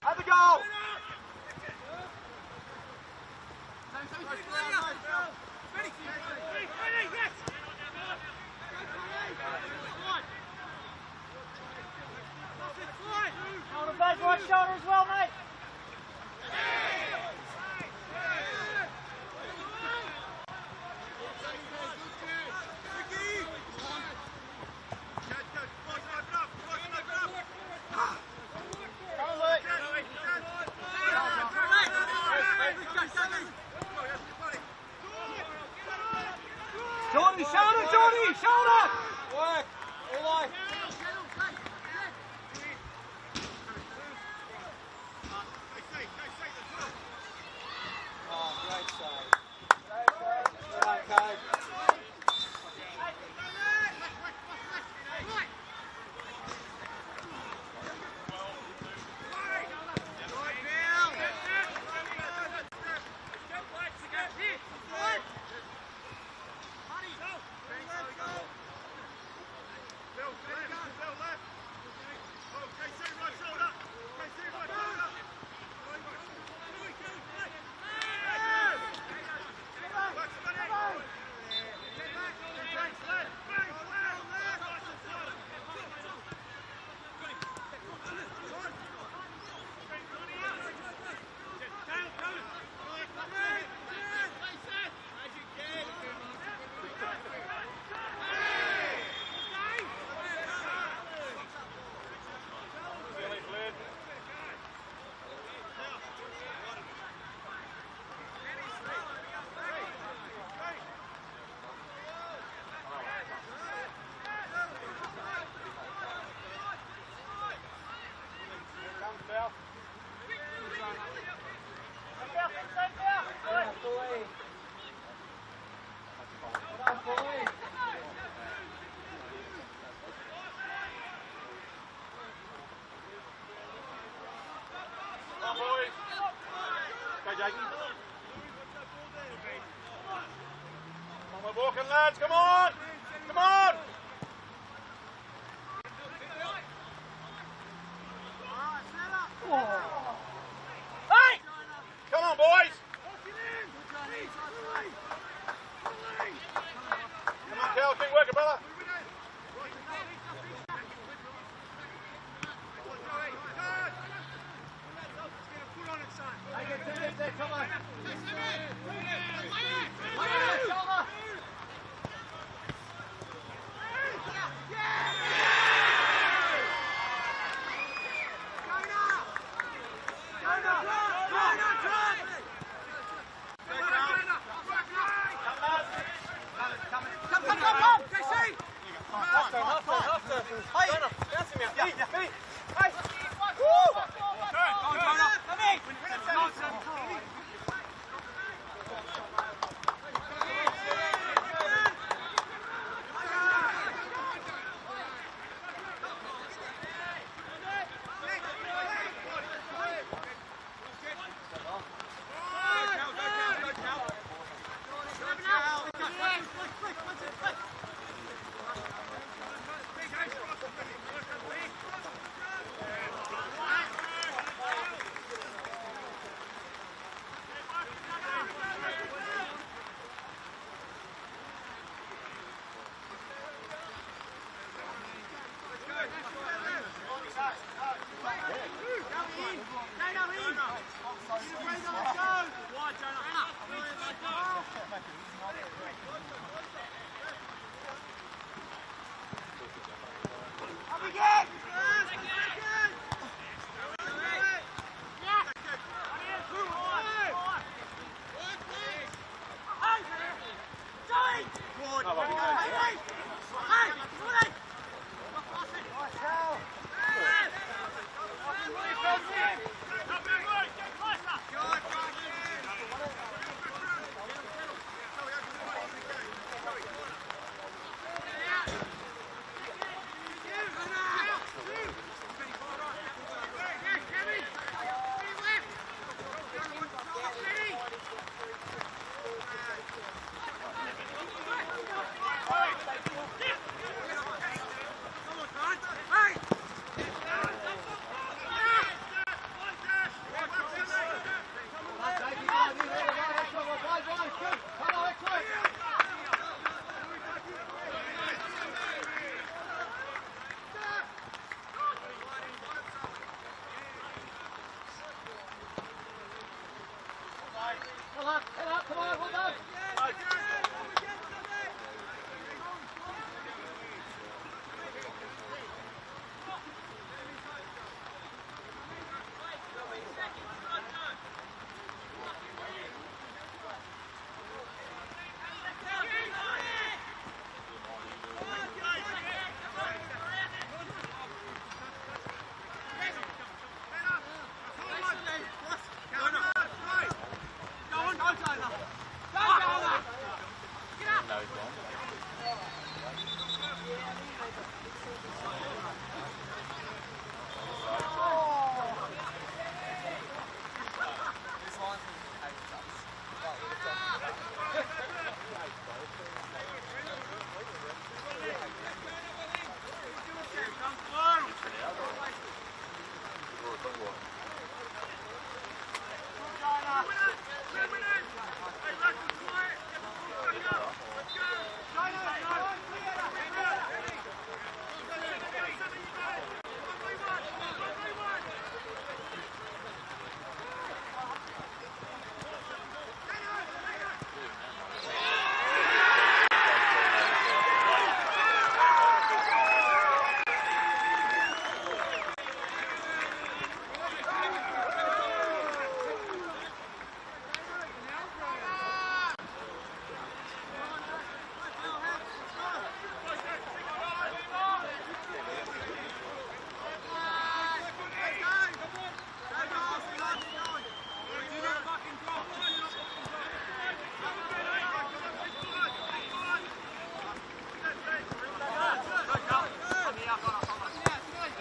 Have the goal! Shoulder back, right shoulder as well, mate. Jordy, shoulder, Jordy, shoulder! Work, all right. Oh, great save. Great save. Right, Cove. Come on, we're walking, lads, come on! Come on! Hey! Come on, boys! Come on, Cal, keep working, brother! Come on!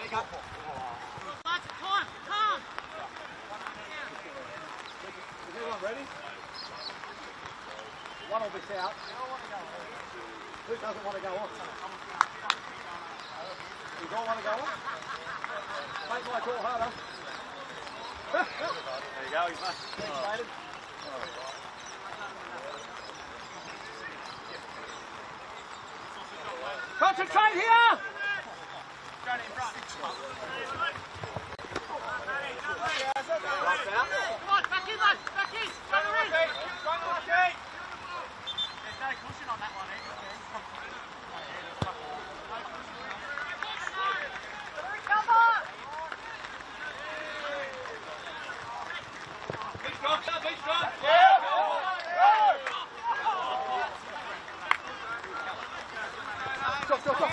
go. Is everyone ready? One will be out. Who doesn't want to go off? You don't want to go off? Make my call harder. There you go, he's excited. Concentrate here! Come on, back in, lads! Back in! Run the ring! Run the ring! There's no cushion on that one, come on! Be strong, son, be strong! Stop, stop, stop!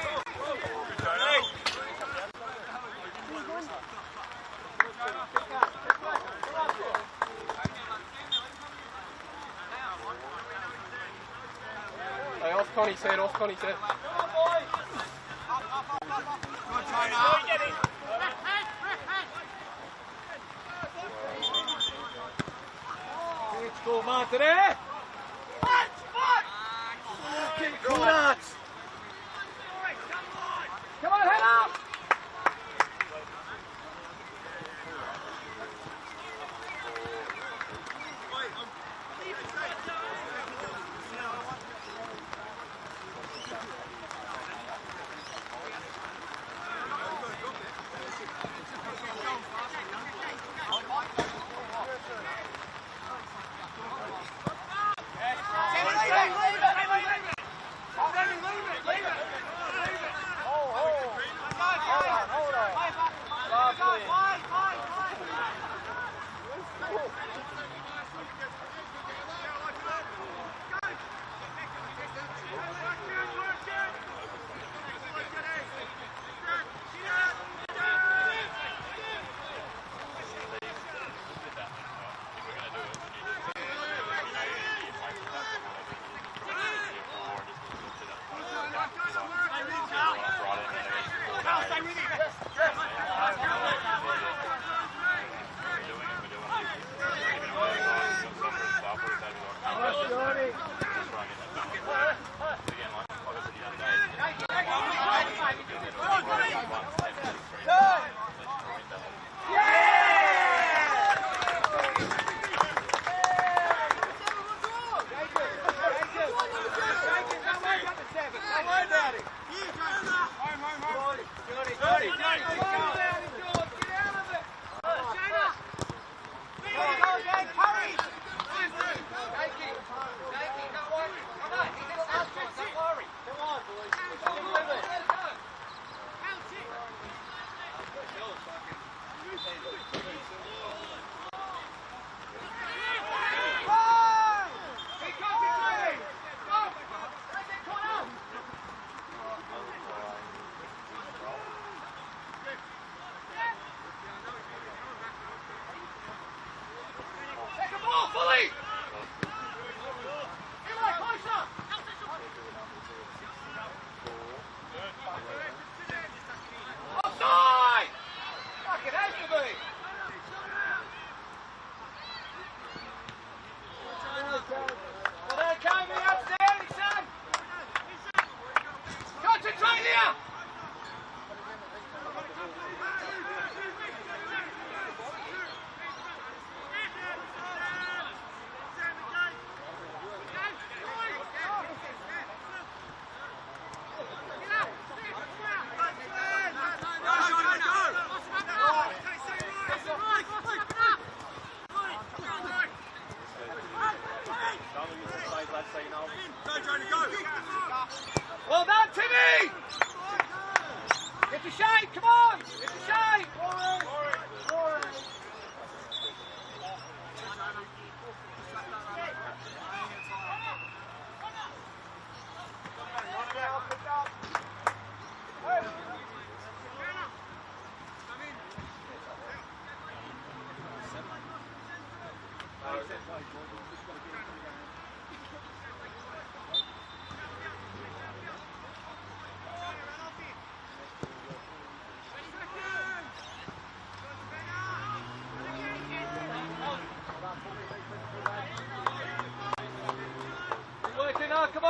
Hey, off Connie's head, off Connie's head. Come on, boys! Good, China! It's cool, Martin, eh? Come on! Come on, head up! Well done, Timmy! Get to shade, come on! Get to shade!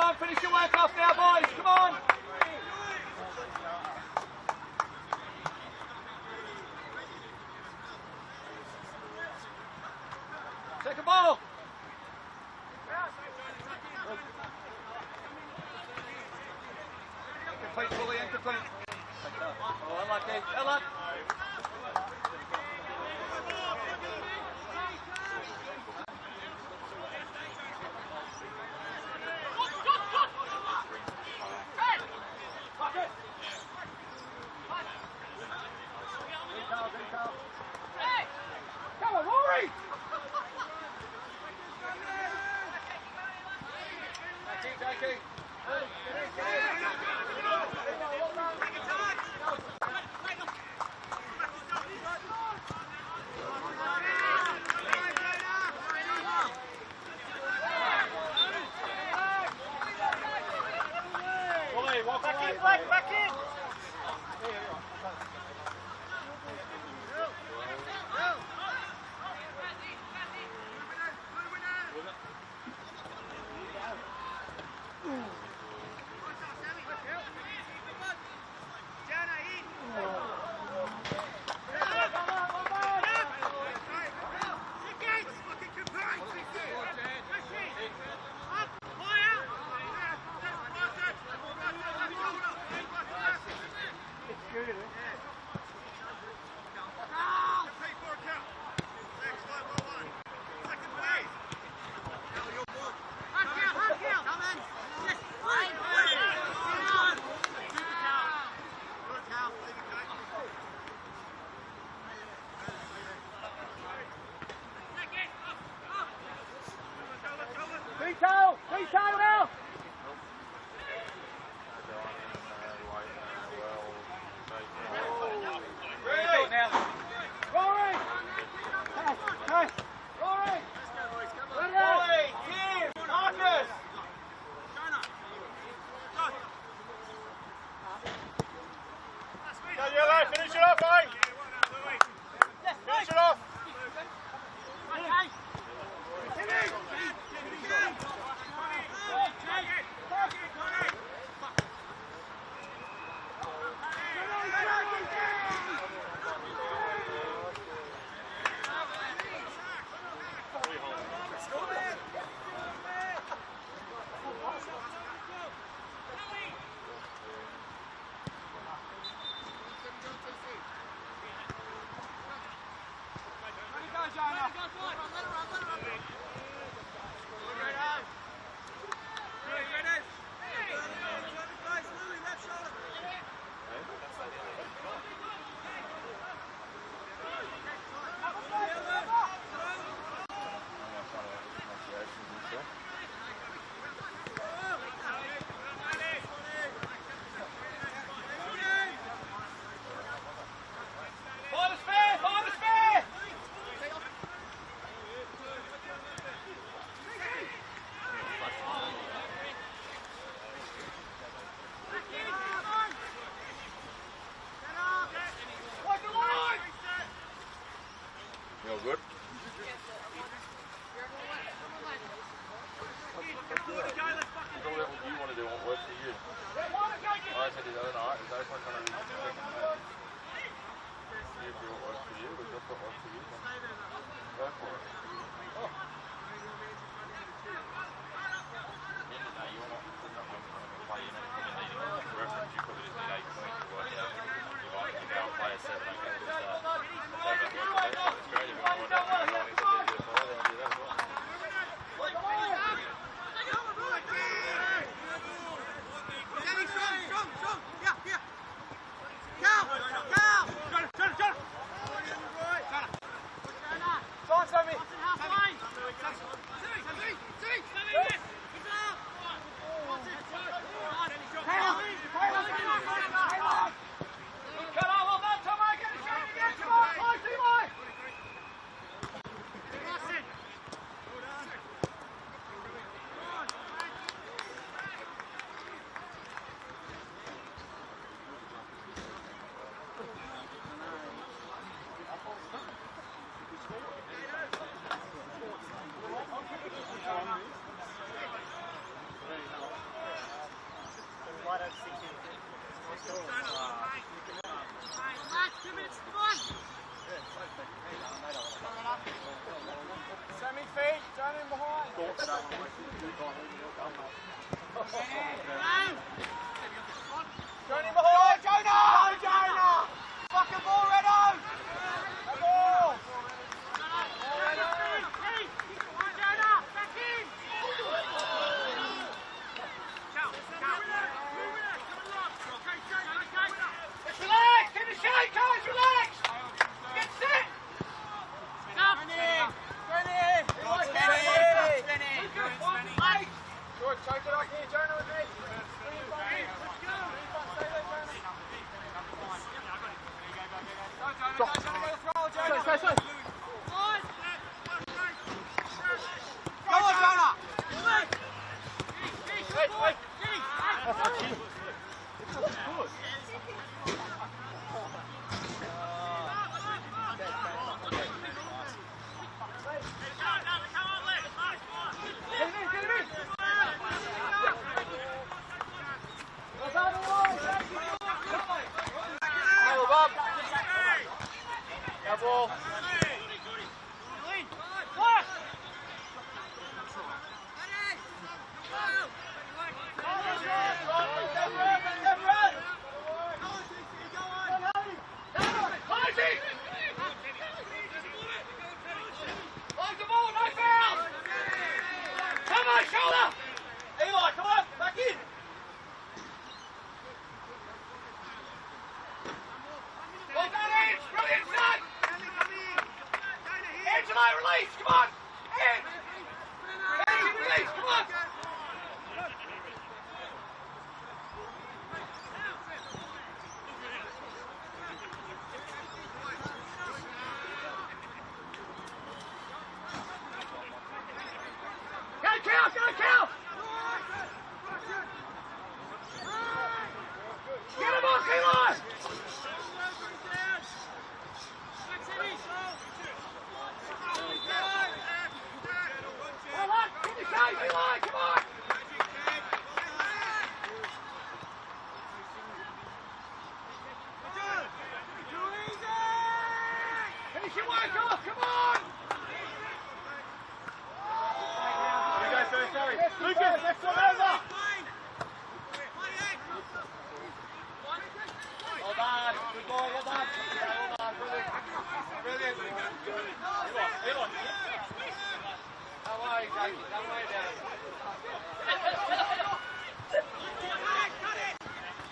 done. Finish your work off now, boys. Come on. Take a ball. Incomplete, fully incomplete. Oh, unlucky. Ella. Come on, Rory! Thank you. Back in! Retail now! Rory! Hey! Rory! Rory! Kim! Marcus! Go yellow! Finish it off, mate! Finish it off! Good. What do you want to do? What works for you? I said the other night, is those one kind of you do what works for you, but just what works for you. Go for it. Oh. Reference, you probably just need 8 points to work out. You might pick out player 7, okay, we'll start. That's great. If you want to do it, then do that as well. Come on, Semi feet, turn in behind. Turn in behind, Jonah! Go, Jonah! Fucking ball, Redo! A ball! Relax! Get the shake, guys! Relax! Get set! George, take it up here, Jonah with me. Go on, Jonah! Ball. Release, come on! In! Release, come on! Go, Cal! Go, Cal! Get him on, Keelan! Eli, come on! Finish your work off, come on! You go first, sorry. Lucas, next one over! Well done, good boy, well done. Well done, brilliant. Eli. Don't worry, Jake. Don't worry about it.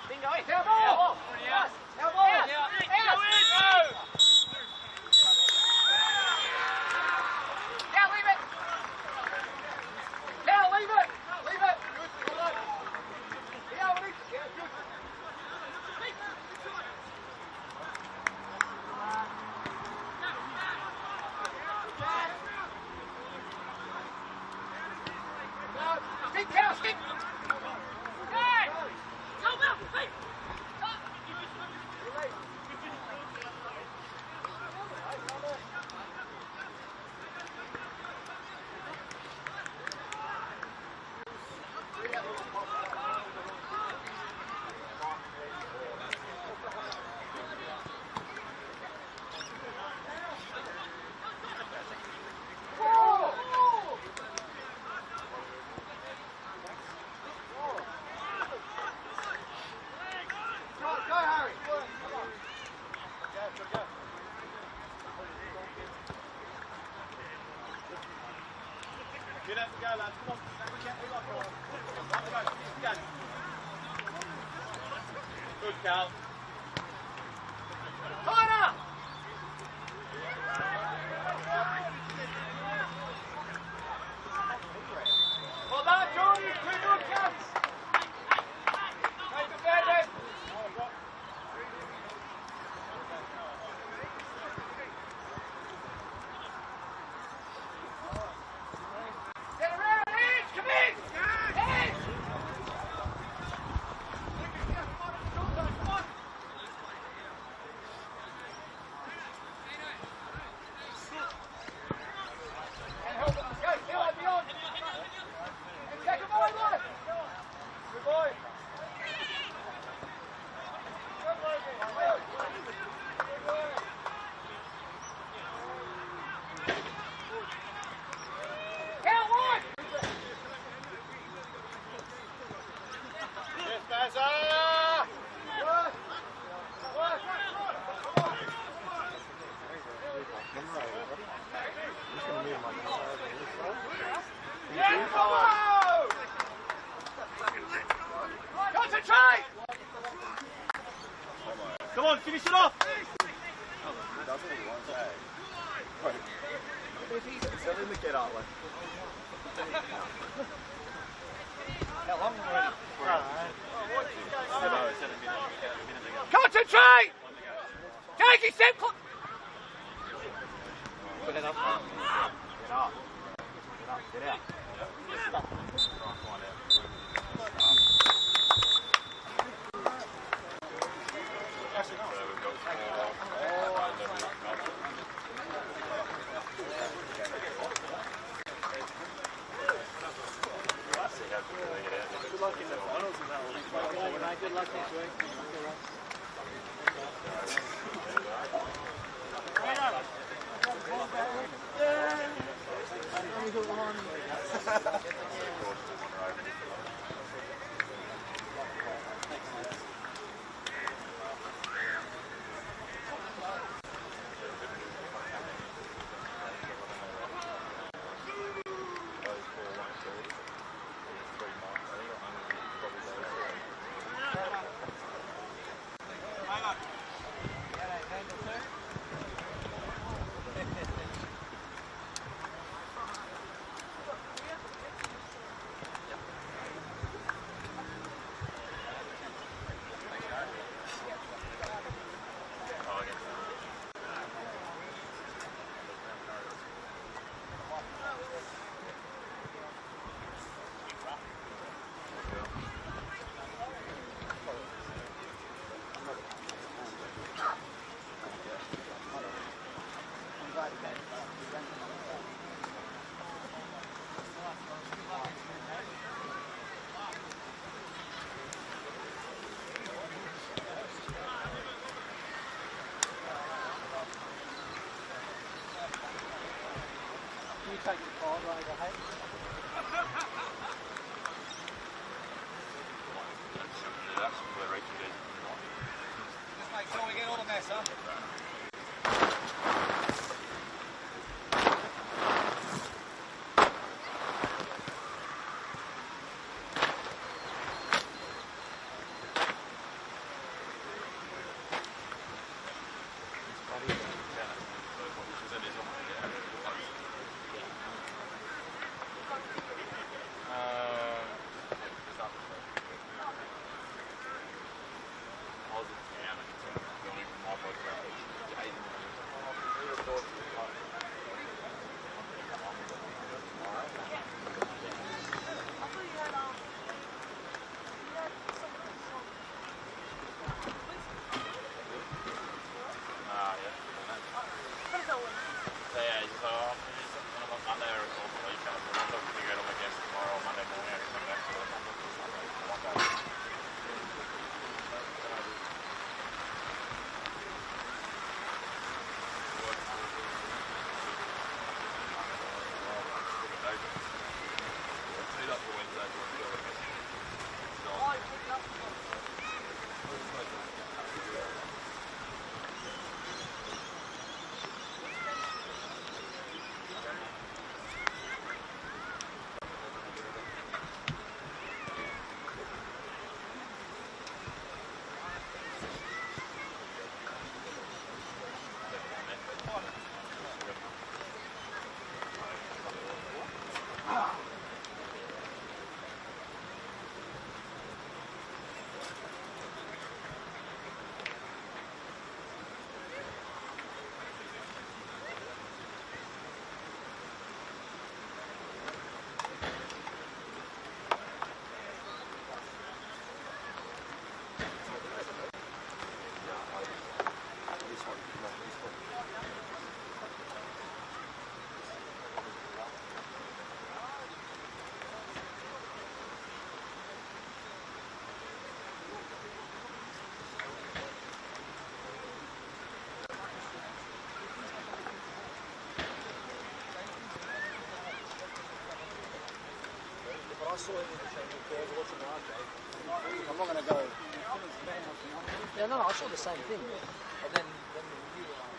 Bingo. Now ball. Now ball. Out. Now leave it. Now leave it. Leave it. Good. Yeah, good. Stick, Cal, stick! Hey! Go, Bill! Hey! Get up and go, lads. Come on. Good, Cal. Connor! Well done, Jordan. Two good cuts. Take the bed, then. Come Mikey, same clock. Put it up. Get up. Get up. Get out. Yeah. Find out. Actually, no. So we've got good luck in the finals and that one. Good luck next week. Take the card right ahead. Just make sure we get all the mess up. I saw him in the training field watching the arcade. I'm not going to go. Yeah, no, I saw the same thing. And then you were like,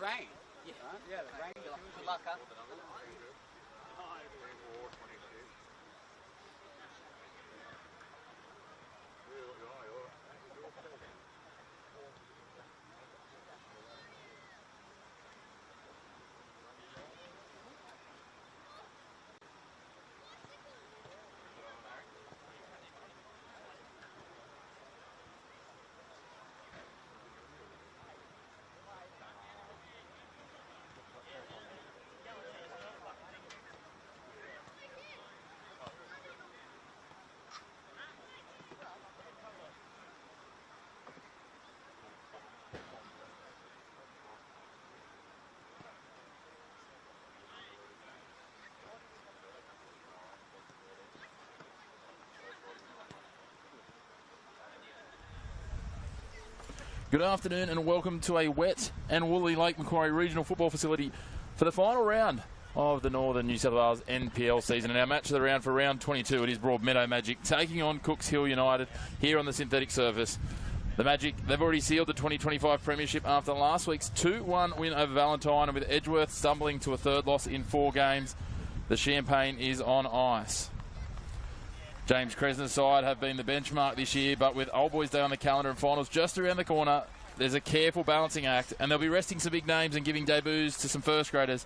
rain. Yeah, yeah, the rain. Good luck, huh? Good afternoon and welcome to a wet and woolly Lake Macquarie Regional Football Facility for the final round of the Northern New South Wales NPL season. And our match of the round for round 22, it is Broadmeadow Magic taking on Cooks Hill United here on the synthetic surface. The Magic, they've already sealed the 2025 premiership after last week's 2-1 win over Valentine, and with Edgeworth stumbling to a third loss in 4 games, the champagne is on ice. James Cresner's side have been the benchmark this year, but with Old Boys Day on the calendar and finals just around the corner, there's a careful balancing act, and they'll be resting some big names and giving debuts to some first graders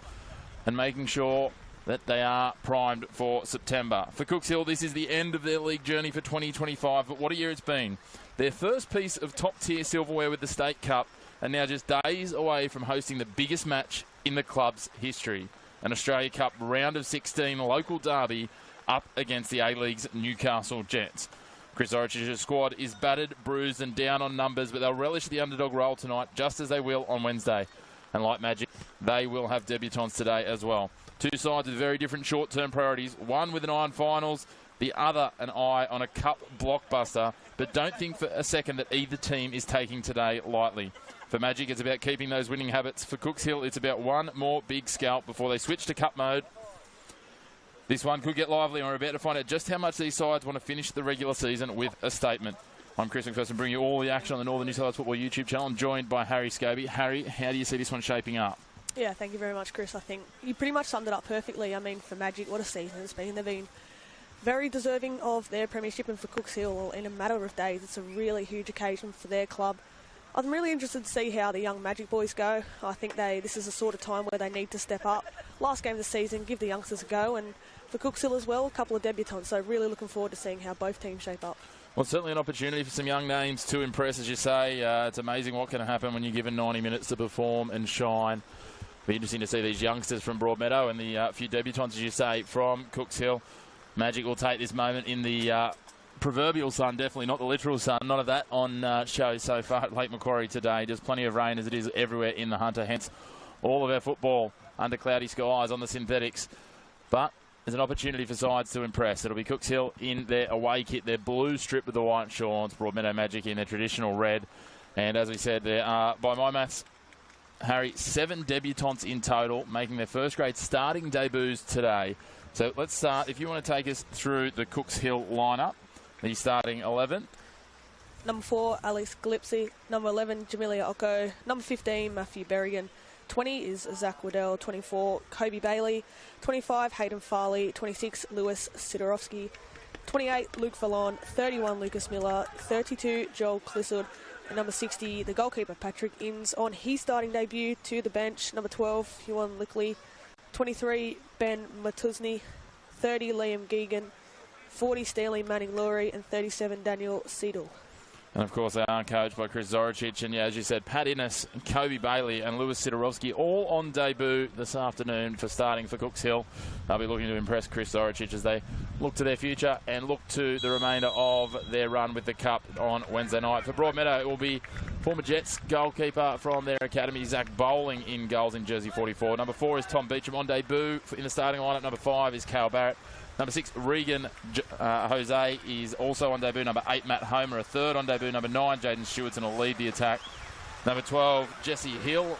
and making sure that they are primed for September. For Cooks Hill, this is the end of their league journey for 2025, but what a year it's been. Their first piece of top-tier silverware with the State Cup, and now just days away from hosting the biggest match in the club's history, an Australia Cup round of 16 local derby up against the A-League's Newcastle Jets. Chris Orich's squad is battered, bruised and down on numbers, but they'll relish the underdog role tonight, just as they will on Wednesday. And like Magic, they will have debutants today as well. Two sides with very different short-term priorities, one with an eye on finals, the other an eye on a cup blockbuster, but don't think for a second that either team is taking today lightly. For Magic, it's about keeping those winning habits. For Cooks Hill, it's about one more big scalp before they switch to cup mode. This one could get lively, and we're about to find out just how much these sides want to finish the regular season with a statement. I'm Chris McPherson, bringing you all the action on the Northern New South Wales Football YouTube channel. I'm joined by Harry Scobie. Harry, how do you see this one shaping up? Yeah, thank you very much, Chris. I think you pretty much summed it up perfectly. I mean, for Magic, what a season it's been. They've been very deserving of their premiership, and for Cooks Hill, in a matter of days, it's a really huge occasion for their club. I'm really interested to see how the young Magic boys go. I think this is the sort of time where they need to step up. Last game of the season, give the youngsters a go, and for Cooks Hill as well, a couple of debutants. So really looking forward to seeing how both teams shape up. Well, it's certainly an opportunity for some young names to impress, as you say. It's amazing what can happen when you're given 90 minutes to perform and shine. Be interesting to see these youngsters from Broadmeadow and the few debutants, as you say, from Cooks Hill. Magic will take this moment in the proverbial sun, definitely not the literal sun. None of that on show so far at Lake Macquarie today. Just plenty of rain as it is everywhere in the Hunter, hence all of our football under cloudy skies on the synthetics. But there's an opportunity for sides to impress. It'll be Cooks Hill in their away kit, their blue strip with the white shorts, Broadmeadow Magic in their traditional red. And as we said, there are, by my maths, Harry, 7 debutants in total, making their first grade starting debuts today. So let's start. If you want to take us through the Cooks Hill lineup, the starting 11. Number 4, Alex Gillespie. Number 11, Jamelia Ocko. Number 15, Matthew Berrigan. 20 is Zach Waddell. 24, Kobe Bailey. 25, Hayden Farley. 26, Lewis Sidorovsky. 28, Luke Fallon. 31, Lucas Miller. 32, Joel Clissoud. And number 60, the goalkeeper, Patrick Inns, on his starting debut to the bench. Number 12, Huon Lickley. 23, Ben Matuzny. 30, Liam Geegan. 40, Stanley Manning-Lurie. And 37, Daniel Seidel. And, of course, they are coached by Chris Zoricic. And, yeah, as you said, Pat Innes, Kobe Bailey and Lewis Sidorovsky all on debut this afternoon for starting for Cooks Hill. They'll be looking to impress Chris Zoricic as they look to their future and look to the remainder of their run with the Cup on Wednesday night. For Broadmeadow, it will be former Jets goalkeeper from their academy, Zach Bowling, in goals in jersey 44. Number 4 is Tom Beecham on debut in the starting lineup. Number 5 is Cale Barrett. Number 6, Regan Jose is also on debut. Number 8, Matt Homer, a third on debut. Number 9, Jaden Stewartson will lead the attack. Number 12, Jesse Hill,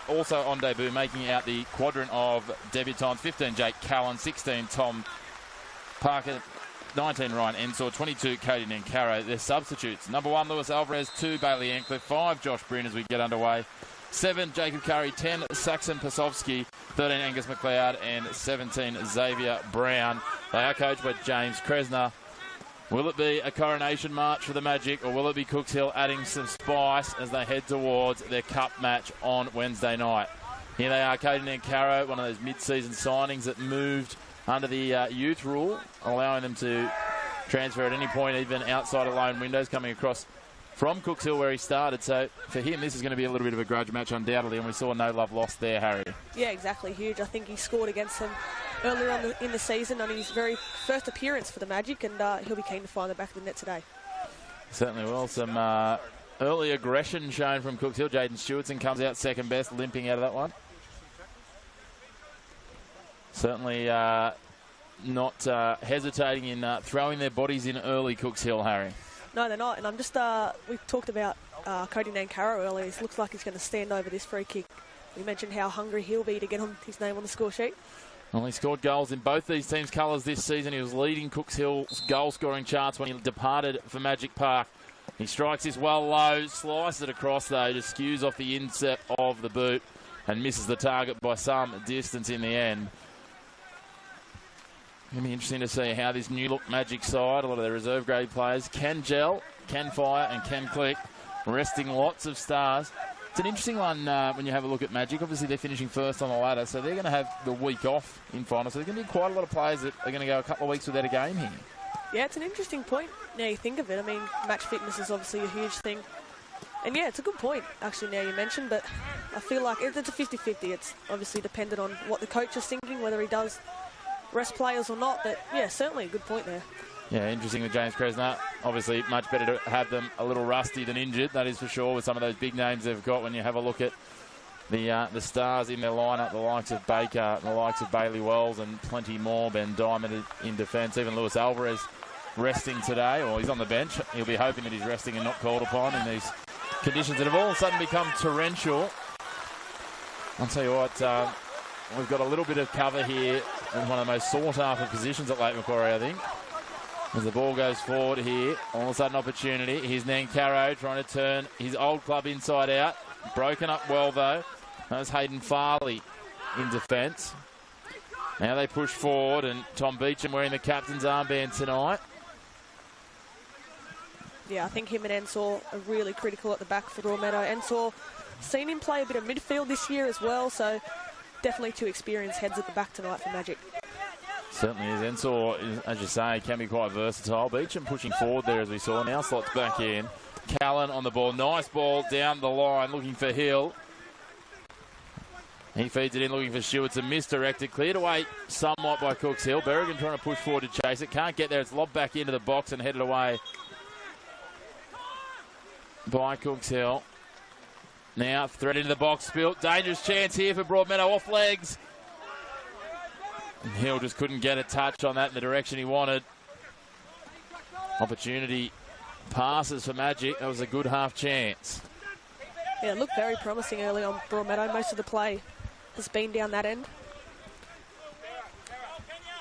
also on debut, making out the quadrant of debutants. 15, Jake Callan. 16, Tom Parker. 19, Ryan Ensor. 22, Cody Nancaro. They're substitutes. Number 1, Lewis Alvarez. 2, Bailey Ancliffe. 5, Josh Bryn as we get underway. 7, Jacob Curry. 10, Saxon Pasovsky. 13, Angus McLeod. And 17, Xavier Brown. They are coached by James Kresner. Will it be a coronation march for the Magic, or will it be Cooks Hill adding some spice as they head towards their cup match on Wednesday night? Here they are, Caden and Caro, one of those mid-season signings that moved under the youth rule, allowing them to transfer at any point, even outside of loan windows, coming across from Cooks Hill where he started. So for him, this is going to be a little bit of a grudge match undoubtedly, and we saw no love lost there, Harry. Yeah, exactly, huge. I think he scored against them earlier on in the season on his very first appearance for the Magic, and he'll be keen to find the back of the net today. Certainly will. Some early aggression shown from Cooks Hill. Jaden Stewartson comes out second best, limping out of that one. Certainly not hesitating in throwing their bodies in early, Cooks Hill, Harry. No, they're not. And I'm just, we talked about Cody Nankaro earlier. It looks like he's going to stand over this free kick. We mentioned how hungry he'll be to get his name on the score sheet. Well, he scored goals in both these teams' colours this season. He was leading Cooks Hill's goal-scoring charts when he departed for Magic Park. He strikes this well low, slices it across, though, just skews off the inset of the boot and misses the target by some distance in the end. It'll be interesting to see how this new-look Magic side, a lot of their reserve-grade players, can gel, can fire and can click, resting lots of stars. It's an interesting one when you have a look at Magic. Obviously, they're finishing first on the ladder, so they're going to have the week off in final. So there's going to be quite a lot of players that are going to go a couple of weeks without a game here. Yeah, it's an interesting point. Now you think of it. I mean, match fitness is obviously a huge thing. And yeah, it's a good point, actually, now you mentioned, but I feel like it's a 50-50. It's obviously dependent on what the coach is thinking, whether he does rest players or not, but yeah, certainly a good point there. Yeah, interesting with James Kresner. Obviously, much better to have them a little rusty than injured, that is for sure, with some of those big names they've got. When you have a look at the stars in their lineup, the likes of Baker, the likes of Bailey Wells, and plenty more. Ben Diamond in defence. Even Luis Alvarez resting today, or he's on the bench. He'll be hoping that he's resting and not called upon in these conditions that have all of a sudden become torrential. I'll tell you what, we've got a little bit of cover here in one of the most sought-after positions at Lake Macquarie, I think. As the ball goes forward here, all of a sudden opportunity. Here's Nankaro trying to turn his old club inside out. Broken up well, though. That was Hayden Farley in defence. Now they push forward, and Tom Beecham wearing the captain's armband tonight. Yeah, I think him and Ensor are really critical at the back for Broadmeadow. Ensor, seen him play a bit of midfield this year as well, so definitely two experienced heads at the back tonight for Magic. Certainly is. Ensor, as you say, can be quite versatile. Beecham pushing forward there, as we saw. Now slots back in. Callan on the ball. Nice ball down the line, looking for Hill. He feeds it in, looking for Stewartson. Misdirected. Cleared away somewhat by Cooks Hill. Berrigan trying to push forward to chase it. Can't get there. It's lobbed back into the box and headed away by Cooks Hill. Now thread into the box. Spilt. Dangerous chance here for Broadmeadow. Off legs. And Hill just couldn't get a touch on that in the direction he wanted. Opportunity passes for Magic. That was a good half chance. Yeah, it looked very promising early on Broadmeadow. Most of the play has been down that end.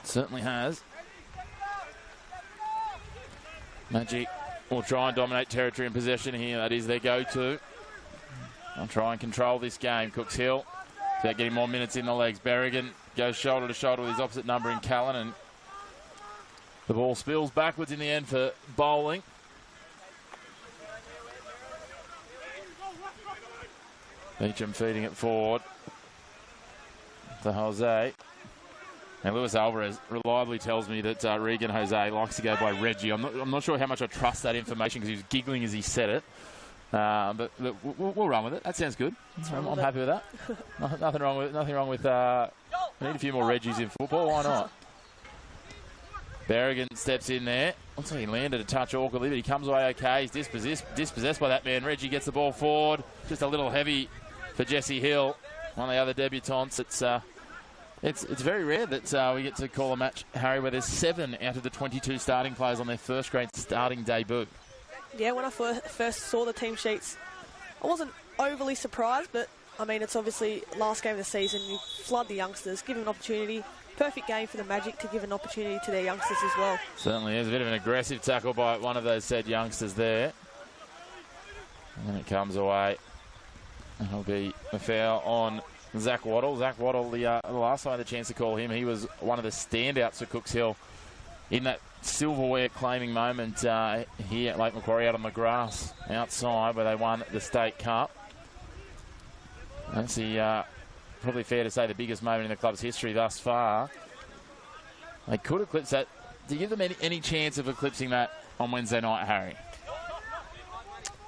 Certainly has. Magic will try and dominate territory and possession here. That is their go-to. They'll try and control this game. Cooks Hill, without getting more minutes in the legs. Berrigan goes shoulder to shoulder with his opposite number in Callan, and the ball spills backwards in the end for bowling. Beecham feeding it forward to Jose. And Luis Alvarez reliably tells me that Regan Jose likes to go by Reggie. I'm not sure how much I trust that information because he was giggling as he said it. But we'll run with it. That sounds good. I'm happy with that. Nothing wrong with we need a few more Reggies in football. Why not? Berrigan steps in there. Looks like he landed a touch awkwardly, but he comes away okay. He's dispossessed by that man. Reggie gets the ball forward. Just a little heavy for Jesse Hill, one of the other debutants. It's very rare that we get to call a match, Harry, where there's 7 out of the 22 starting players on their first grade starting debut. Yeah, when I first saw the team sheets, I wasn't overly surprised, but I mean, it's obviously last game of the season. You flood the youngsters, give them an opportunity. Perfect game for the Magic to give an opportunity to their youngsters as well. Certainly is. A bit of an aggressive tackle by one of those said youngsters there. And then it comes away And it'll be a foul on Zach Waddle. Zach Waddle, the last time I had a chance to call him, he was one of the standouts for Cooks Hill in that silverware claiming moment here at Lake Macquarie out on the grass outside where they won the State Cup. That's probably fair to say the biggest moment in the club's history thus far. They could eclipse that. Do you give them any chance of eclipsing that on Wednesday night, Harry?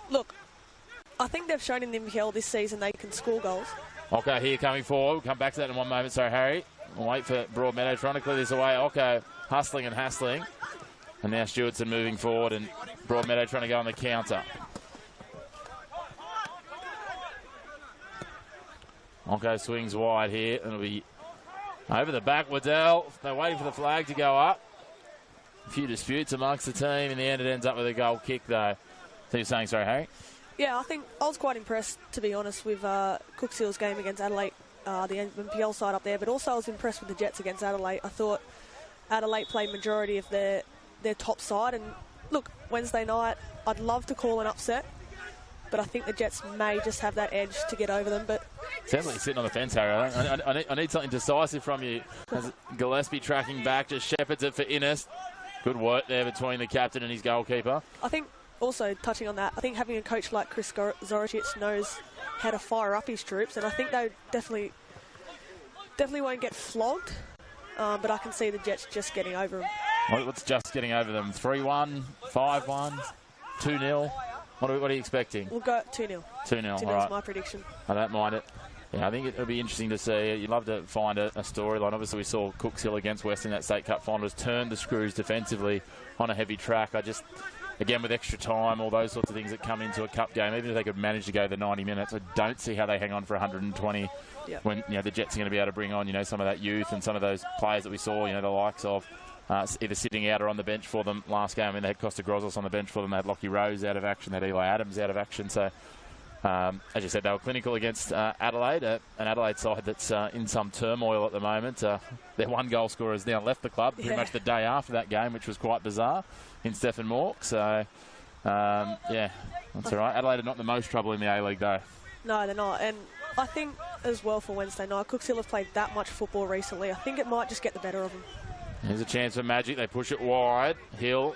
Look, I think they've shown in the NPL this season they can score goals. Ocko here coming forward. We'll come back to that in one moment. Sorry, Harry. We'll wait for Broadmeadow trying to clear this away. Ocko hustling and hassling. And now Stewartson moving forward and Broadmeadow trying to go on the counter. Ocko swings wide here. And it'll be over the back. Waddell, they're waiting for the flag to go up. A few disputes amongst the team. In the end, it ends up with a goal kick, though. So you're saying, sorry, Harry? Yeah, I think I was quite impressed, to be honest, with Cooks Hill's game against Adelaide, the NPL side up there, but also I was impressed with the Jets against Adelaide. I thought Adelaide played majority of their top side, and look, Wednesday night, I'd love to call an upset, but I think the Jets may just have that edge to get over them. But sounds like you're sitting on the fence, Harry. I need something decisive from you. As Gillespie tracking back, just shepherds it for Innes. Good work there between the captain and his goalkeeper. I think, also touching on that, I think having a coach like Chris Zoricic knows how to fire up his troops, and I think they definitely won't get flogged, but I can see the Jets just getting over them. What's just getting over them? 3-1, 5-1, 2-0? What are you expecting? We'll go 2-0. 2-0, 2-0 all right. is my prediction. I don't mind it. Yeah, I think it'll be interesting to see. You'd love to find a storyline. Obviously, we saw Cooks Hill against Western in that State Cup final, turned the screws defensively on a heavy track. Again, with extra time, all those sorts of things that come into a cup game, even if they could manage to go the 90 minutes, I don't see how they hang on for 120 when the Jets are going to be able to bring on some of that youth and some of those players that we saw, the likes of either sitting out or on the bench for them last game. I mean, they had Costa Grozos on the bench for them. They had Lockie Rose out of action. They had Eli Adams out of action. So, as you said, they were clinical against Adelaide, an Adelaide side that's in some turmoil at the moment. Their one goal scorer has now left the club pretty much the day after that game, which was quite bizarre, in Stephen Mork. So, that's all right. Adelaide are not the most trouble in the A-League, though. No, they're not. And I think as well for Wednesday night, Cooks Hill have played that much football recently. I think it might just get the better of them. Here's a chance for Magic. They push it wide. Hill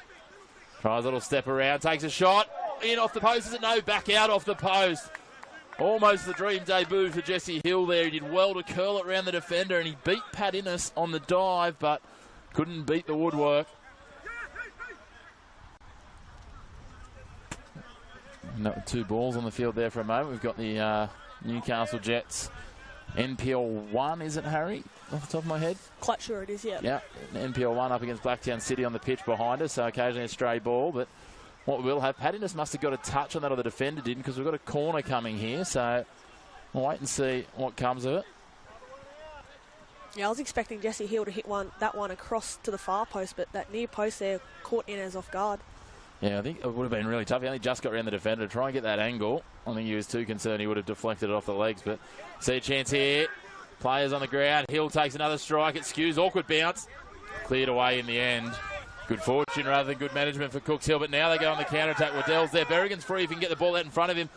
tries a little step around, takes a shot. In off the post, is it? No, back out off the post. Almost the dream debut for Jesse Hill there. He did well to curl it around the defender, and he beat Pat Innes on the dive, but couldn't beat the woodwork. Two balls on the field there for a moment. We've got the Newcastle Jets NPL 1, is it, Harry? Off the top of my head? Quite sure it is, yeah. Yeah, NPL 1 up against Blacktown City on the pitch behind us, so occasionally a stray ball, but what we'll have, Pat Innes must have got a touch on that, or the defender didn't, because we've got a corner coming here, so we'll wait and see what comes of it. Yeah, I was expecting Jesse Hill to hit that one across to the far post, but that near post there caught Innes off guard. Yeah, I think it would have been really tough. He only just got around the defender to try and get that angle. I think he was too concerned he would have deflected it off the legs, but see a chance here. Players on the ground. Hill takes another strike. It skews. Awkward bounce. Cleared away in the end. Good fortune rather than good management for Cooks Hill, but now they go on the counter-attack. Waddell's there. Berrigan's free if he can get the ball out in front of him.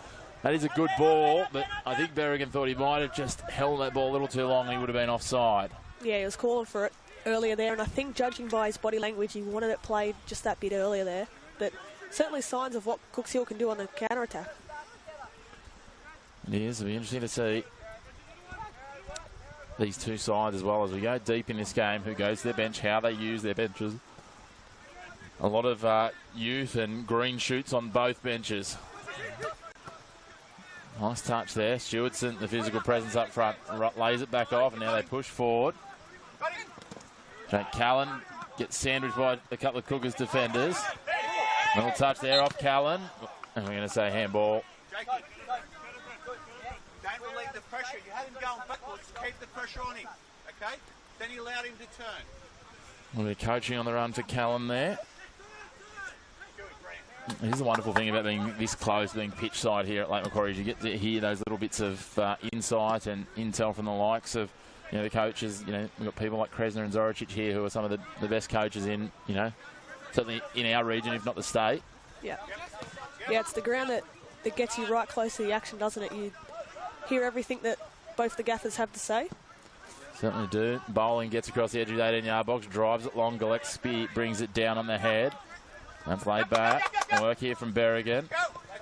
That is a good ball, but I think Berrigan thought he might have just held that ball a little too long. He would have been offside. Yeah, he was calling for it earlier there, and I think judging by his body language, he wanted it played just that bit earlier there. But certainly signs of what Cooks Hill can do on the counter-attack. It is. It'll be interesting to see these two sides as well as we go deep in this game. Who goes to their bench, how they use their benches. A lot of youth and green shoots on both benches. Nice touch there. Stewartson, the physical presence up front, lays it back off, and now they push forward. Jake Callan gets sandwiched by a couple of Cougars defenders. Little touch there off Callan. And we're going to say handball. Jakey, don't relieve the pressure. You had him going backwards. Keep the pressure on him, okay? Then he allowed him to turn. A little bit of coaching on the run for Callan there. Here's the wonderful thing about being this close, being pitch side here at Lake Macquarie, is you get to hear those little bits of insight and intel from the likes of the coaches. We've got people like Kresner and Zoricic here who are some of the best coaches in, certainly in our region, if not the state. Yeah. Yeah, it's the ground that gets you right close to the action, doesn't it? hear everything that both the gaffers have to say. Certainly do. Bowling gets across the edge of the 18-yard box, drives it long. Gillespie brings it down on the head. And played back. Work here from Berrigan.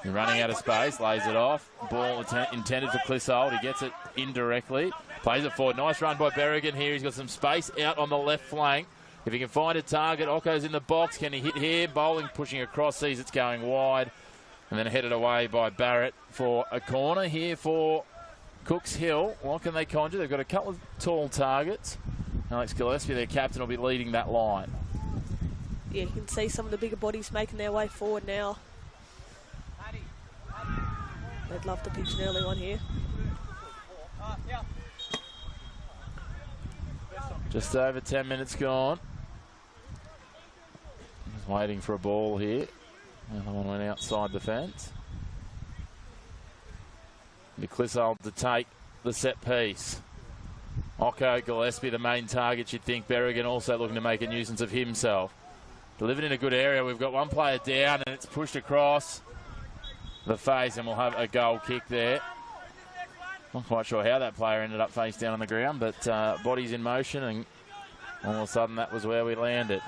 Running out of space, lays it off. Ball intended for Clissold. He gets it indirectly. Plays it forward. Nice run by Berrigan here. He's got some space out on the left flank. If he can find a target, Occo's in the box. Can he hit here? Bowling pushing across, sees it's going wide. And then headed away by Barrett for a corner here for Cooks Hill. What can they conjure? They've got a couple of tall targets. Alex Gillespie, their captain, will be leading that line. Yeah, you can see some of the bigger bodies making their way forward now. They'd love to pitch an early one here. Just over 10 minutes gone. Just waiting for a ball here. Another one went outside the fence. Clissold to take the set piece. Occo, Gillespie, the main target, you'd think. Berrigan also looking to make a nuisance of himself. Delivered in a good area. We've got one player down and it's pushed across the face, and we'll have a goal kick there. Not quite sure how that player ended up face down on the ground, but body's in motion, and all of a sudden that was where we landed.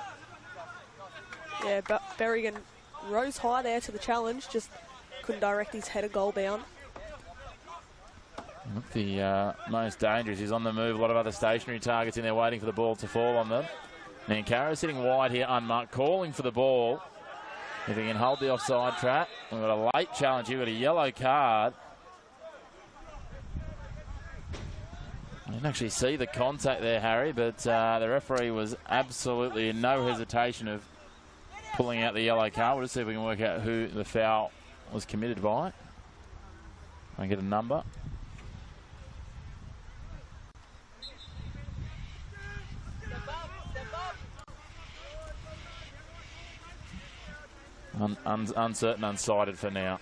Yeah, but Berrigan rose high there to the challenge, just couldn't direct his header goal bound. The most dangerous is on the move. A lot of other stationary targets in there waiting for the ball to fall on them. Nankara sitting wide here, unmarked, calling for the ball. If he can hold the offside trap. We've got a late challenge here. We've got a yellow card. I didn't actually see the contact there, Harry, but the referee was absolutely in no hesitation of pulling out the yellow card. We'll just see if we can work out who the foul was committed by. I get a number. Uncertain, unsighted for now.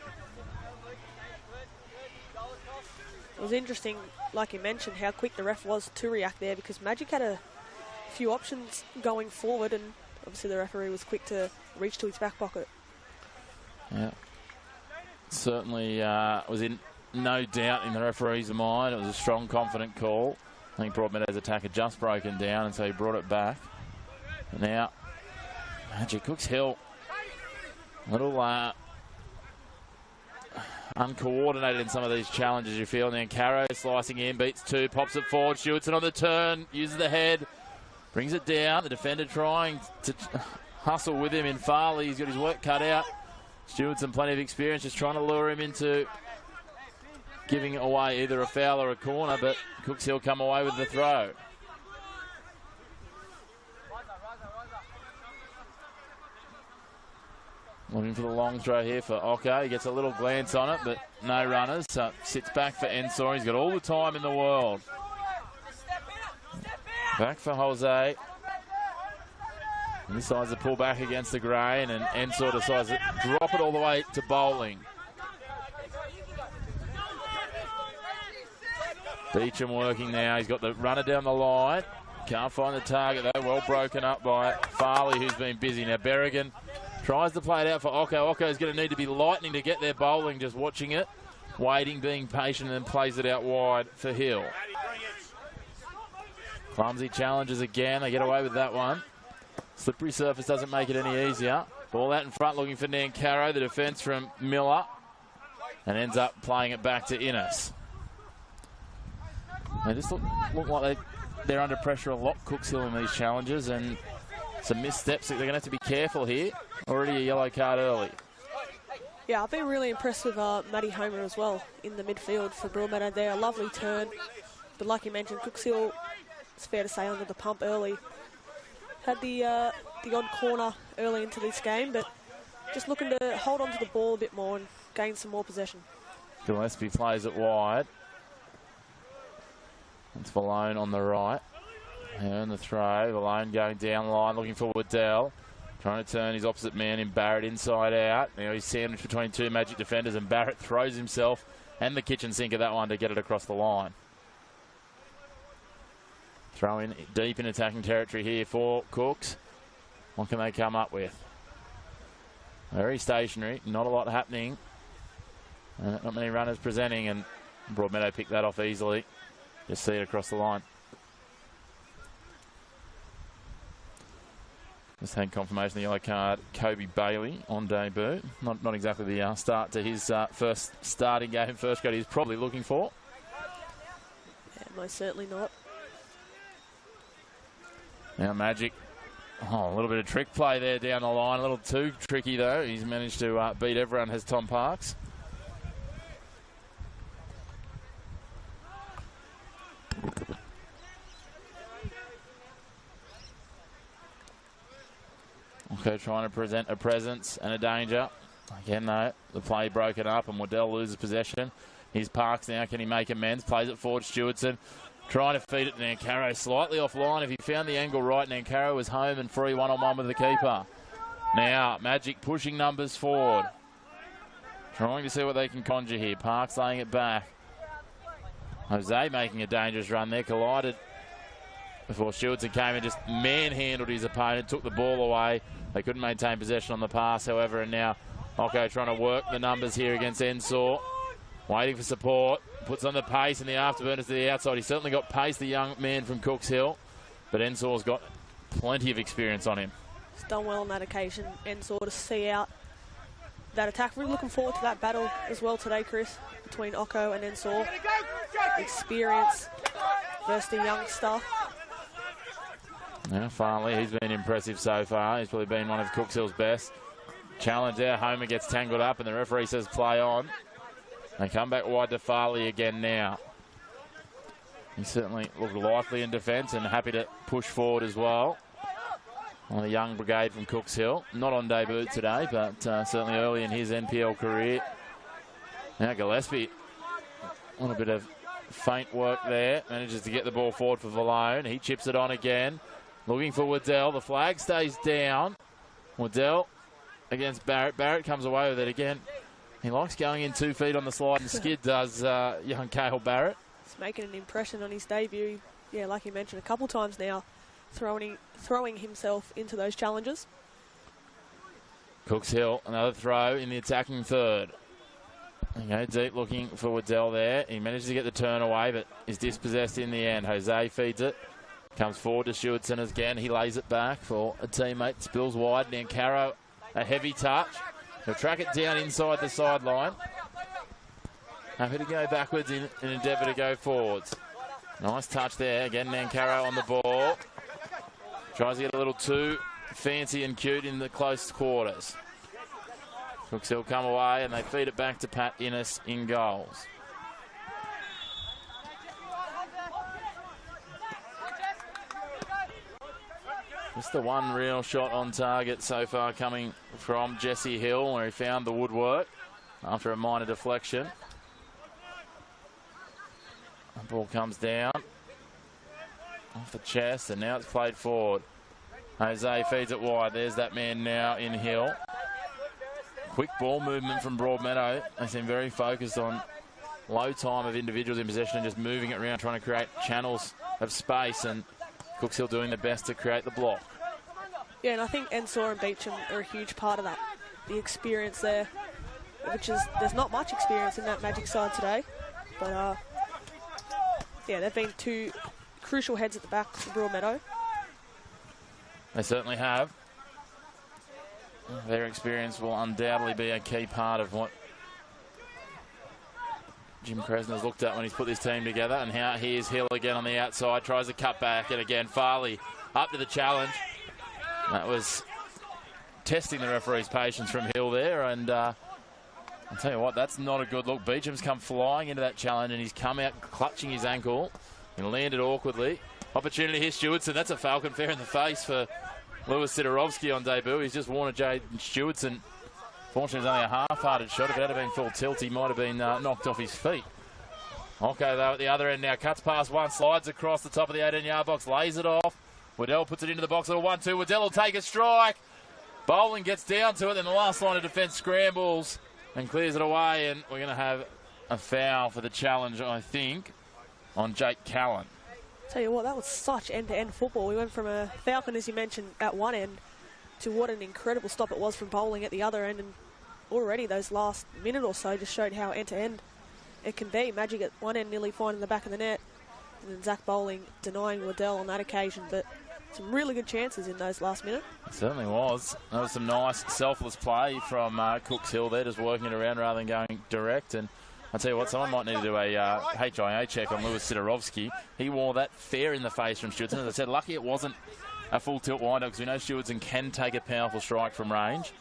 It was interesting, like you mentioned, how quick the ref was to react there, because Magic had a few options going forward, and obviously the referee was quick to reach to his back pocket. Yeah. Certainly was in no doubt in the referee's mind. It was a strong, confident call. I think Broadmeadow's attack had just broken down, and so he brought it back. And now, Magic Cooks Hill. A little uncoordinated in some of these challenges, you feel. And then Caro slicing in, beats two, pops it forward. Stewardson on the turn, uses the head, brings it down. The defender trying to hustle with him in Farley. He's got his work cut out. Stewardson, plenty of experience, just trying to lure him into giving away either a foul or a corner, but Cooks Hill come away with the throw. Looking for the long throw here for Occo. He gets a little glance on it, but no runners. So sits back for Ensor. He's got all the time in the world. Back for Jose. He decides to pull back against the grain, and Ensor decides to drop it all the way to bowling. Beecham working now. He's got the runner down the line. Can't find the target though. Well broken up by Farley, who's been busy. Now Berrigan tries to play it out for Occo. Occo's going to need to be lightning to get their bowling, just watching it, waiting, being patient, and then plays it out wide for Hill. Clumsy challenges again. They get away with that one. Slippery surface doesn't make it any easier. Ball out in front looking for Nankaro. The defence from Miller. And ends up playing it back to Innes. They just look like they're under pressure a lot, Cooks Hill, in these challenges. And some missteps. They're going to have to be careful here. Already a yellow card early. Yeah, I've been really impressed with Matty Homer as well in the midfield for Broadmeadow there. A lovely turn. But like you mentioned, Cooks Hill, it's fair to say, under the pump early. Had the odd corner early into this game, but just looking to hold on to the ball a bit more and gain some more possession. Gillespie plays it wide. It's Valone on the right. And the throw. Valone going down the line, looking for Waddell. Trying to turn his opposite man in Barrett inside out. Now he's sandwiched between two Magic defenders, and Barrett throws himself and the kitchen sink of that one to get it across the line. Throw in deep in attacking territory here for Cooks. What can they come up with? Very stationary, not a lot happening. Not many runners presenting, and Broadmeadow picked that off easily. Just see it across the line. Just had confirmation of the yellow card. Kobe Bailey on debut. Not exactly the start to his first starting game in first grade he's probably looking for. Yeah, most certainly not. Now Magic. Oh, a little bit of trick play there down the line. A little too tricky though. He's managed to beat everyone, has Tom Parks. Okay, trying to present a presence and a danger. Again, though, the play broken up and Waddell loses possession. Here's Parks now. Can he make amends? Plays it forward. Stewardson trying to feed it to Nancaro. Slightly offline. If he found the angle right, Nancaro was home and free one-on-one with the keeper. Now, Magic pushing numbers forward. Trying to see what they can conjure here. Parks laying it back. Jose making a dangerous run there. Collided before Stewardson came and just manhandled his opponent. Took the ball away. They couldn't maintain possession on the pass, however, and now Ocko trying to work the numbers here against Ensor. Waiting for support. Puts on the pace and the afterburners to the outside. He's certainly got pace, the young man from Cooks Hill. But Ensor's got plenty of experience on him. He's done well on that occasion. Ensor to see out that attack. Really looking forward to that battle as well today, Chris, between Ocko and Ensor. Experience versus the youngster. Now, Farley, he's been impressive so far. He's probably been one of Cooks Hill's best. Challenge there. Homer gets tangled up and the referee says play on. They come back wide to Farley again now. He certainly looked lively in defence and happy to push forward as well. On the young brigade from Cooks Hill. Not on debut today, but certainly early in his NPL career. Now Gillespie, a little bit of feint work there. Manages to get the ball forward for Valone. He chips it on again. Looking for Waddell. The flag stays down. Waddell against Barrett. Barrett comes away with it again. He likes going in 2 feet on the slide and skid, does young Cale Barrett. He's making an impression on his debut. Yeah, like you mentioned a couple times now, throwing himself into those challenges. Cooks Hill, another throw in the attacking third. Okay, deep looking for Waddell there. He manages to get the turn away, but is dispossessed in the end. Jose feeds it. Comes forward to Stewardson again. He lays it back for a teammate. Spills wide. Nancaro, a heavy touch. He'll track it down inside the sideline. Happy to go backwards in an endeavour to go forwards. Nice touch there. Again, Nancaro on the ball. Tries to get a little too fancy and cute in the close quarters. Cooks Hill come away and they feed it back to Pat Innes in goals. Just the one real shot on target so far coming from Jesse Hill, where he found the woodwork after a minor deflection. The ball comes down off the chest and now it's played forward. Jose feeds it wide. There's that man now in Hill. Quick ball movement from Broadmeadow. They seem very focused on low time of individuals in possession and just moving it around, trying to create channels of space, and Cooks Hill doing their best to create the block. Yeah, and I think Ensor and Beecham are a huge part of that. The experience there, which is, there's not much experience in that Magic side today. But, yeah, they've been two crucial heads at the back for Broadmeadow. They certainly have. Their experience will undoubtedly be a key part of what Jim Kresner's looked at when he's put this team together. And how here's Hill again on the outside, tries to cut back, and again Farley up to the challenge. That was testing the referee's patience from Hill there, and I'll tell you what, that's not a good look. Beecham's come flying into that challenge and he's come out clutching his ankle and landed awkwardly. Opportunity here, Stewardson. That's a Falcon fair in the face for Lewis Sidorovsky on debut. He's just worn a Jaden Stewardson. Fortunately, it's only a half-hearted shot. If it had been full tilt, he might have been knocked off his feet. Okay, though, at the other end now. Cuts past one, slides across the top of the 18-yard box, lays it off. Waddell puts it into the box at a 1-2. Waddell will take a strike. Bowling gets down to it, then the last line of defence scrambles and clears it away, and we're going to have a foul for the challenge, I think, on Jake Callan. Tell you what, that was such end-to-end football. We went from a Falcon, as you mentioned, at one end to what an incredible stop it was from Bowling at the other end, and already those last minute or so just showed how end-to-end it can be. Magic at one end nearly finding the back of the net, and then Zach Bowling denying Waddell on that occasion. But some really good chances in those last minute. It certainly was. That was some nice selfless play from Cooks Hill there, just working it around rather than going direct. And I'll tell you what, someone might need to do a HIA check on Lewis Sidorovsky. He wore that fair in the face from Stewardson. As I said, lucky it wasn't a full tilt winder, because we know Stewardson can take a powerful strike from range.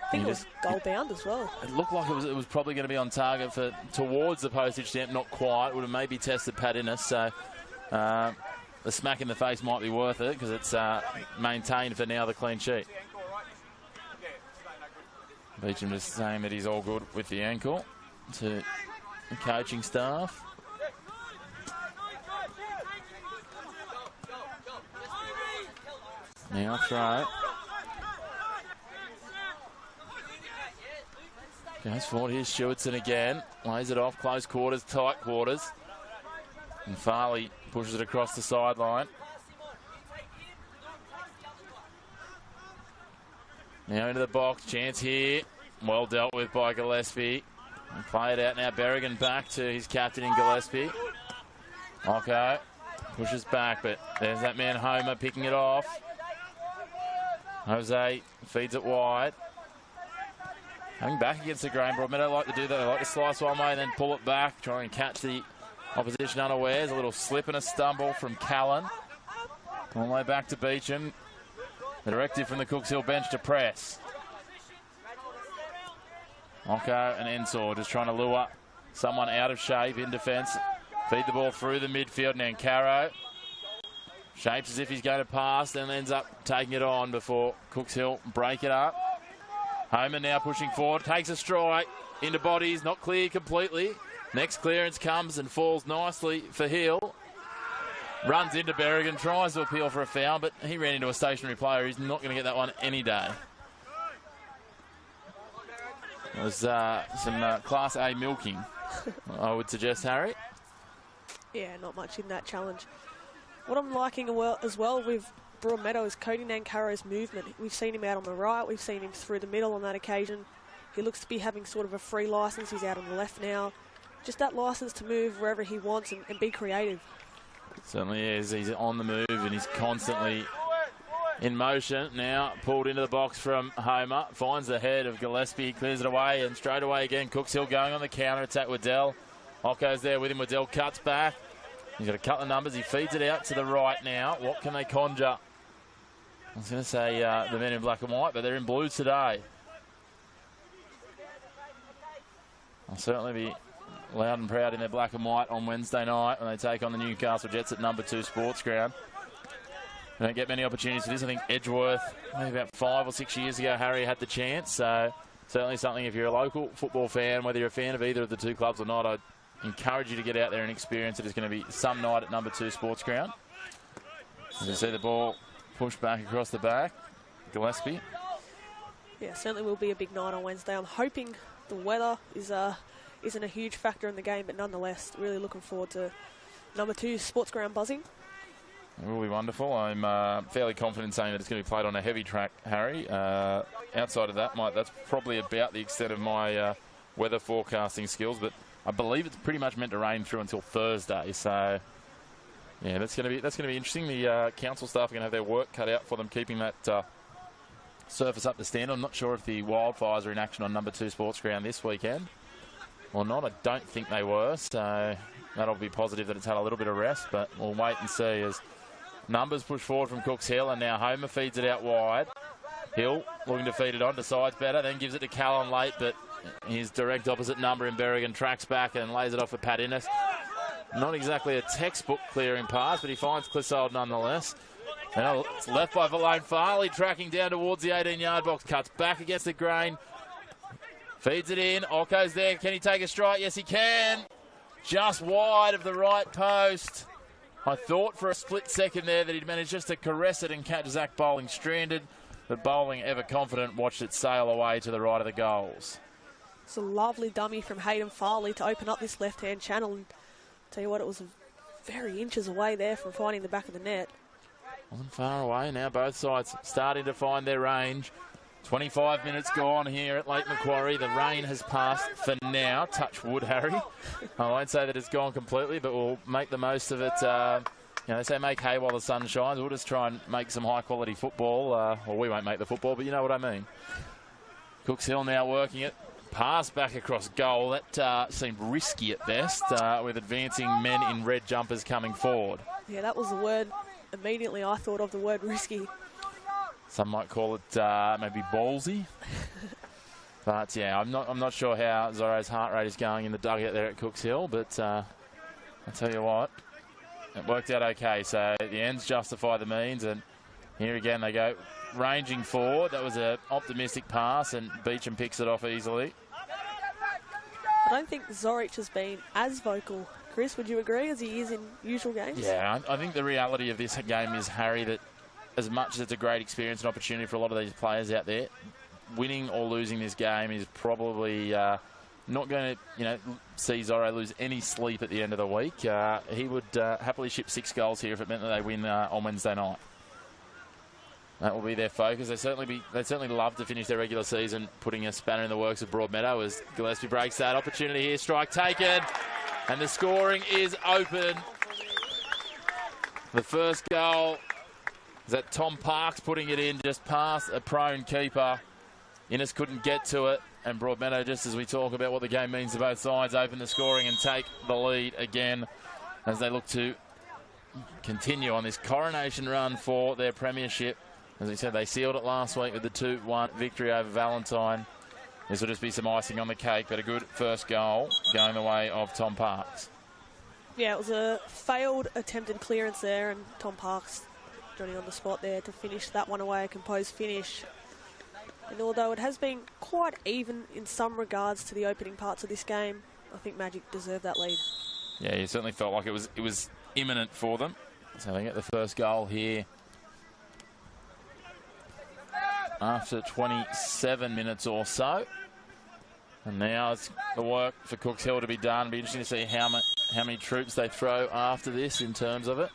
I think it was goal bound as well. It looked like it was probably going to be on target for towards the postage stamp, not quite. Would have maybe tested Pat Innes, so the smack in the face might be worth it, because it's maintained for now the clean sheet. Beecham just saying that he's all good with the ankle to the coaching staff. Now throw. Goes forward, here's Stewardson again. Lays it off, close quarters, tight quarters. And Farley pushes it across the sideline. Now into the box, chance here. Well dealt with by Gillespie. And play it out now, Berrigan back to his captain in Gillespie. Okay, pushes back, but there's that man Homer picking it off. Jose feeds it wide. Hang back against the grain. Broadmeadow like to do that. They like to slice one way and then pull it back, try and catch the opposition unawares. A little slip and a stumble from Callan. All the way back to Beecham. The directive from the Cooks Hill bench to press. Oko and Ensor just trying to lure someone out of shape in defence. Feed the ball through the midfield. And Caro shapes as if he's going to pass, then ends up taking it on before Cooks Hill break it up. Homer now pushing forward, takes a strike into bodies, not clear completely. Next clearance comes and falls nicely for Hill. Runs into Berrigan, tries to appeal for a foul, but he ran into a stationary player. He's not going to get that one any day. It was some Class A milking, I would suggest, Harry. Yeah, not much in that challenge. What I'm liking as well with Broadmeadow is Cody Nancaro's movement. We've seen him out on the right, we've seen him through the middle on that occasion. He looks to be having sort of a free licence. He's out on the left now. Just that licence to move wherever he wants and be creative. Certainly is. He's on the move and he's constantly in motion. Now pulled into the box from Homer. Finds the head of Gillespie. Clears it away and straight away again. Cooks Hill going on the counter attack. Waddell. Ocko's there with him. Waddell cuts back. He's got a couple of numbers. He feeds it out to the right now. What can they conjure? I was going to say the men in black and white, but they're in blues today. I'll certainly be loud and proud in their black and white on Wednesday night when they take on the Newcastle Jets at number 2 Sports Ground. We don't get many opportunities for this. I think Edgeworth, maybe about 5 or 6 years ago, Harry had the chance. So certainly something, if you're a local football fan, whether you're a fan of either of the two clubs or not, I'd encourage you to get out there and experience it. It's going to be some night at number 2 Sports Ground. As you see the ball pushed back across the back. Gillespie. Yeah, certainly will be a big night on Wednesday. I'm hoping the weather isn't a huge factor in the game, but nonetheless, really looking forward to number 2 Sports Ground buzzing. It will be wonderful. I'm fairly confident in saying that it's going to be played on a heavy track, Harry. Outside of that, that's probably about the extent of my weather forecasting skills, but I believe it's pretty much meant to rain through until Thursday. So, yeah, that's going to be interesting. The council staff are going to have their work cut out for them, keeping that surface up to standard. I'm not sure if the Wildfires are in action on number 2 Sports Ground this weekend or not. I don't think they were, so that'll be positive that it's had a little bit of rest, but we'll wait and see as numbers push forward from Cooks Hill, and now Homer feeds it out wide. Hill looking to feed it on, decides better, then gives it to Callan late, but his direct opposite number in Berrigan tracks back and lays it off for Pat Innes. Not exactly a textbook clearing pass, but he finds Clissold nonetheless. Now it's left by Valone. Farley tracking down towards the 18-yard box, cuts back against the grain, feeds it in. Ocko's there. Can he take a strike? Yes, he can. Just wide of the right post. I thought for a split second there that he'd managed just to caress it and catch Zach Bowling stranded, but Bowling, ever confident, watched it sail away to the right of the goals. It's a lovely dummy from Hayden Farley to open up this left-hand channel. And tell you what, it was very inches away there from finding the back of the net. Wasn't far away now. Both sides starting to find their range. 25 minutes gone here at Lake Macquarie. The rain has passed for now. Touch wood, Harry. I won't say that it's gone completely, but we'll make the most of it. You know, they say make hay while the sun shines. We'll just try and make some high-quality football. Well, we won't make the football, but you know what I mean. Cooks Hill now working it. Pass back across goal. That seemed risky at best, with advancing men in red jumpers coming forward. Yeah, that was the word. Immediately I thought of the word risky. Some might call it maybe ballsy. But yeah, I'm not sure how Zorro's heart rate is going in the dugout there at Cooks Hill, but I'll tell you what, it worked out okay. So the ends justify the means, and here again they go ranging forward. That was an optimistic pass, and Beecham picks it off easily. I don't think Zorich has been as vocal. Chris, would you agree, as he is in usual games? Yeah, I think the reality of this game is, Harry, that as much as it's a great experience and opportunity for a lot of these players out there, winning or losing this game is probably not going to, see Zorro lose any sleep at the end of the week. He would happily ship 6 goals here if it meant that they win on Wednesday night. That will be their focus. They'd certainly love to finish their regular season putting a spanner in the works of Broadmeadow as Gillespie breaks that opportunity here. Strike taken, and the scoring is open. The first goal is that Tom Parks putting it in just past a prone keeper. Innes couldn't get to it, and Broadmeadow, just as we talk about what the game means to both sides, open the scoring and take the lead again as they look to continue on this coronation run for their premiership. As we said, they sealed it last week with the 2-1 victory over Valentine. This will just be some icing on the cake, but a good first goal going the way of Tom Parks. Yeah, it was a failed attempted clearance there, and Tom Parks Johnny on the spot there to finish that one away, a composed finish. And although it has been quite even in some regards to the opening parts of this game, I think Magic deserved that lead. Yeah, it certainly felt like it was imminent for them. So they get the first goal here after 27 minutes or so. And now it's the work for Cooks Hill to be done. It'll be interesting to see how many troops they throw after this in terms of it.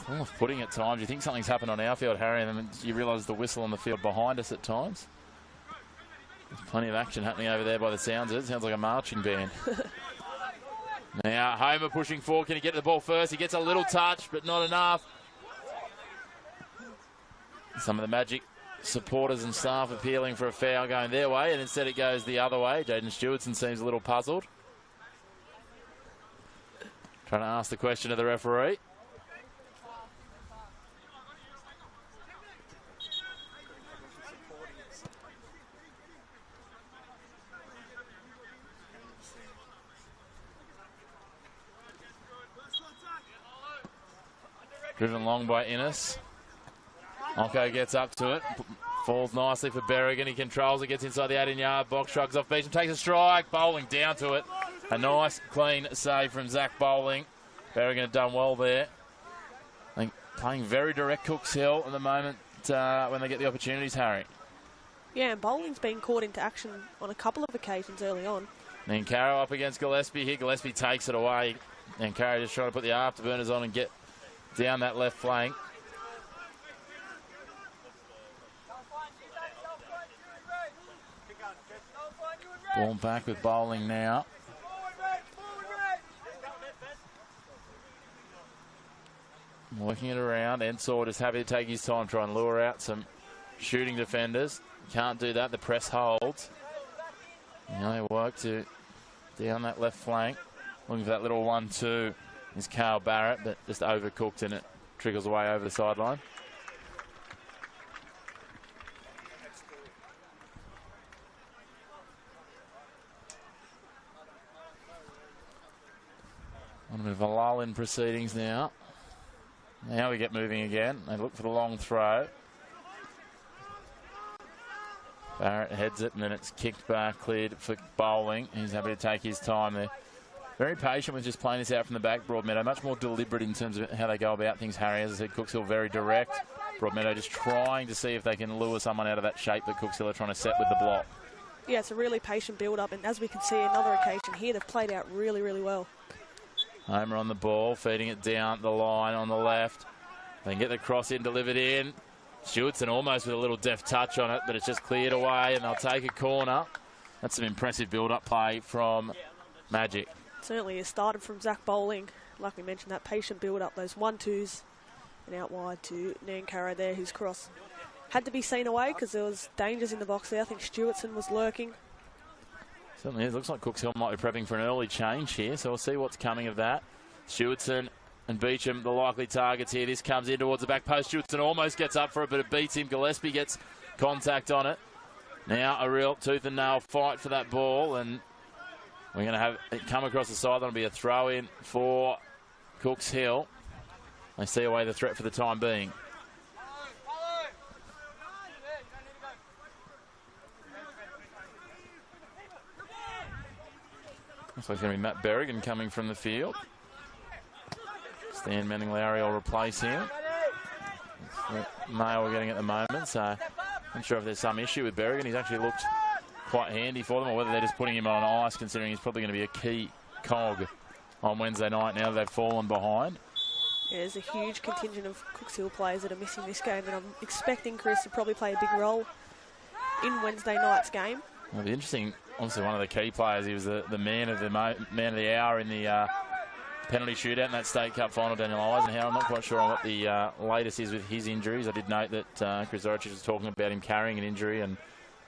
Well, footing at times. You think something's happened on our field, Harry, and then you realise the whistle on the field behind us at times. There's plenty of action happening over there by the sounds of it. Sounds like a marching band. Now, Homer pushing forward. Can he get to the ball first? He gets a little touch, but not enough. Some of the Magic supporters and staff appealing for a foul going their way, and instead it goes the other way. Jaden Stewartson seems a little puzzled. Trying to ask the question of the referee. Driven long by Innes. Onko gets up to it. Falls nicely for Berrigan. He controls it, gets inside the 18-yard box, shrugs off Beecham, takes a strike. Bowling down to it. A nice, clean save from Zach Bowling. Berrigan had done well there. I think playing very direct Cooks Hill at the moment when they get the opportunities, Harry. Yeah, and Bowling's been caught into action on a couple of occasions early on. And Caro up against Gillespie here. Gillespie takes it away. And Caro just trying to put the afterburners on and get down that left flank. Ball back with Bowling now. Working it around. Ensor is happy to take his time, try and lure out some shooting defenders. Can't do that. The press holds. Now they work to down that left flank. Looking for that little 1-2 is Carl Barrett, but just overcooked and it trickles away over the sideline. A bit of a lull in proceedings now. Now we get moving again. They look for the long throw. Barrett heads it and then it's kicked back, cleared for Bowling. He's happy to take his time there. Very patient with just playing this out from the back, Broadmeadow. Much more deliberate in terms of how they go about things, Harry. As I said, Cooks Hill very direct. Broadmeadow just trying to see if they can lure someone out of that shape that Cooks Hill are trying to set with the block. Yeah, it's a really patient build-up, and as we can see another occasion here, they've played out really, really well. Homer on the ball, feeding it down the line on the left. They can get the cross in, delivered in. Stewardson almost with a little deft touch on it, but it's just cleared away, and they'll take a corner. That's some impressive build-up play from Magic. Certainly it started from Zach Bowling. Like we mentioned, that patient build-up, those 1-2s, and out wide to Nankara there, whose cross had to be seen away because there was dangers in the box there. I think Stewardson was lurking. Certainly is. Looks like Cooks Hill might be prepping for an early change here, so we'll see what's coming of that. Stewardson and Beecham, the likely targets here. This comes in towards the back post. Stewardson almost gets up for it, but it beats him. Gillespie gets contact on it. Now a real tooth and nail fight for that ball, and we're going to have it come across the side. That'll be a throw in for Cooks Hill. They see away the threat for the time being. Looks like it's going to be Matt Berrigan coming from the field. Stan Manning-Lowry will replace him. That's the mail we're getting at the moment, so I'm not sure if there's some issue with Berrigan. He's actually looked quite handy for them, or whether they're just putting him on ice, considering he's probably going to be a key cog on Wednesday night now that they've fallen behind. Yeah, there's a huge contingent of Cooks Hill players that are missing this game, and I'm expecting Chris to probably play a big role in Wednesday night's game. Well, it'll be interesting. Obviously, one of the key players. He was the man of the hour in the penalty shootout in that State Cup final, Daniel Eisenhower. I'm not quite sure on what the latest is with his injuries. I did note that Chris Orich was talking about him carrying an injury, and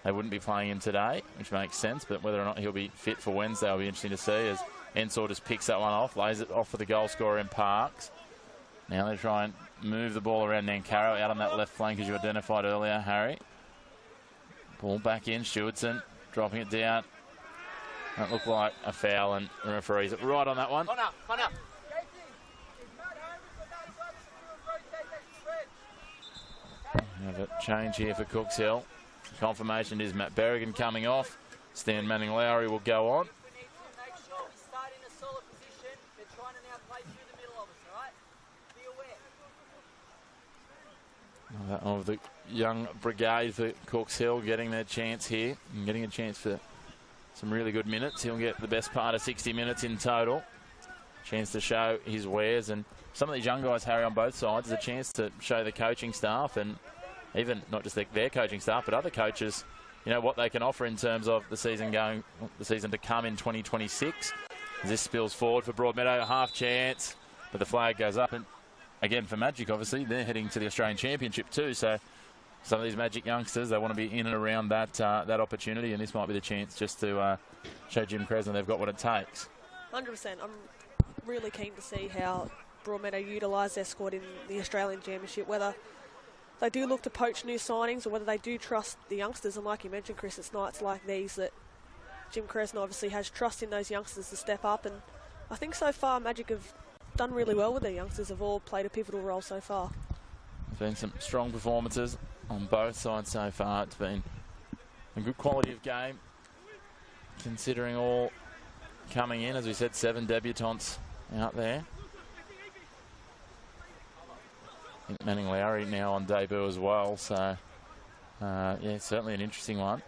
they wouldn't be playing him today, which makes sense. But whether or not he'll be fit for Wednesday will be interesting to see, as Ensor just picks that one off, lays it off for the goal scorer in Parks. Now they try and move the ball around Nankara out on that left flank, as you identified earlier, Harry. Ball back in, Stewardson dropping it down. That looked like a foul, and the referee's right on that one. Have a change here for Cooks Hill. Confirmation is Matt Berrigan coming off. Stan Manning-Lowry will go on. Of the young brigade for Cooks Hill getting their chance here and getting a chance for some really good minutes. He'll get the best part of 60 minutes in total. Chance to show his wares, and some of these young guys, Harry, on both sides, is a chance to show the coaching staff, and even not just their coaching staff, but other coaches, you know, what they can offer in terms of the season to come in 2026. As this spills forward for Broadmeadow, half chance, but the flag goes up, and again, for Magic, obviously, they're heading to the Australian Championship too, so some of these Magic youngsters, they want to be in and around that opportunity, and this might be the chance just to show Jim Cresna they've got what it takes. 100%. I'm really keen to see how Broadmeadow utilise their squad in the Australian Championship, whether they do look to poach new signings or whether they do trust the youngsters. And like you mentioned, Chris, it's nights like these that Jim Cresna obviously has trust in those youngsters to step up, and I think so far Magic have done really well with their youngsters, have all played a pivotal role so far. There's been some strong performances on both sides so far. It's been a good quality of game, considering all coming in. As we said, 7 debutants out there. I think Manning-Lowry now on debut as well, so yeah, certainly an interesting one.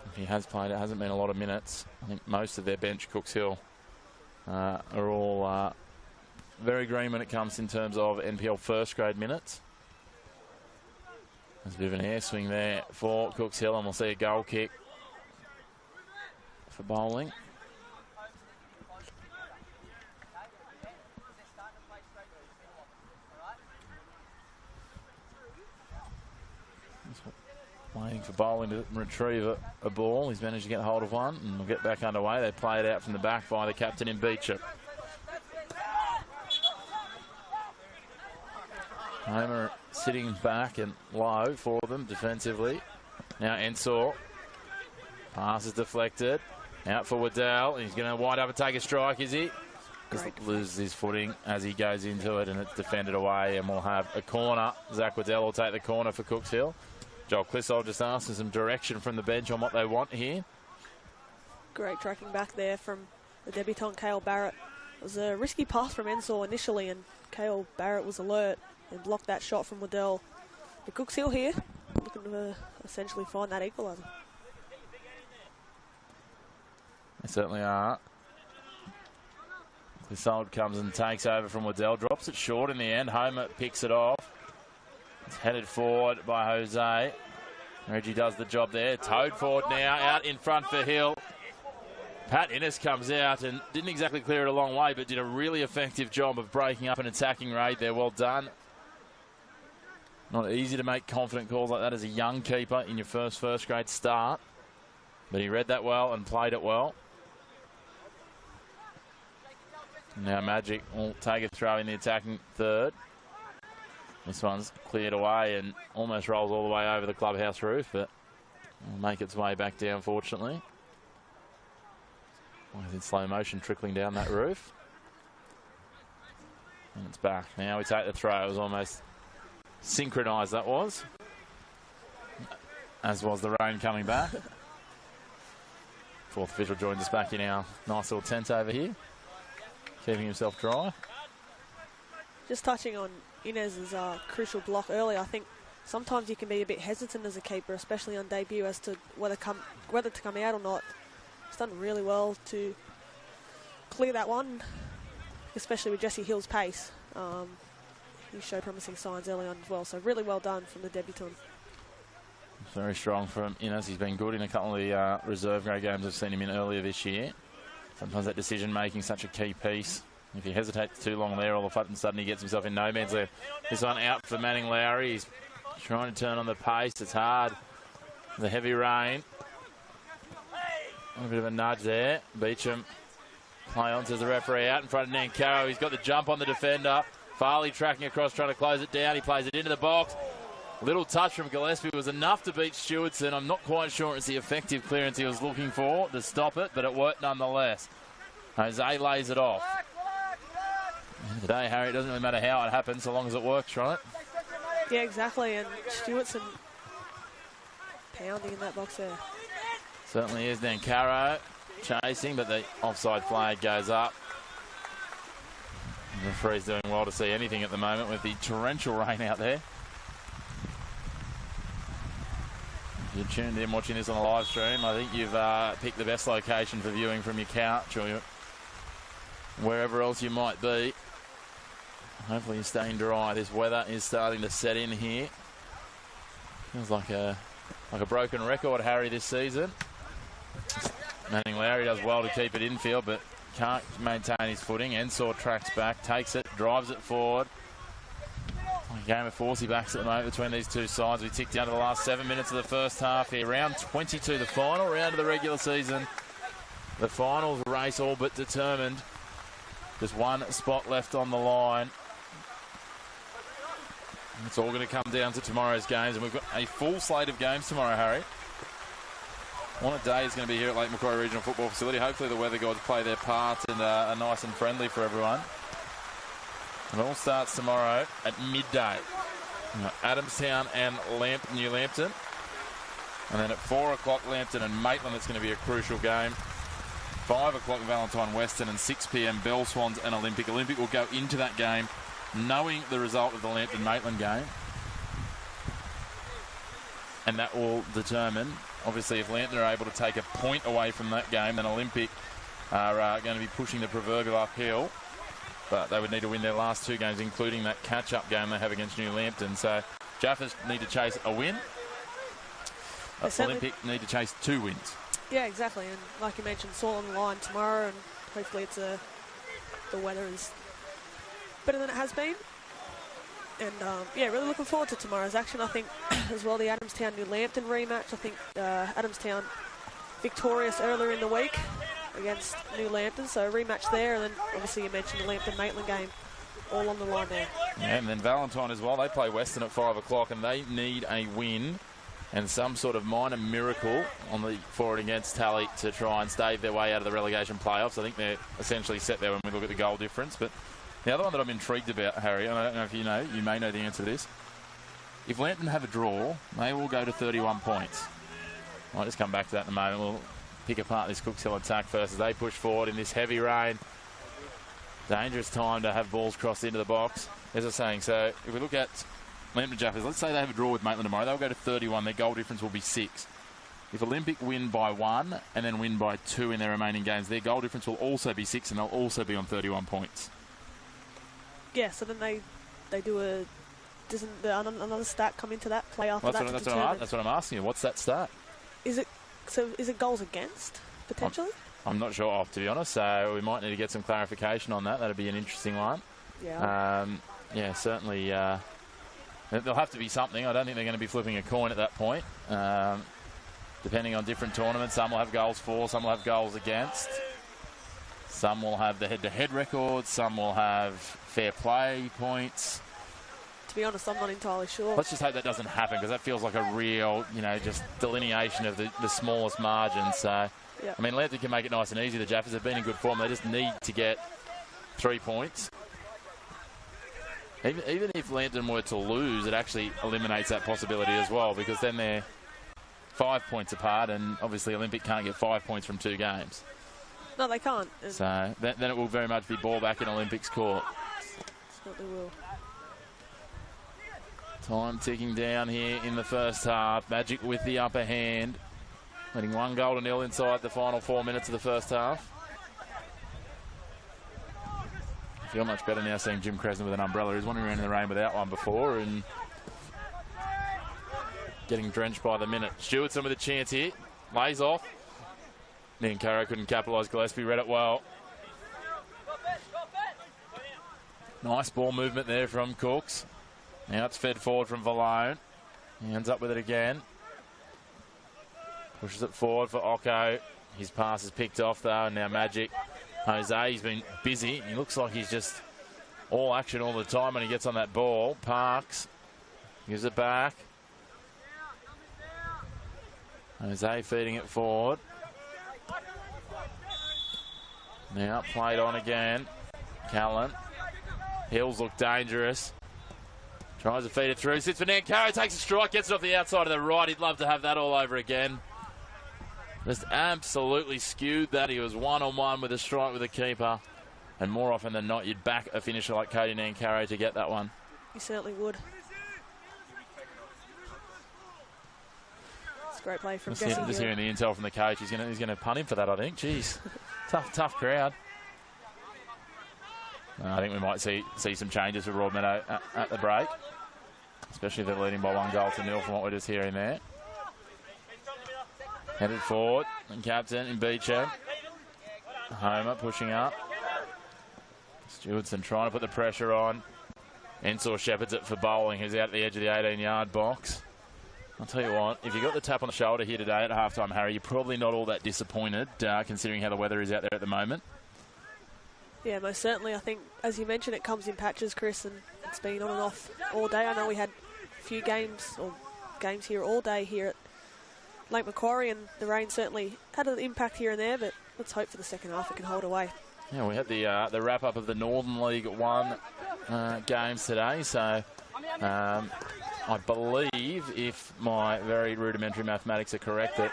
If he has played, it hasn't been a lot of minutes. I think most of their bench, Cooks Hill, are all very green when it comes in terms of NPL first grade minutes. There's a bit of an air swing there for Cooks Hill, and we'll see a goal kick for Bowling. Waiting for Bowling to retrieve a ball. He's managed to get hold of one, and we'll get back underway. They play it out from the back by the captain in Beecham. Homer sitting back and low for them defensively. Now Ensor. Pass is deflected. Out for Waddell. He's going to wind up and take a strike, is he? Just loses his footing as he goes into it, and it's defended away, and we'll have a corner. Zach Waddell will take the corner for Cooks Hill. Joel Clissold just asking some direction from the bench on what they want here. Great tracking back there from the debutant Cale Barrett. It was a risky pass from Ensor initially, and Cale Barrett was alert and blocked that shot from Waddell. The Cooks Hill here, looking to essentially find that equaliser. They certainly are. Gasol comes and takes over from Waddell. Drops it short in the end. Homer picks it off. It's headed forward by Jose. Reggie does the job there. Towed forward now. Out in front for Hill. Pat Innes comes out and didn't exactly clear it a long way, but did a really effective job of breaking up an attacking raid there. Well done. Not easy to make confident calls like that as a young keeper in your first grade start. But he read that well and played it well. Now Magic will take a throw in the attacking third. This one's cleared away and almost rolls all the way over the clubhouse roof, but will make its way back down, fortunately. In slow motion trickling down that roof. And it's back. Now we take the throw. It was almost synchronised, that was. As was the rain coming back. Fourth official joins us back in our nice little tent over here. Keeping himself dry. Just touching on Inez's crucial block earlier, I think sometimes you can be a bit hesitant as a keeper, especially on debut, as to whether to come out or not. He's done really well to clear that one, especially with Jesse Hill's pace. He showed promising signs early on as well, so really well done from the debutant. Very strong from Inez. He's been good in a couple of the reserve grade games I've seen him in earlier this year. Sometimes that decision making is such a key piece. If he hesitates too long there, all of a sudden he gets himself in no man's land. This one out for Manning Lowry. He's trying to turn on the pace. It's hard. The heavy rain. A bit of a nudge there. Beecham play on, says the referee, out in front of Nankaro. He's got the jump on the defender. Farley tracking across, trying to close it down. He plays it into the box. Little touch from Gillespie was enough to beat Stewardson. I'm not quite sure it's the effective clearance he was looking for to stop it, but it worked nonetheless. Jose lays it off. Today, Harry, it doesn't really matter how it happens, so long as it works, right? Yeah, exactly, and Stewardson pounding in that box there. Certainly is. Nankaro chasing, but the offside flag goes up. The referee's doing well to see anything at the moment with the torrential rain out there. If you're tuned in watching this on the live stream, I think you've picked the best location for viewing from your couch or wherever else you might be. Hopefully you're staying dry. This weather is starting to set in here. Feels like a broken record, Harry, this season. Manning Lowry does well to keep it infield, but can't maintain his footing. Ensor tracks back, takes it, drives it forward. A game of forcey backs at the moment between these two sides. We tick down to the last 7 minutes of the first half here. Round 22, the final round of the regular season. The finals race all but determined. Just one spot left on the line. It's all going to come down to tomorrow's games, and we've got a full slate of games tomorrow, Harry. What a day is going to be here at Lake Macquarie Regional Football Facility. Hopefully the weather gods play their part and are nice and friendly for everyone. It all starts tomorrow at midday. Adamstown and New Lambton. And then at 4 o'clock, Lambton and Maitland. It's going to be a crucial game. 5 o'clock, Valentine Western, and 6 p.m, Bell Swans and Olympic. Olympic will go into that game knowing the result of the Lambton-Maitland game. And that will determine, obviously, if Lambton are able to take a point away from that game, then Olympic are going to be pushing the proverbial uphill. But they would need to win their last 2 games, including that catch-up game they have against New Lambton. So Jaffers need to chase a win. Olympic need to chase 2 wins. Yeah, exactly. And like you mentioned, it's all on the line tomorrow, and hopefully it's the weather is better than it has been. And yeah, really looking forward to tomorrow's action. I think as well the Adamstown-New Lambton rematch. I think Adamstown victorious earlier in the week against New Lambton, so a rematch there. And then obviously you mentioned the Lambton-Maitland game, all on the line there. Yeah, and then Valentine as well. They play Western at 5 o'clock, and they need a win and some sort of minor miracle on the for and against tally to try and stave their way out of the relegation playoffs. I think they're essentially set there when we look at the goal difference. But the other one that I'm intrigued about, Harry, and I don't know if you know, you may know the answer to this. If Lambton have a draw, they will go to 31 points. I'll just come back to that in a moment. We'll pick apart this Cooks Hill attack first as they push forward in this heavy rain. Dangerous time to have balls crossed into the box, as I was saying. So if we look at Lambton Jaffers, let's say they have a draw with Maitland tomorrow, they'll go to 31. Their goal difference will be 6. if Olympic win by 1 and then win by 2 in their remaining games, their goal difference will also be 6 and they'll also be on 31 points. Yeah, so then they do a... Doesn't another stat come into that play after Well, that? that's what I'm asking you. What's that stat? Is it goals against, potentially? I'm not sure, to be honest, so we might need to get some clarification on that. That'd be an interesting one. Yeah. Yeah, certainly there'll have to be something. I don't think they're going to be flipping a coin at that point. Depending on different tournaments, some will have goals for, some will have goals against. Some will have the head-to-head records, some will have fair play points. To be honest, I'm not entirely sure. Let's just hope that doesn't happen, because that feels like a real, just delineation of the smallest margin. So, Yep. I mean, Lambton can make it nice and easy. The Jaffers have been in good form. They just need to get 3 points. Even if Lambton were to lose, it actually eliminates that possibility as well, because then they're 5 points apart, and obviously Olympic can't get 5 points from 2 games. No, they can't. So then it will very much be ball back in Olympics court. Certainly will. Time ticking down here in the first half. Magic with the upper hand, leading 1-0 inside the final 4 minutes of the first half. I feel much better now seeing Jim Crescent with an umbrella. He was wandering around in the rain without one before and getting drenched by the minute. Stewartson with a chance here. Lays off. Nankara couldn't capitalise. Gillespie read it well. Nice ball movement there from Cooks. Now it's fed forward from Valone. He ends up with it again. Pushes it forward for Ocko. His pass is picked off though, and now Magic. Jose, he's been busy. He looks like he's just all action all the time when he gets on that ball. Parks gives it back. Jose feeding it forward. Now played on again. Callan. Hills look dangerous. Tries to feed it through. Sits for Nankara. Takes a strike. Gets it off the outside of the right. He'd love to have that all over again. Just absolutely skewed that. He was one-on-one with a strike with the keeper. And more often than not, you'd back a finisher like Cody Nankara to get that one. You certainly would. It's a great play from Jesse Hill. Just hearing the intel from the coach. He's gonna punt him for that, I think. Jeez. Tough crowd. I think we might see some changes for Broadmeadow at the break. Especially if they're leading by 1-0 from what we're just hearing there. Headed forward, and captain in Beecher. Homer pushing up. Stewartson trying to put the pressure on. Ensor shepherds it for Bowling, who's out at the edge of the 18-yard box. I'll tell you what, if you got the tap on the shoulder here today at halftime, Harry, you're probably not all that disappointed, considering how the weather is out there at the moment. Yeah, most certainly. I think, as you mentioned, it comes in patches, Chris, and it's been on and off all day. I know we had a few games here all day here at Lake Macquarie, and the rain certainly had an impact here and there, but let's hope for the second half it can hold away. Yeah, we had the wrap-up of the Northern League 1 games today, so I believe, if my very rudimentary mathematics are correct, that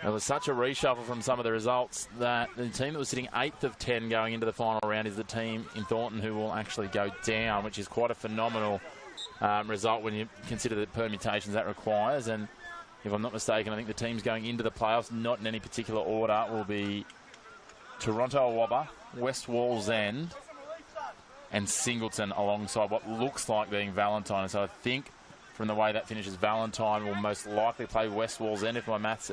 there was such a reshuffle from some of the results that the team that was sitting 8th of 10 going into the final round is the team in Thornton who will actually go down, which is quite a phenomenal result when you consider the permutations that requires. And if I'm not mistaken, I think the teams going into the playoffs, not in any particular order, will be Toronto Awabba, West Wallsend, and Singleton alongside what looks like being Valentine. So I think from the way that finishes, Valentine will most likely play West Wallsend if my maths...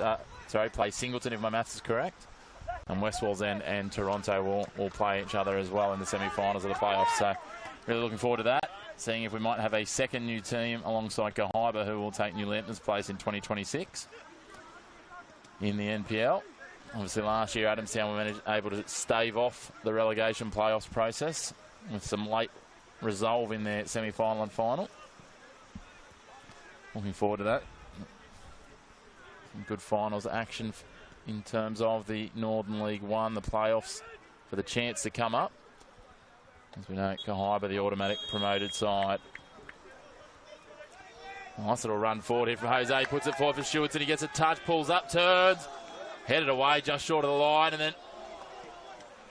play Singleton if my maths is correct. And West Wallsend and Toronto will play each other as well in the semi-finals of the playoffs. So really looking forward to that. Seeing if we might have a second new team alongside Cohiba, who will take New Lambton's place in 2026 in the NPL. Obviously last year Adamstown were able to stave off the relegation playoffs process with some late resolve in their semi-final and final. Looking forward to that. Some good finals action in terms of the Northern League 1, the playoffs for the chance to come up. As we know, Cohiba, the automatic promoted side. Nice little run forward here from Jose. Puts it forward for Stewartson. He gets a touch, pulls up, turns, headed away just short of the line, and then,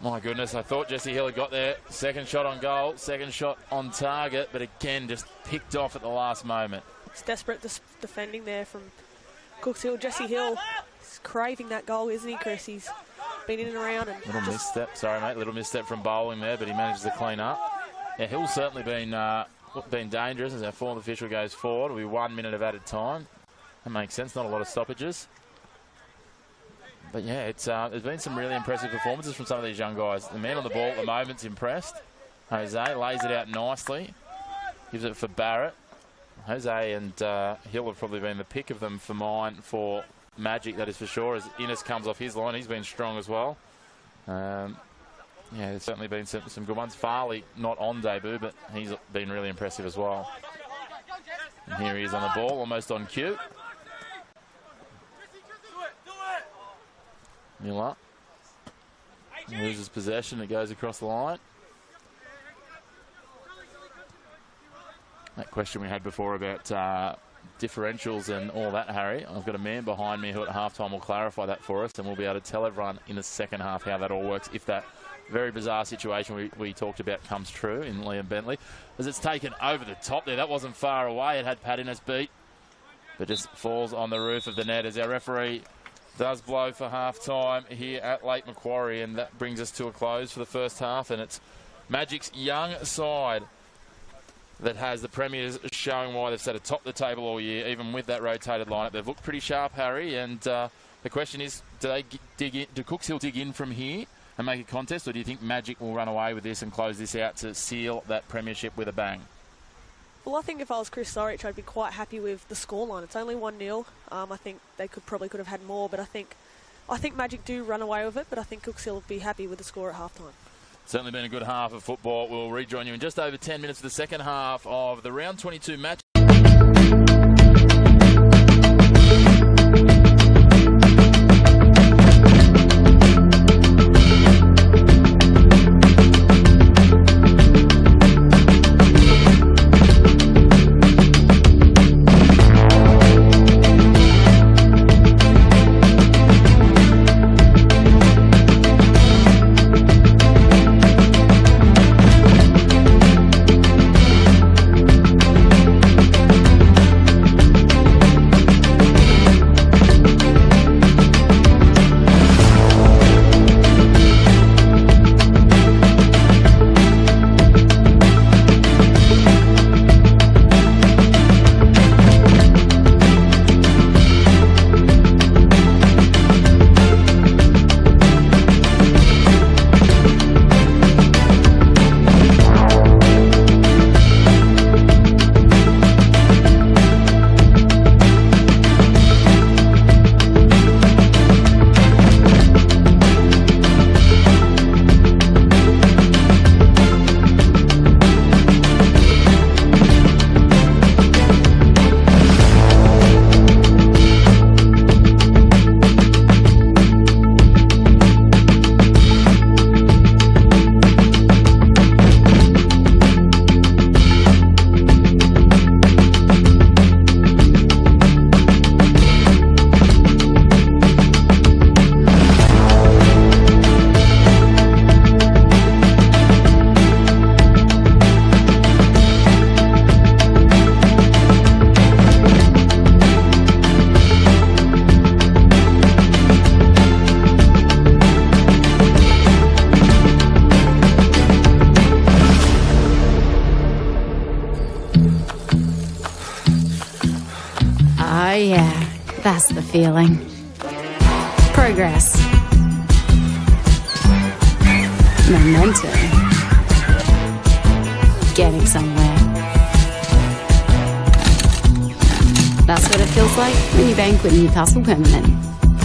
my goodness, I thought Jesse Hill had got there. Second shot on goal, second shot on target, but again, just picked off at the last moment. It's desperate defending there from Cooks Hill, Jesse Hill, he's craving that goal, isn't he, Chris? He's been in and around. And little misstep, sorry mate, little misstep from bowling there, but he manages to clean up. Yeah, Hill's certainly been dangerous as our fourth official goes forward. It'll be 1 minute of added time. That makes sense, not a lot of stoppages. But yeah, it's there's been some really impressive performances from some of these young guys. The man on the ball at the moment's impressed. Jose lays it out nicely, gives it for Barrett. Jose and Hill have probably been the pick of them for mine for Magic, that is for sure, as Innes comes off his line. He's been strong as well. Yeah, there's certainly been some good ones. Farley not on debut, but he's been really impressive as well. And here he is on the ball, almost on cue. Miller loses possession, it goes across the line. That question we had before about differentials and all that, Harry. I've got a man behind me who at halftime will clarify that for us, and we'll be able to tell everyone in the second half how that all works if that very bizarre situation we talked about comes true in Liam Bentley. As it's taken over the top there, that wasn't far away. It had Pat Innes beat, but just falls on the roof of the net as our referee does blow for half-time here at Lake Macquarie, and that brings us to a close for the first half, and it's Magic's young side that has the Premiers showing why they've sat atop the table all year, even with that rotated lineup. They've looked pretty sharp, Harry, and the question is, do Cooks Hill dig in from here and make a contest, or do you think Magic will run away with this and close this out to seal that premiership with a bang? Well, I think if I was Chris Sorich, I'd be quite happy with the scoreline. It's only 1-0. I think they probably could have had more, but I think Magic do run away with it, but I think Cooks Hill will be happy with the score at halftime. Certainly been a good half of football. We'll rejoin you in just over 10 minutes for the second half of the round 22 match. That's the feeling. Progress. Momentum. Getting somewhere. That's what it feels like when you bank with Newcastle Permanent.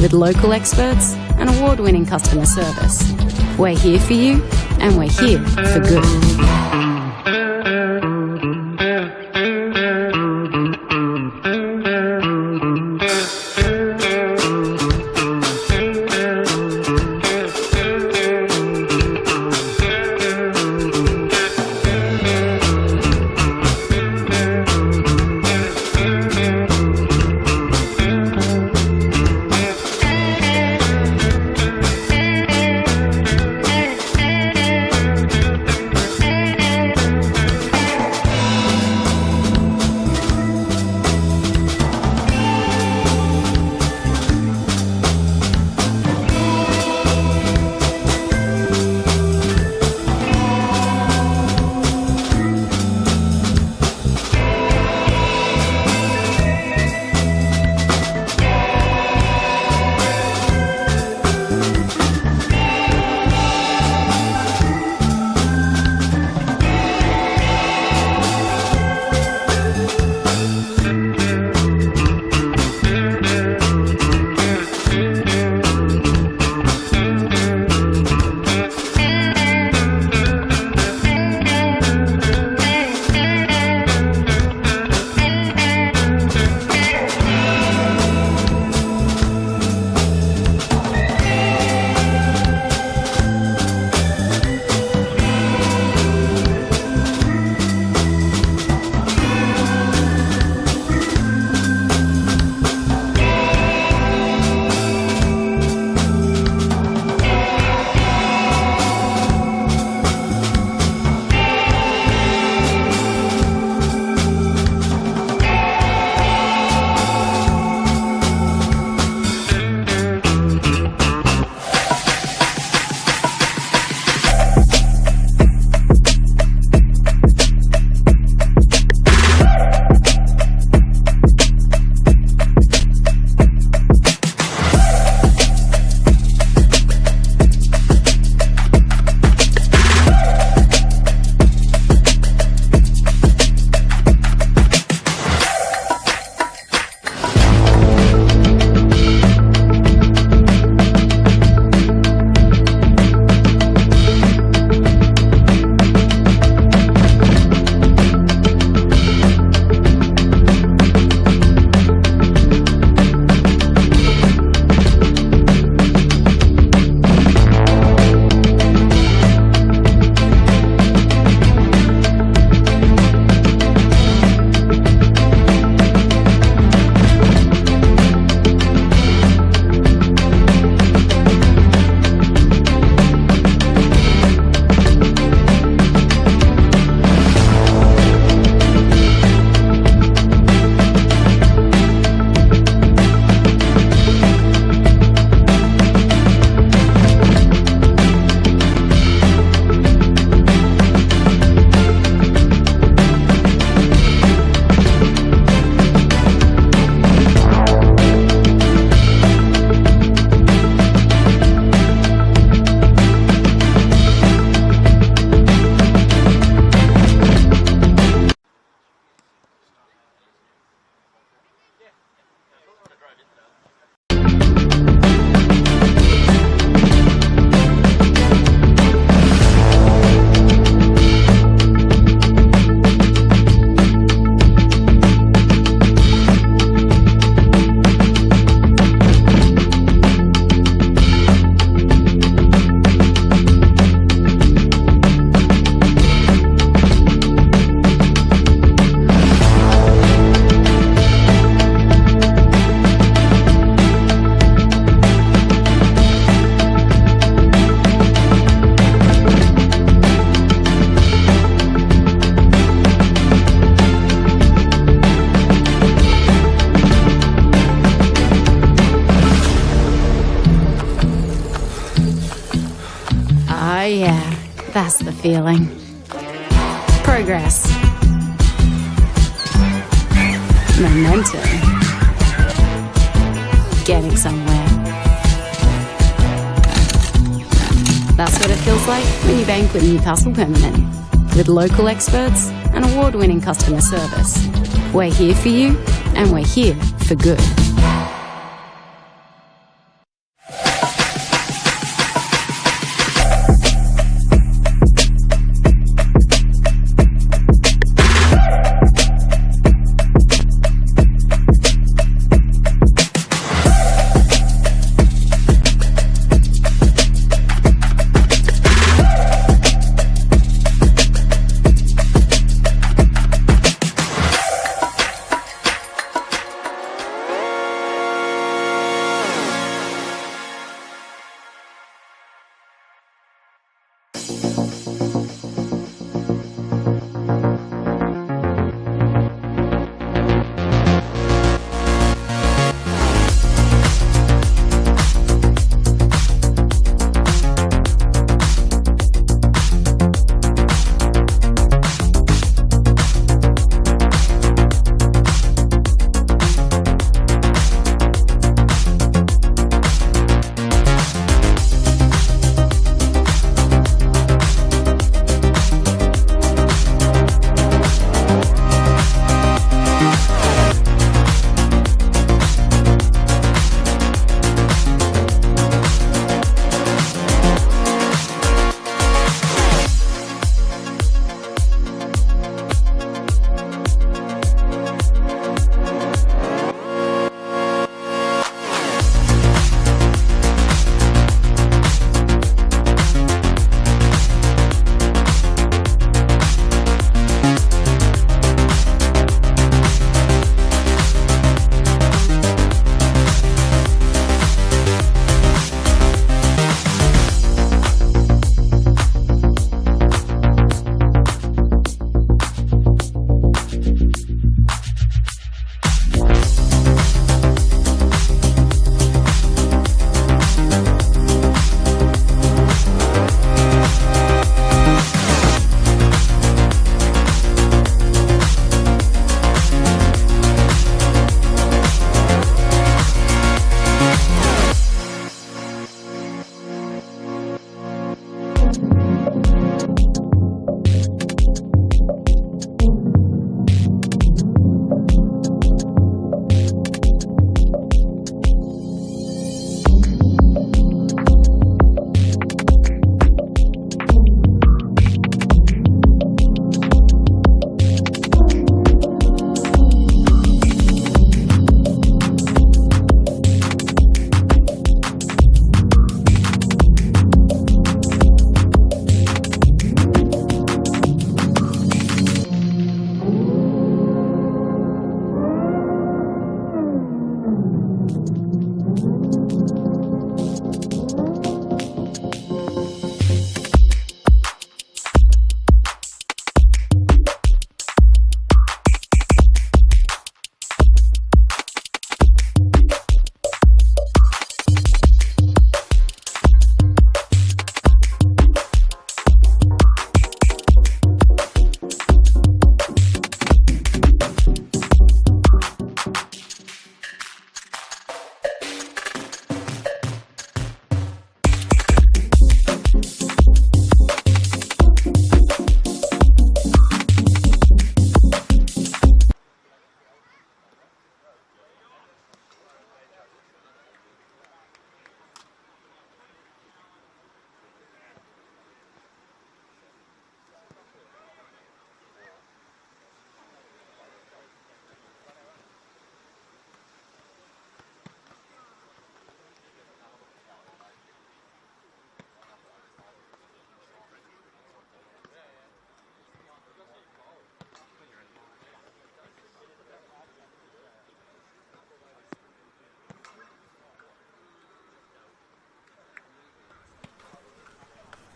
With local experts and award-winning customer service. We're here for you, and we're here for good. That's the feeling. Progress. Momentum. Getting somewhere. That's what it feels like when you bank with Newcastle Permanent. With local experts and award-winning customer service. We're here for you, and we're here for good.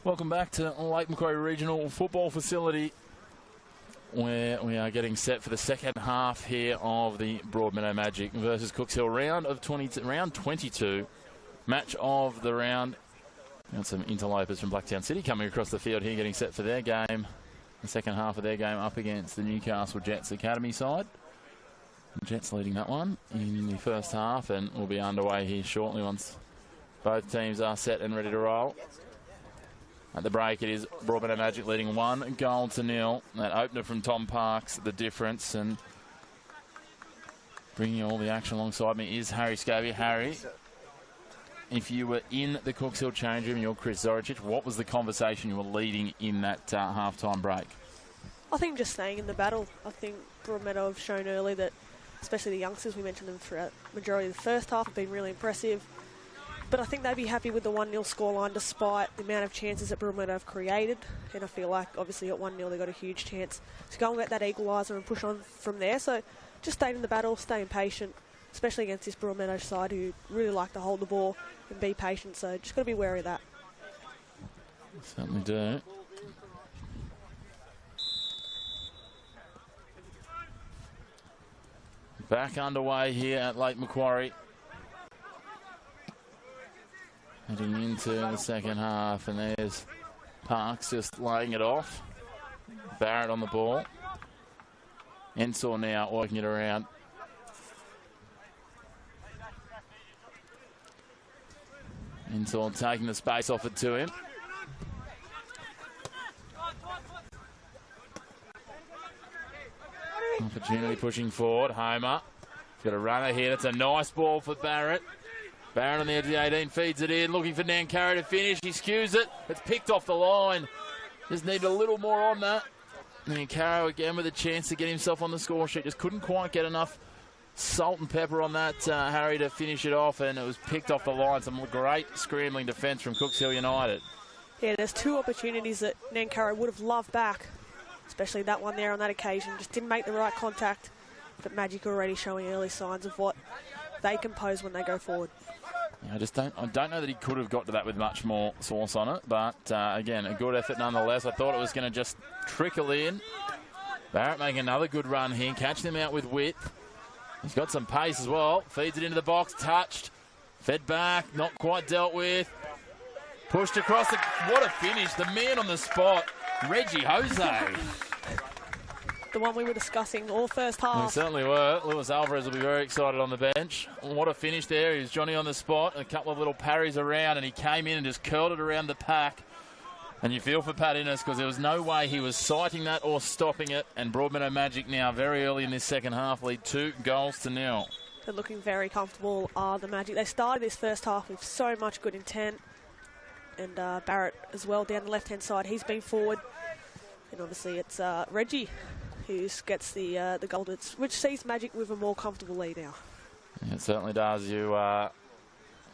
Welcome back to Lake Macquarie Regional Football Facility, where we are getting set for the second half here of the Broadmeadow Magic versus Cooks Hill round 22, match of the round Got some interlopers from Blacktown City coming across the field here, getting set for their game. The second half of their game up against the Newcastle Jets Academy side. The Jets leading that one in the first half, and will be underway here shortly once both teams are set and ready to roll. At the break, it is Broadmeadow Magic leading 1-0. That opener from Tom Parks, the difference, and bringing all the action alongside me is Harry Scobie. Harry, if you were in the Cooks Hill change room, you're Chris Zoricic, what was the conversation you were leading in that half-time break? I think just staying in the battle. I think Broadmeadow have shown early that, especially the youngsters, we mentioned them throughout the majority of the first half, have been really impressive. But I think they'd be happy with the 1-0 scoreline despite the amount of chances that Broadmeadow have created. And I feel like, obviously, at 1-0, they got a huge chance to go and get that equaliser and push on from there. So just staying in the battle, staying patient, especially against this Broadmeadow side who really like to hold the ball and be patient. So just got to be wary of that. Certainly do. Back underway here at Lake Macquarie. Heading into the second half, and there's Parks just laying it off. Barrett on the ball. Ensor now working it around. Ensor taking the space offered to him. Opportunity pushing forward. Homer. He's got a runner here. That's a nice ball for Barrett. Barrett on the edge of the 18 feeds it in. Looking for Nankara to finish. He skews it. It's picked off the line. Just need a little more on that. Nankara again with a chance to get himself on the score sheet. Just couldn't quite get enough salt and pepper on that, Harry, to finish it off, and it was picked off the line. Some great scrambling defence from Cooks Hill United. Yeah, there's two opportunities that Nankara would have loved back, especially that one there on that occasion. Just didn't make the right contact, but Magic already showing early signs of what they can pose when they go forward. Yeah, I don't know that he could have got to that with much more sauce on it, but again, a good effort nonetheless. I thought it was going to just trickle in. Barrett making another good run here, catching them out with width. He's got some pace as well. Feeds it into the box, touched, fed back, not quite dealt with. Pushed across. What a finish. The man on the spot, Reggie Jose. The one we were discussing all first half. We certainly were. Lewis Alvarez will be very excited on the bench. What a finish there. He's Johnny on the spot. A couple of little parries around, and he came in and just curled it around the pack. And you feel for Pat Innes because there was no way he was sighting that or stopping it. And Broadmeadow Magic now very early in this second half lead 2-0. They're looking very comfortable, the Magic. They started this first half with so much good intent. And Barrett as well down the left-hand side. He's been forward. And obviously it's Reggie who gets the goal, which sees Magic with a more comfortable lead now. Yeah, it certainly does. You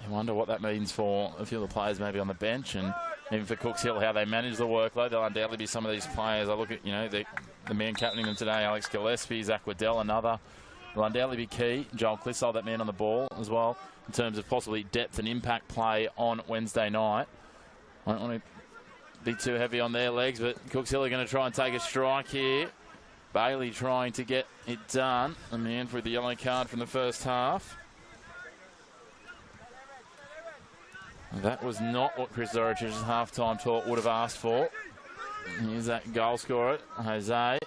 wonder what that means for a few of the players maybe on the bench, and even for Cooks Hill, how they manage the workload. There'll undoubtedly be some of these players. I look at, the man captaining them today, Alex Gillespie, Zach Waddell, another. Will undoubtedly be key. Joel Clissell, that man on the ball as well, in terms of possibly depth and impact play on Wednesday night. I don't want to be too heavy on their legs, but Cooks Hill are going to try and take a strike here. Bailey trying to get it done. A man with the yellow card from the first half. That was not what Chris Zoric's half-time talk would have asked for. Here's that goal scorer, Jose. I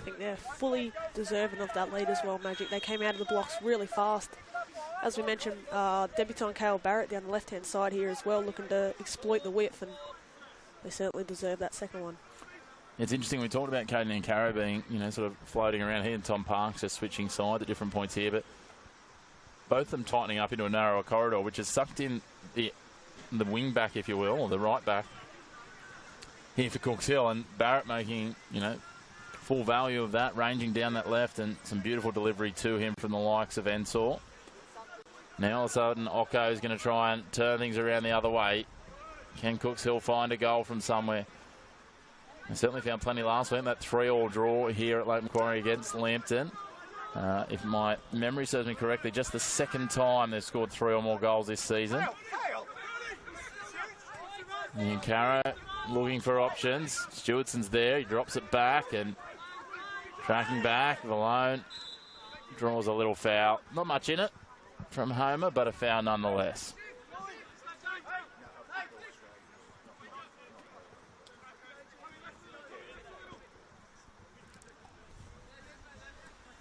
think they're fully deserving of that lead as well, Magic. They came out of the blocks really fast. As we mentioned, debutant Cale Barrett down the left-hand side here as well, looking to exploit the width, and they certainly deserve that second one. It's interesting, we talked about Caden Nankara being, sort of floating around here, and Tom Parks just switching side at different points here, but both of them tightening up into a narrower corridor, which has sucked in the wing back, if you will, or the right back here for Cooks Hill, and Barrett making, full value of that, ranging down that left, and some beautiful delivery to him from the likes of Ensor. Now all of a sudden, Occo is going to try and turn things around the other way. Can Cooks Hill find a goal from somewhere? They certainly found plenty last week. That 3-3 draw here at Lake Macquarie against Lambton. If my memory serves me correctly, just the second time they've scored 3 or more goals this season. Nankara looking for options. Stewartson's there. He drops it back and tracking back. Malone draws a little foul. Not much in it. from Homer, but a foul nonetheless.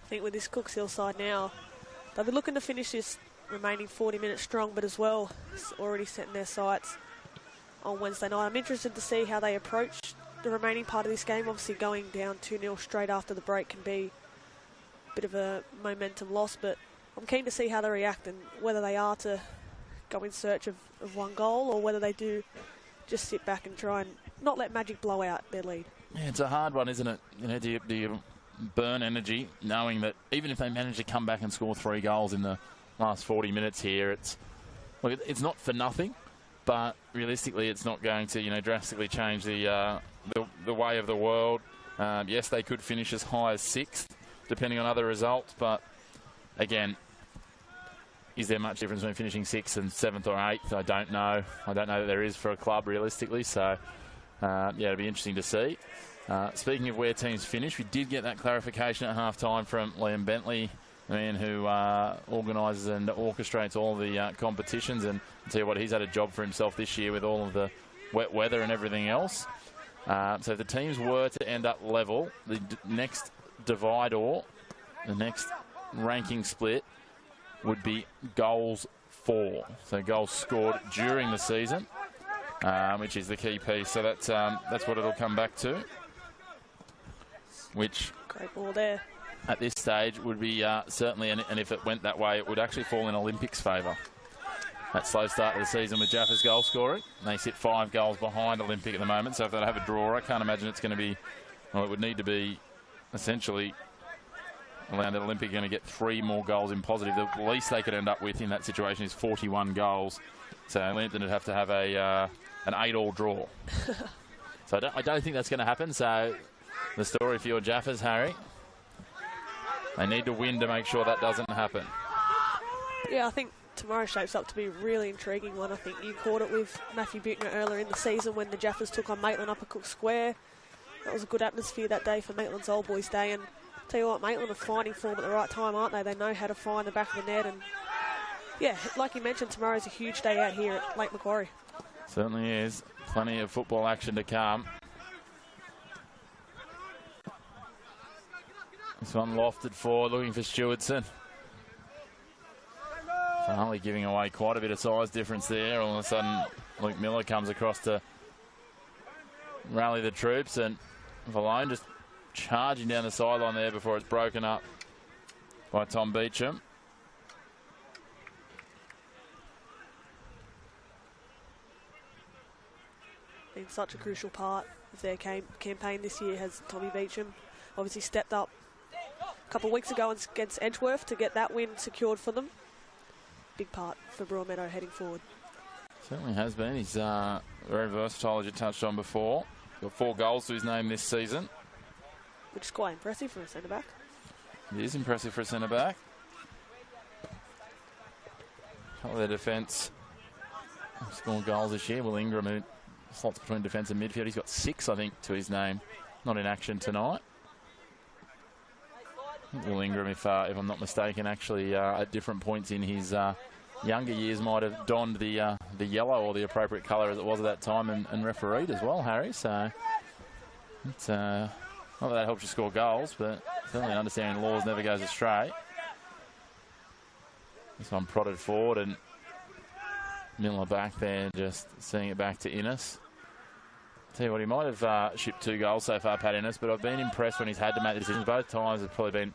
I think with this Cooks Hill side now, they'll be looking to finish this remaining 40 minutes strong, but as well, it's already setting their sights on Wednesday night. I'm interested to see how they approach the remaining part of this game. Obviously going down 2-0 straight after the break can be a bit of a momentum loss, but I'm keen to see how they react and whether they are to go in search of one goal or whether they do just sit back and try and not let Magic blow out their lead. Yeah, it's a hard one, isn't it? You know, do you burn energy knowing that even if they manage to come back and score 3 goals in the last 40 minutes here, it's not for nothing, but realistically it's not going to, you know, drastically change the way of the world. Yes, they could finish as high as 6th depending on other results, but again, is there much difference between finishing 6th and 7th or 8th? I don't know. I don't know that there is for a club realistically, so yeah, it'll be interesting to see. Speaking of where teams finish, we did get that clarification at half-time from Liam Bentley, the man who organises and orchestrates all the competitions, and I'll tell you what, he's had a job for himself this year with all of the wet weather and everything else. So if the teams were to end up level, the next dividor, the next ranking split, would be goals for. So goals scored during the season, which is the key piece. So that's what it'll come back to. Which, great ball there, at this stage would be certainly, and if it went that way, it would actually fall in Olympics' favour. That slow start of the season with Jaffa's goal scoring. They sit 5 goals behind Olympic at the moment, so if they have a draw, I can't imagine it's going to be, well, it would need to be essentially allowed that Olympic going to get 3 more goals in positive. The least they could end up with in that situation is 41 goals. So Lambton would have to have an 8-all draw. So I don't think that's going to happen. So the story for your Jaffas, Harry, they need to win to make sure that doesn't happen. Yeah, I think tomorrow shapes up to be a really intriguing one. I think you caught it with Matthew Buechner earlier in the season when the Jaffas took on Maitland up at Cook Square. That was a good atmosphere that day for Maitland's Old Boys Day. And tell you what, Maitland are finding form at the right time, aren't they? They know how to find the back of the net. And yeah, like you mentioned, tomorrow's a huge day out here at Lake Macquarie. Certainly is. Plenty of football action to come. This one lofted forward, looking for Stewardson. Finally giving away quite a bit of size difference there. All of a sudden, Luke Miller comes across to rally the troops, and Valone just charging down the sideline there before it's broken up by Tom Beecham. Been such a crucial part of their campaign this year has Tommy Beecham. Obviously stepped up a couple of weeks ago against Edgeworth to get that win secured for them. Big part for Broadmeadow heading forward. Certainly has been. He's very versatile, as you touched on before. Got 4 goals to his name this season, which is quite impressive for a centre-back. It is impressive for a centre-back. A couple of their defence scored goals this year. Will Ingram, who slots between defence and midfield, he's got 6, I think, to his name. Not in action tonight. Will Ingram, if I'm not mistaken, actually at different points in his younger years might have donned the yellow or the appropriate colour as it was at that time and refereed as well, Harry. So it's not that helps you score goals, but certainly understanding the laws never goes astray. This one prodded forward and Miller back there, just seeing it back to Innes. Tell you what, he might have shipped 2 goals so far, Pat Innes, but I've been impressed when he's had to make the decisions. Both times have probably been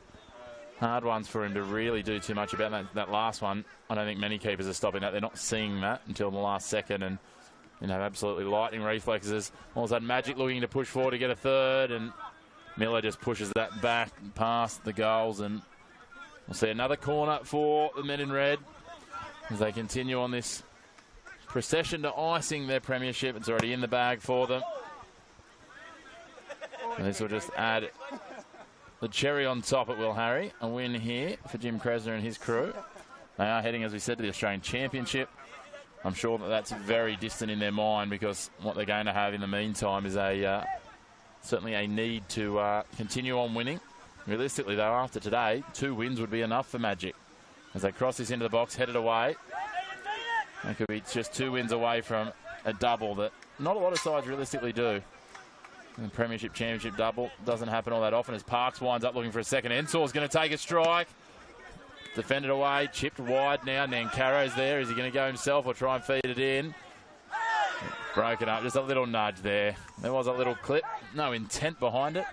hard ones for him to really do too much about that last one. I don't think many keepers are stopping that. They're not seeing that until the last second, and you know, absolutely lightning reflexes. All of a sudden, Magic looking to push forward to get a 3rd, and Miller just pushes that back past the goals, and we'll see another corner for the men in red as they continue on this procession to icing their premiership. It's already in the bag for them. And this will just add the cherry on top, it will, Harry. A win here for Jim Kresner and his crew. They are heading, as we said, to the Australian Championship. I'm sure that that's very distant in their mind, because what they're going to have in the meantime is certainly a need to continue on winning. Realistically, though, after today, 2 wins would be enough for Magic. as they cross this into the box, headed away. They could be just 2 wins away from a double that not a lot of sides realistically do. And the Premiership Championship double doesn't happen all that often as Parks winds up looking for a second. Ensor's going to take a strike. Defended away, chipped wide now. Nankaro's there. Is he going to go himself or try and feed it in? Broken up, just a little nudge there. There was a little clip, no intent behind it.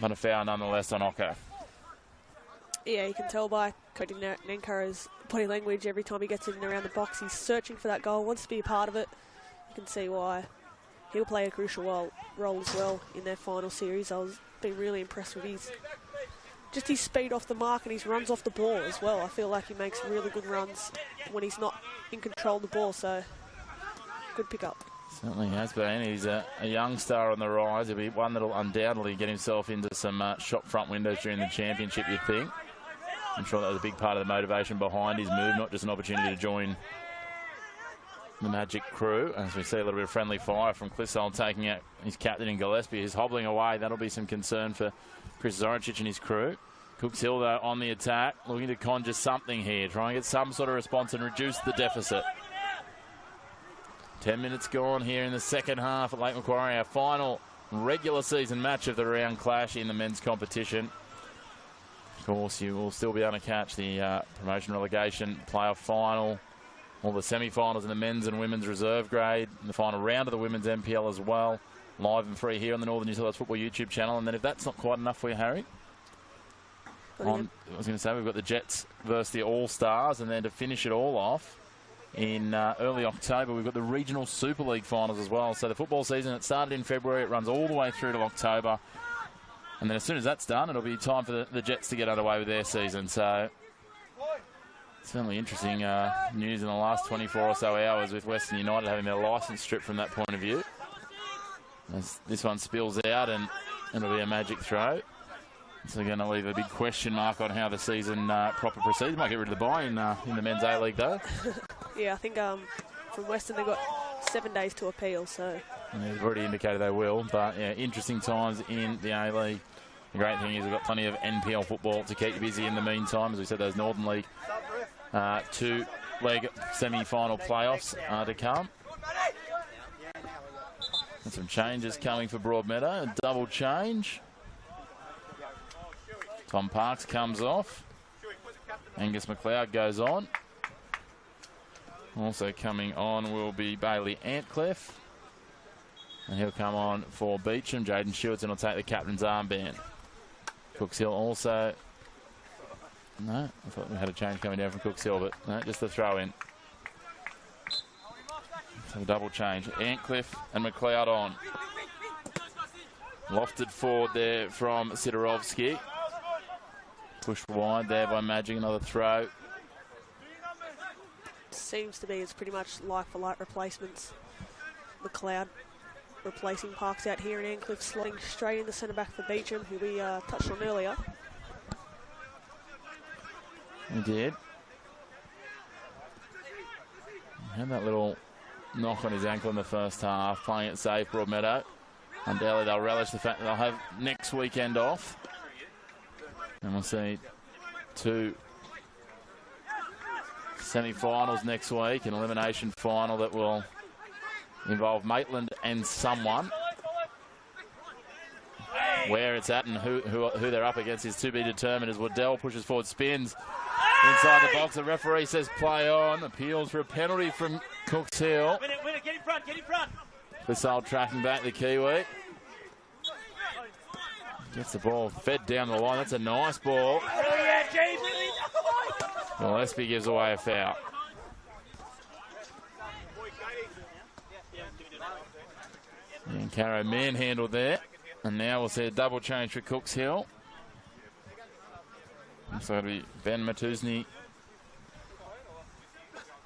But a foul nonetheless on Occo. Yeah, you can tell by Cody Nankaro's body language every time he gets in and around the box. He's searching for that goal, wants to be a part of it. You can see why. He'll play a crucial role as well in their final series. I was being really impressed with his speed off the mark and his runs off the ball as well. I feel like he makes really good runs when he's not in control of the ball, so good pick up. Certainly has been. He's a young star on the rise. He'll be one that'll undoubtedly get himself into some shop front windows during the championship, you'd think. I'm sure that was a big part of the motivation behind his move, not just an opportunity to join the Magic crew. As we see a little bit of friendly fire from Clissold taking out his captain in Gillespie. He's hobbling away. That'll be some concern for Chris Zoricic and his crew. Cooks Hill, though, on the attack, looking to conjure something here, try and get some sort of response and reduce the deficit. 10 minutes gone here in the second half at Lake Macquarie, our final regular season match of the round clash in the men's competition. Of course, you will still be able to catch the promotion relegation playoff final, all the semi-finals in the men's and women's reserve grade, and the final round of the women's NPL as well, live and free here on the Northern New South Wales Football YouTube channel. And then if that's not quite enough for you, Harry, I was going to say we've got the Jets versus the All-Stars, and then to finish it all off in early October, we've got the Regional Super League finals as well. So the football season, it started in February, it runs all the way through to October. And then as soon as that's done, it'll be time for the Jets to get underway with their season. So certainly interesting news in the last 24 or so hours with Western United having their licence stripped from that point of view. As this one spills out, and it'll be a Magic throw. So going to leave a big question mark on how the season proper proceeds. Might get rid of the bye in the men's A-League, though. Yeah, I think from Western they've got 7 days to appeal, so... And they've already indicated they will, but yeah, interesting times in the A-League. The great thing is we've got plenty of NPL football to keep you busy in the meantime. As we said, those Northern League 2-leg semi-final playoffs are to come. And some changes coming for Broadmeadow. A double change. Tom Parks comes off. Angus McLeod goes on. Also coming on will be Bailey Antcliffe. And he'll come on for Beecham. Jaden Stewartson will take the captain's armband. Cooks Hill also... No, I thought we had a change coming down from Cooks Hill, but no, just the throw in. So a double change. Antcliffe and McLeod on. Lofted forward there from Sidorovsky. Pushed wide there by Magic, another throw. Seems to be it's pretty much like-for-like replacements. McLeod replacing Parks out here, and Antcliffe slotting straight in the centre-back for Beecham, who we touched on earlier. He did. He had that little knock on his ankle in the first half, playing it safe, Broadmeadow. Undoubtedly they'll relish the fact that they'll have next weekend off. And we'll see 2 semi-finals next week, an elimination final that will involve Maitland and someone. Where it's at and who they're up against is to be determined as Waddell pushes forward, spins inside the box. The referee says play on, appeals for a penalty from Cooks Hill. Win it, get in front, get in front. Clissold tracking back the Kiwi. Gets the ball fed down the line. That's a nice ball. Oh yeah, James, really? Gillespie gives away a foul. And Caro manhandled there. And now we'll see a double change for Cooks Hill. So it'll be Ben Matuzny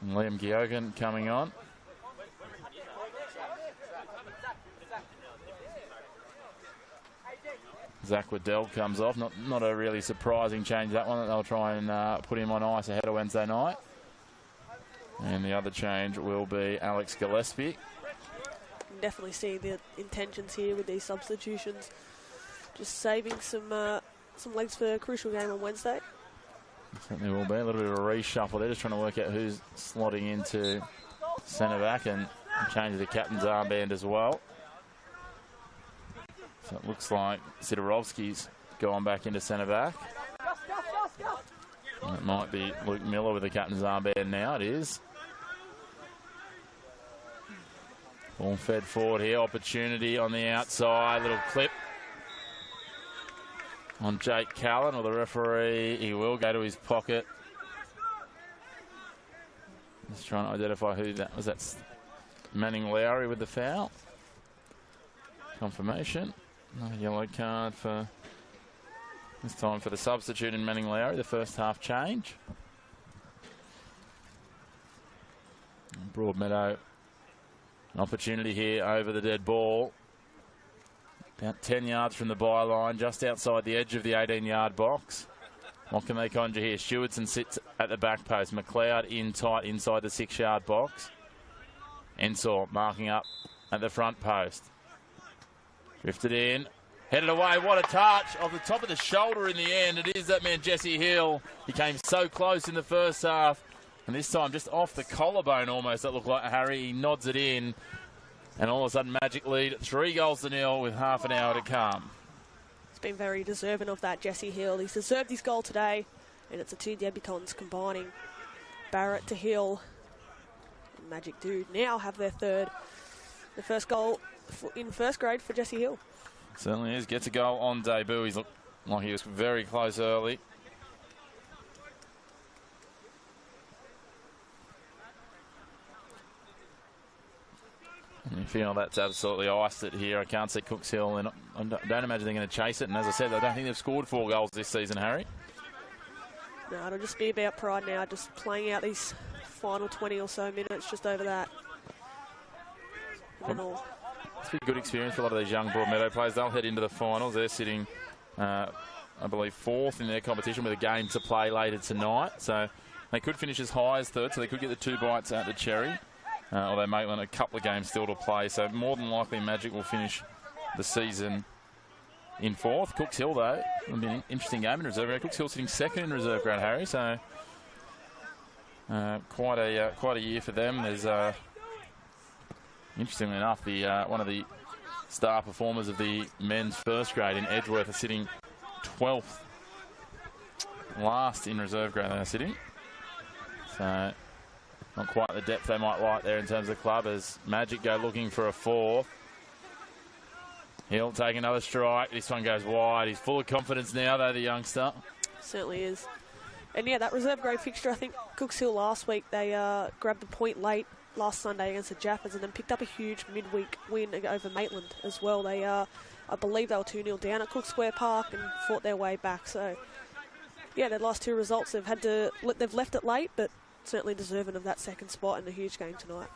and Liam Giogan coming on. Zach Waddell comes off. Not a really surprising change, that one. They'll try and put him on ice ahead of Wednesday night. And the other change will be Alex Gillespie. Definitely see the intentions here with these substitutions. Just saving some legs for a crucial game on Wednesday. Certainly will be. A little bit of a reshuffle. They're just trying to work out who's slotting into centre back and change the captain's armband as well. So it looks like Sidorovsky's going back into centre back. And it might be Luke Miller with the captain's armband now. It is. Ball fed forward here. Opportunity on the outside. Little clip on Jake Callan, or the referee. He will go to his pocket. Just trying to identify who that was. That's Manning Lowry with the foul. Confirmation. No yellow card for this time for the substitute in Manning Lowry, the first half change. Broadmeadow, an opportunity here over the dead ball. About 10 yards from the byline, just outside the edge of the 18-yard box. What can they conjure here? Stewardson sits at the back post. McLeod in tight inside the 6-yard box. Ensor marking up at the front post. Drifted in. Headed away. What a touch. Off the top of the shoulder in the end. It is that man, Jesse Hill. He came so close in the first half. And this time just off the collarbone almost. That looked like Harry. He nods it in. And all of a sudden, Magic lead 3-0 with half an hour to come. He's been very deserving of that, Jesse Hill. He's deserved his goal today. And it's the two debutants combining. Barrett to Hill. And Magic do now have their third. The first goal in first grade for Jesse Hill. Certainly is. Gets a goal on debut. He's looked like he was very close early. And you feel that's absolutely iced it here. I can't see Cooks Hill, and I don't imagine they're going to chase it. And as I said, I don't think they've scored 4 goals this season, Harry. No, it'll just be about pride now, just playing out these final 20 or so minutes, just over that. It's been a good experience for a lot of these young Broadmeadow players. They'll head into the finals. They're sitting, I believe, 4th in their competition with a game to play later tonight. So they could finish as high as 3rd, so they could get the 2 bites out the cherry. Or they may want a couple of games still to play. So more than likely Magic will finish the season in 4th. Cooks Hill, though, will be an interesting game in reserve grade. Cooks Hill sitting 2nd in reserve grade, Harry. So quite a year for them. There's interestingly enough, the one of the star performers of the men's first grade in Edgeworth are sitting 12th, last in reserve grade. They're sitting. So not quite the depth they might like there in terms of club, as Magic go looking for a 4th. He'll take another strike. This one goes wide. He's full of confidence now, though, the youngster. Certainly is. And yeah, that reserve grade fixture, I think Cooks Hill last week, they grabbed the point late last Sunday against the Jaffers and then picked up a huge midweek win over Maitland as well. They, I believe they were 2-0 down at Cook Square Park and fought their way back. So yeah, their last 2 results, they've left it late, but certainly deserving of that 2nd spot in a huge game tonight.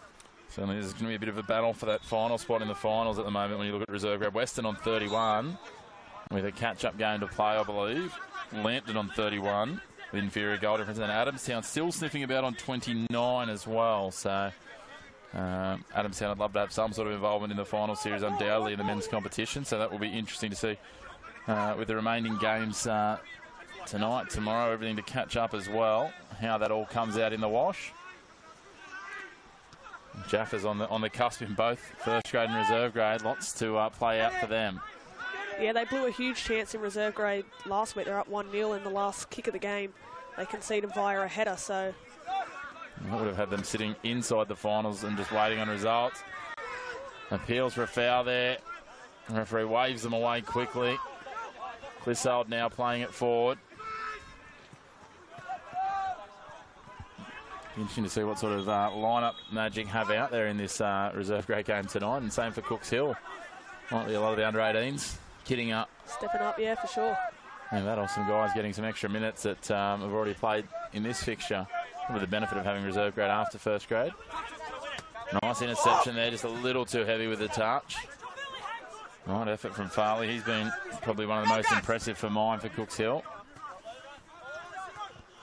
Certainly there's going to be a bit of a battle for that final spot in the finals at the moment when you look at reserve grade. Western on 31 with a catch-up game to play, I believe. Lambton on 31 with inferior goal difference. And Adamstown still sniffing about on 29 as well. So Adamstown, I'd love to have some sort of involvement in the final series, undoubtedly, in the men's competition. So that will be interesting to see with the remaining games tonight, tomorrow, everything to catch up as well, how that all comes out in the wash. Jaffers on the cusp in both first grade and reserve grade. Lots to play out for them. Yeah, they blew a huge chance in reserve grade last week. They're up 1-0 in the last kick of the game. They conceded via a header, so I would have had them sitting inside the finals and just waiting on results. Appeals for a foul there. The referee waves them away quickly. Clissold now playing it forward. Interesting to see what sort of lineup Magic have out there in this reserve grade game tonight, and same for Cooks Hill. Might be a lot of the under-18s kitting up. Stepping up, yeah, for sure. And that, or some guys getting some extra minutes that have already played in this fixture, with the benefit of having reserve grade after first grade. Nice interception there, just a little too heavy with the touch. Right effort from Farley. He's been probably one of the most impressive for mine for Cooks Hill.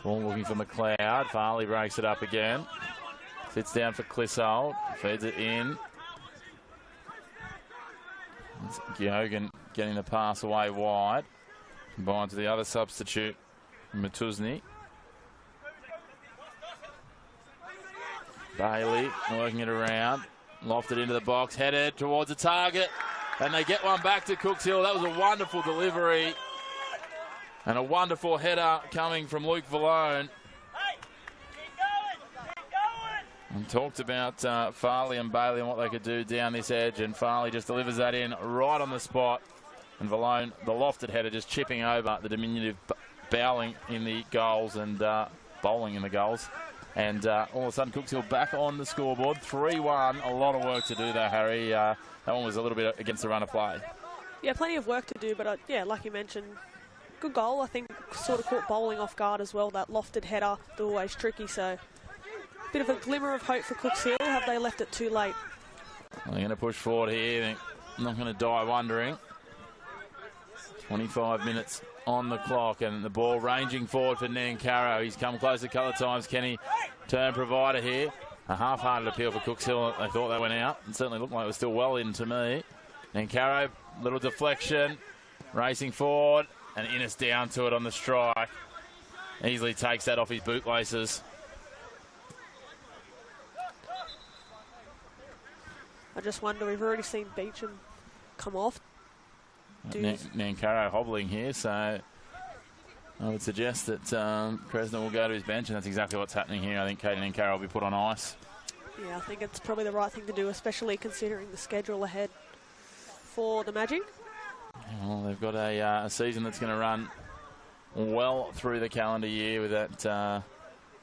Ball looking for McLeod. Farley breaks it up again. Sits down for Clissold. Feeds it in. It's Giogan getting the pass away wide. Combined to the other substitute, Matuzny. Bailey working it around. Lofted into the box, headed towards the target. And they get one back to Cooks Hill. That was a wonderful delivery. And a wonderful header coming from Luke Valone. And talked about Farley and Bailey and what they could do down this edge. And Farley just delivers that in right on the spot. And Valone, the lofted header, just chipping over the diminutive bowling in the goals and bowling in the goals. And all of a sudden, Cooks Hill back on the scoreboard. 3-1. A lot of work to do there, Harry. That one was a little bit against the run of play. Yeah, plenty of work to do, but yeah, like you mentioned, good goal. I think sort of caught bowling off guard as well. That lofted header, they're always tricky. So, bit of a glimmer of hope for Cooks Hill. Have they left it too late? They're going to push forward here. They're not going to die wondering. 25 minutes on the clock, and the ball ranging forward for Nankaro. He's come close a couple of times. Kenny, turn provider here. A half-hearted appeal for Cooks Hill. They thought they went out. It certainly looked like it was still well in to me. Nankaro, little deflection, racing forward, and Innes down to it on the strike. Easily takes that off his bootlaces. I just wonder, we've already seen Beecham come off. Nankaro hobbling here, so I would suggest that Kresner will go to his bench, and that's exactly what's happening here. I think Katie Nankaro will be put on ice. Yeah, I think it's probably the right thing to do, especially considering the schedule ahead for the Magic. Well, they've got a season that's going to run well through the calendar year with that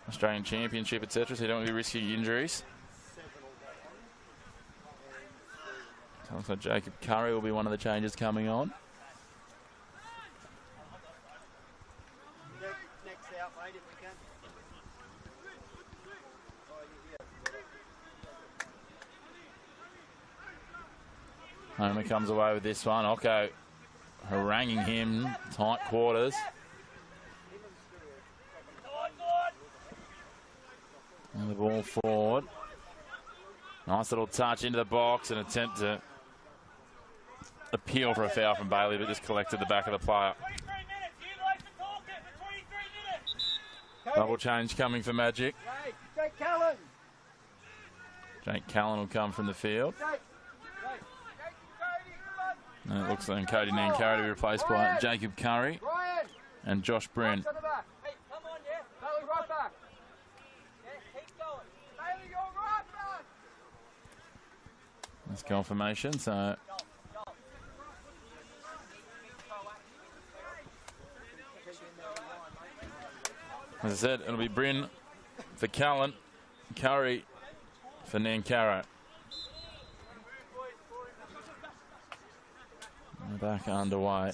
Australian Championship, etc., so you don't want to be risking injuries. Looks like Jacob Curry will be one of the changes coming on. Next out, mate, if we can. Homer comes away with this one. Ocko haranguing him, tight quarters. And the ball forward. Nice little touch into the box, and attempt to appeal for a foul from Bailey, but just collected the back of the player. Double change coming for Magic. Jake Callan. Jake Callan will come from the field. And it looks like Cody Nankaro to be replaced by Jacob Curry and Josh Bryn. That's confirmation, so as I said, it'll be Bryn for Callan, Curry for Nankaro. Back underway.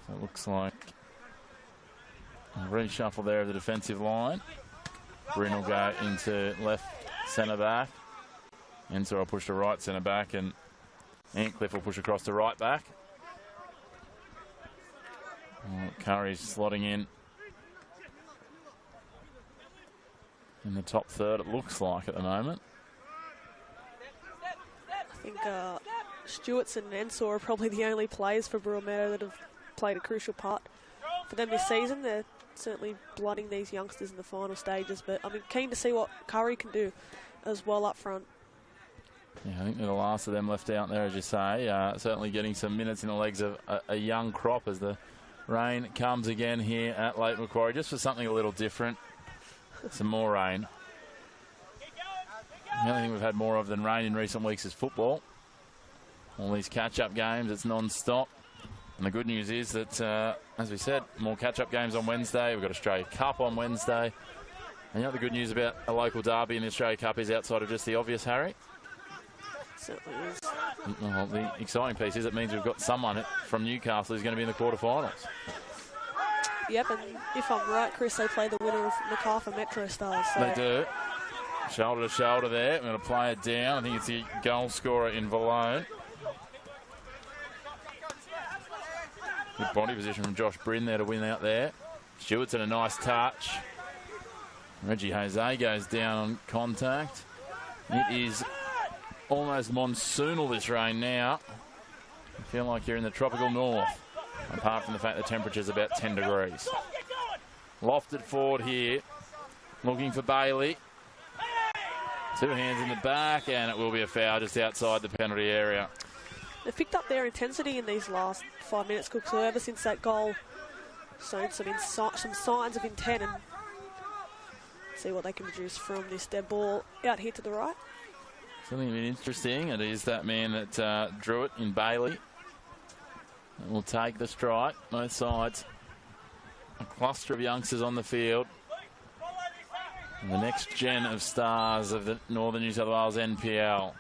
So it looks like a reshuffle there of the defensive line. Bryn will go into left centre back. Ensor will push to right centre back, and Antcliffe will push across to right back. Curry's slotting in the top third, it looks like, at the moment. I think Stewart's and Ensor are probably the only players for Broadmeadow that have played a crucial part for them this season. They're certainly blooding these youngsters in the final stages, but I'm keen to see what Curry can do as well up front. Yeah, I think they're the last of them left out there, as you say. Certainly getting some minutes in the legs of a young crop as the rain comes again here at Lake Macquarie, just for something a little different. Some more rain. The only thing we've had more of than rain in recent weeks is football. All these catch-up games, it's non-stop. And the good news is that, as we said, more catch-up games on Wednesday. We've got Australia Cup on Wednesday. And you know the good news about a local derby in the Australia Cup is outside of just the obvious, Harry? Certainly is. Well, the exciting piece is it means we've got someone from Newcastle who's going to be in the quarterfinals. Yep, and if I'm right, Chris, they play the winner of Macarthur Metro Stars. So. They do. Shoulder to shoulder there. I'm going to play it down. I think it's the goal scorer in Valone. Good body position from Josh Bryn there to win out there. Stewart's in a nice touch. Reggie Jose goes down on contact. It is almost monsoonal, this rain now. You feel like you're in the tropical north, apart from the fact the temperature's about 10 degrees. Lofted forward here, looking for Bailey. 2 hands in the back, and it will be a foul just outside the penalty area. They've picked up their intensity in these last 5 minutes, Cook. So ever since that goal, shown some signs of intent, and see what they can produce from this dead ball out here to the right. Something a bit interesting. It is that man that drew it in Bailey. It will take the strike, both sides. A cluster of youngsters on the field. And the next gen of stars of the Northern New South Wales NPL.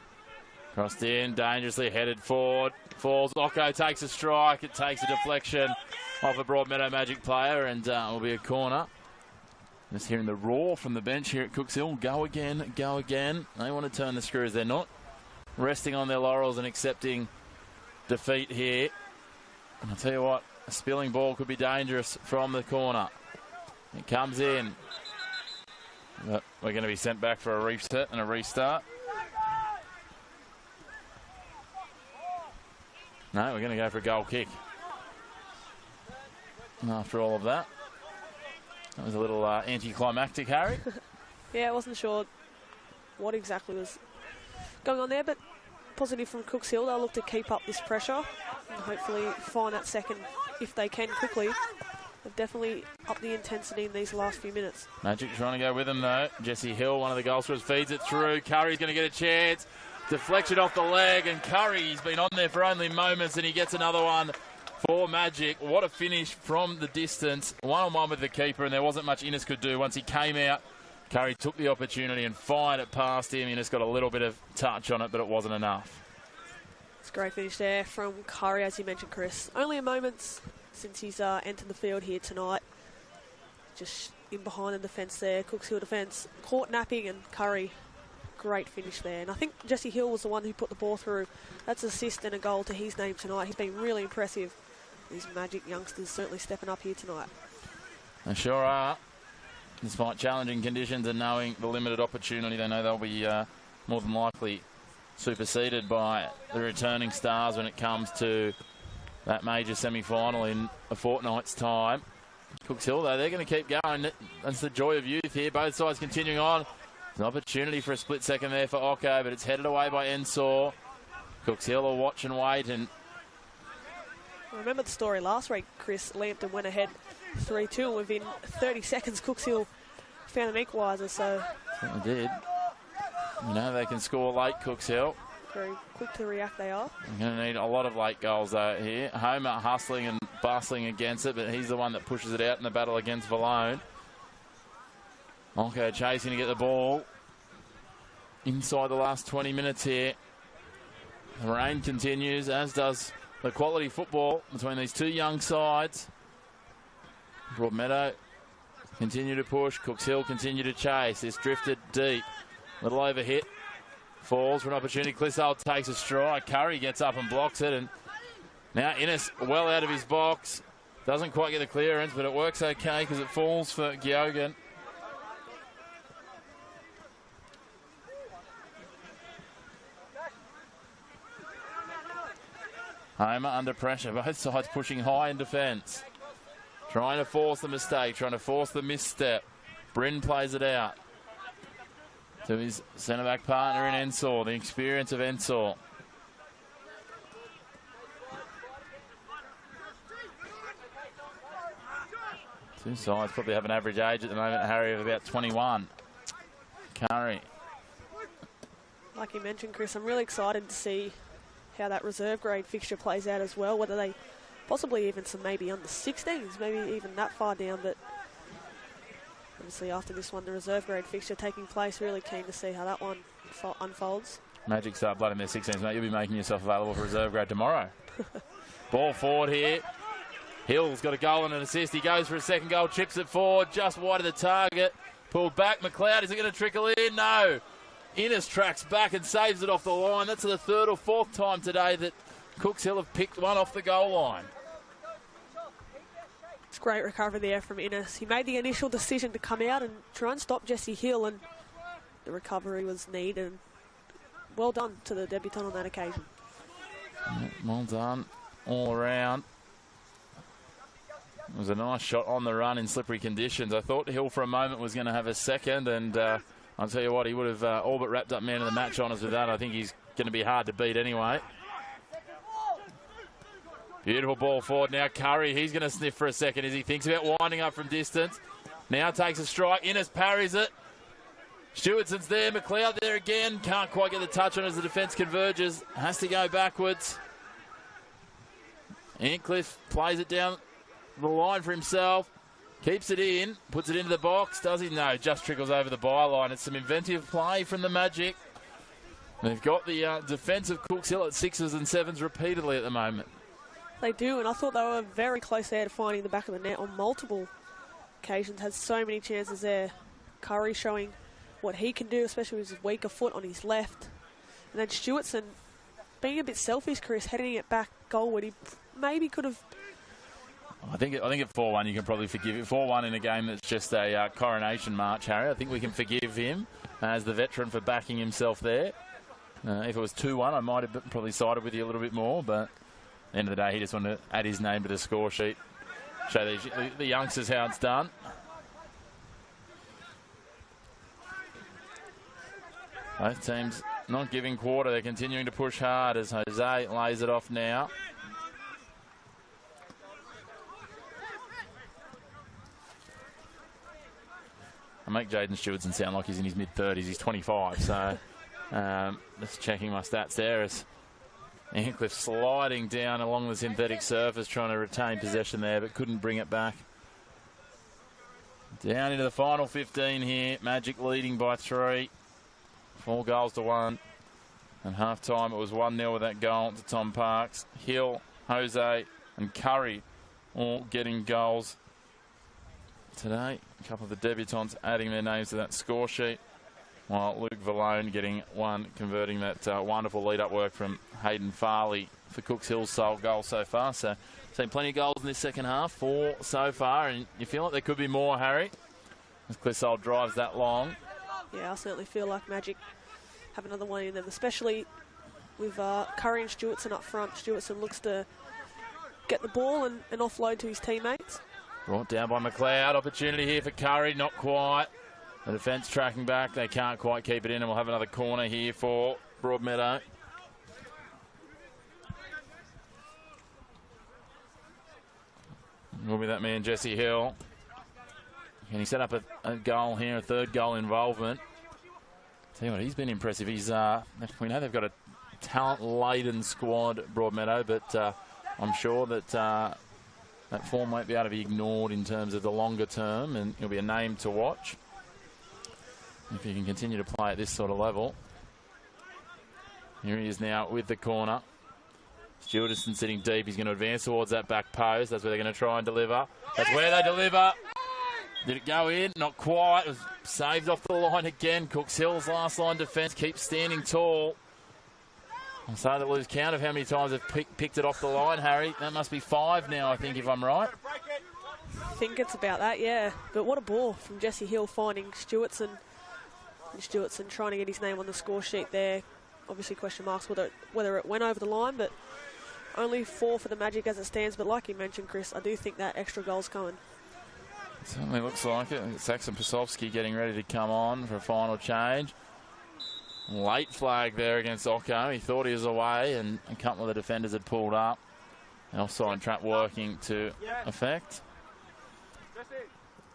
Crossed in, dangerously headed forward. Falls. Ocko takes a strike. It takes a deflection off a Broadmeadow Magic player, and it will be a corner. Just hearing the roar from the bench here at Cooks Hill. Go again, go again. They want to turn the screws. They're not resting on their laurels and accepting defeat here. And I'll tell you what, a spilling ball could be dangerous from the corner. It comes in. But we're going to be sent back for a reset and a restart. No, we're going to go for a goal kick. And after all of that, that was a little anticlimactic, Harry. Yeah, I wasn't sure what exactly was going on there, but positive from Cooks Hill. They'll look to keep up this pressure and hopefully find that second if they can quickly. They've definitely upped the intensity in these last few minutes. Magic trying to go with them, though. Jesse Hill, one of the goal scorers, feeds it through. Curry's going to get a chance. Deflection off the leg, and Curry's been on there for only moments, and he gets another one for Magic. What a finish from the distance. One-on-one with the keeper, and there wasn't much Innes could do. Once he came out, Curry took the opportunity and fired it past him. Innes got a little bit of touch on it, but it wasn't enough. It's a great finish there from Curry, as you mentioned, Chris. Only a moment since he's entered the field here tonight. Just in behind the defence there, Cooks Hill defence. Caught napping, and Curry, great finish there. And I think Jesse Hill was the one who put the ball through. That's an assist and a goal to his name tonight. He's been really impressive. These Magic youngsters certainly stepping up here tonight. They sure are. Despite challenging conditions and knowing the limited opportunity, they know they'll be more than likely superseded by the returning stars when it comes to that major semi-final in a fortnight's time. Cooks Hill, though, they're going to keep going. That's the joy of youth here. Both sides continuing on. An opportunity for a split second there for Ocko, but it's headed away by Ensor. Cooks Hill will watch and wait. And I remember the story last week. Chris Lambton went ahead 3-2, and within 30 seconds, Cooks Hill found an equaliser. So certainly did. You know they can score late, Cooks Hill. Very quick to react they are. We're going to need a lot of late goals though here. Homer hustling and bustling against it, but he's the one that pushes it out in the battle against Valone. Ocko chasing to get the ball inside the last 20 minutes here. The rain continues, as does the quality football between these two young sides. Broadmeadow continue to push. Cooks Hill continue to chase. It's drifted deep. Little overhit. Falls for an opportunity. Clissold takes a strike. Curry gets up and blocks it. And now Innes well out of his box. Doesn't quite get the clearance, but it works okay because it falls for Giogan. Homer under pressure. Both sides pushing high in defence. Trying to force the mistake. Trying to force the misstep. Bryn plays it out to his centre-back partner in Ensor. The experience of Ensor. Two sides probably have an average age at the moment, Harry, of about 21. Curry. Like you mentioned, Chris, I'm really excited to see how that reserve grade fixture plays out as well, whether they possibly even some maybe under 16s, maybe even that far down, but obviously after this one, the reserve grade fixture taking place, really keen to see how that one unfolds. Magic start blooding their 16s, mate. You'll be making yourself available for reserve grade tomorrow. Ball forward here. Hill's got a goal and an assist. He goes for a second goal, chips it forward, just wide of the target. Pulled back. McLeod, is it going to trickle in? No. Innes tracks back and saves it off the line. That's the third or fourth time today that Cooks Hill have picked one off the goal line. It's a great recovery there from Innes. He made the initial decision to come out and try and stop Jesse Hill, and the recovery was needed. And well done to the debutant on that occasion. Well done all around. It was a nice shot on the run in slippery conditions. I thought Hill for a moment was going to have a second, and I'll tell you what, he would have all but wrapped up man of the match honours with that. I think he's going to be hard to beat anyway. Beautiful ball forward now. Curry, he's going to sniff for a second as he thinks about winding up from distance. Now takes a strike. Innes parries it. Stewartson's there. McLeod there again. Can't quite get the touch on as the defence converges. Has to go backwards. Ancliffe plays it down the line for himself. Keeps it in. Puts it into the box. Does he? No, just trickles over the byline. It's some inventive play from the Magic. They've got the defensive Cooks Hill at 6s and 7s repeatedly at the moment. They do, and I thought they were very close there to finding the back of the net on multiple occasions. Had so many chances there. Curry showing what he can do, especially with his weaker foot on his left. And then Stewartson being a bit selfish, Chris, heading it back goalward. He maybe could have... I think at 4-1 you can probably forgive it. 4-1 in a game that's just a coronation march, Harry. I think we can forgive him as the veteran for backing himself there. If it was 2-1, I might have probably sided with you a little bit more, but at the end of the day, he just wanted to add his name to the score sheet. Show the youngsters how it's done. Both teams not giving quarter. They're continuing to push hard as Jose lays it off now. I make Jaden Stewartson sound like he's in his mid-30s. He's 25, so just checking my stats there. As Ancliffe sliding down along the synthetic surface, trying to retain possession there, but couldn't bring it back. Down into the final 15 here. Magic leading by 3. 4 goals to 1. And half-time, it was 1-0 with that goal to Tom Parks. Hill, Jose and Curry all getting goals today. A couple of the debutants adding their names to that score sheet, while Luke Valone getting one, converting that wonderful lead-up work from Hayden Farley for Cooks Hill's sole goal so far. So, seen plenty of goals in this second half, 4 so far, and you feel like there could be more, Harry, as Clissold drives that long. Yeah, I certainly feel like Magic have another one in them, especially with Curry and Stewartson up front. Stewartson looks to get the ball and offload to his teammates. Brought down by McLeod. Opportunity here for Curry, not quite. The defence tracking back. They can't quite keep it in, and we'll have another corner here for Broadmeadow. Will be that man, Jesse Hill. Can he set up a goal here, a third goal involvement? Tell you what, he's been impressive. He's we know they've got a talent-laden squad, Broadmeadow, but I'm sure that that form won't be able to be ignored in terms of the longer term, and he'll be a name to watch if he can continue to play at this sort of level. Here he is now with the corner. Stewartson sitting deep. He's going to advance towards that back post. That's where they're going to try and deliver. That's where they deliver. Did it go in? Not quite. It was saved off the line again. Cooks Hill's last line defence keeps standing tall. I'm starting to lose count of how many times they've picked it off the line, Harry. That must be 5 now, I think, if I'm right. I think it's about that, yeah. But what a ball from Jesse Hill finding Stewartson. And Stewartson trying to get his name on the score sheet there. Obviously question marks whether it went over the line, but only 4 for the Magic as it stands. But like you mentioned, Chris, I do think that extra goal's coming. Certainly looks like it. Saxon Pasovsky getting ready to come on for a final change. Late flag there against Occo. He thought he was away, and a couple of the defenders had pulled up. Offside trap working to effect.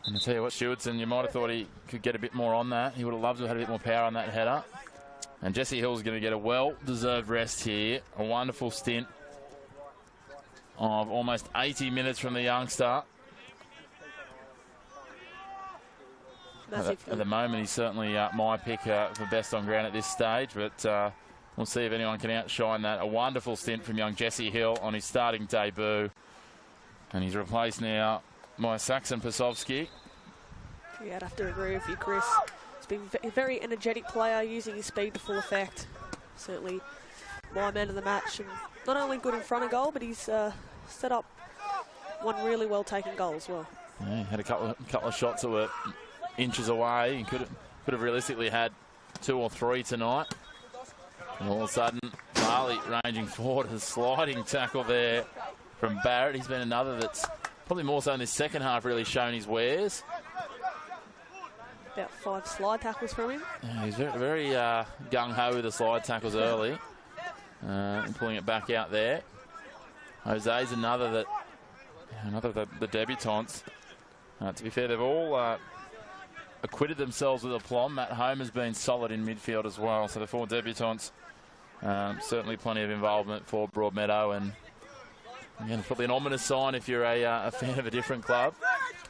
And I tell you what, Stewartson, you might have thought he could get a bit more on that. He would have loved to have had a bit more power on that header. And Jesse Hill's going to get a well-deserved rest here. A wonderful stint of almost 80 minutes from the youngster. At the moment, he's certainly my pick for best on ground at this stage, but we'll see if anyone can outshine that. A wonderful stint from young Jesse Hill on his starting debut. And he's replaced now by Saxon Pasovsky. Yeah, I'd have to agree with you, Chris. He's been a very energetic player, using his speed to full effect. Certainly my man of the match, and not only good in front of goal, but he's set up one really well-taken goal as well. Yeah, he had a couple of shots that were inches away. He could have realistically had 2 or 3 tonight. And all of a sudden, Farley ranging forward, a sliding tackle there from Barrett. He's been another that's probably more so in this second half really shown his wares. About 5 slide tackles from him. Yeah, he's very gung-ho with the slide tackles early. And pulling it back out there. Jose's another of the debutants. To be fair, they've all acquitted themselves with aplomb. Matt Home has been solid in midfield as well. So the 4 debutants, certainly plenty of involvement for Broadmeadow. And again, it's probably an ominous sign if you're a fan of a different club.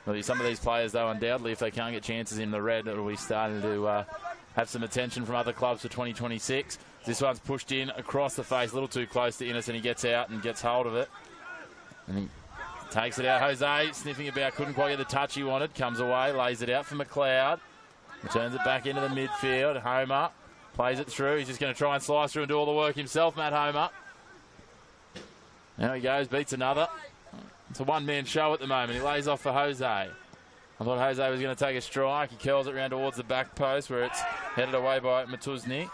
Well, some of these players, though, undoubtedly, if they can't get chances in the red, it'll be starting to have some attention from other clubs for 2026. This one's pushed in across the face, a little too close to Innes, and he gets out and gets hold of it. And he takes it out. Jose sniffing about, couldn't quite get the touch he wanted. Comes away, lays it out for McLeod. Returns it back into the midfield. Homer plays it through. He's just going to try and slice through and do all the work himself, Matt Homer. There he goes, beats another. It's a one-man show at the moment. He lays off for Jose. I thought Jose was going to take a strike. He curls it around towards the back post where it's headed away by Matuzny.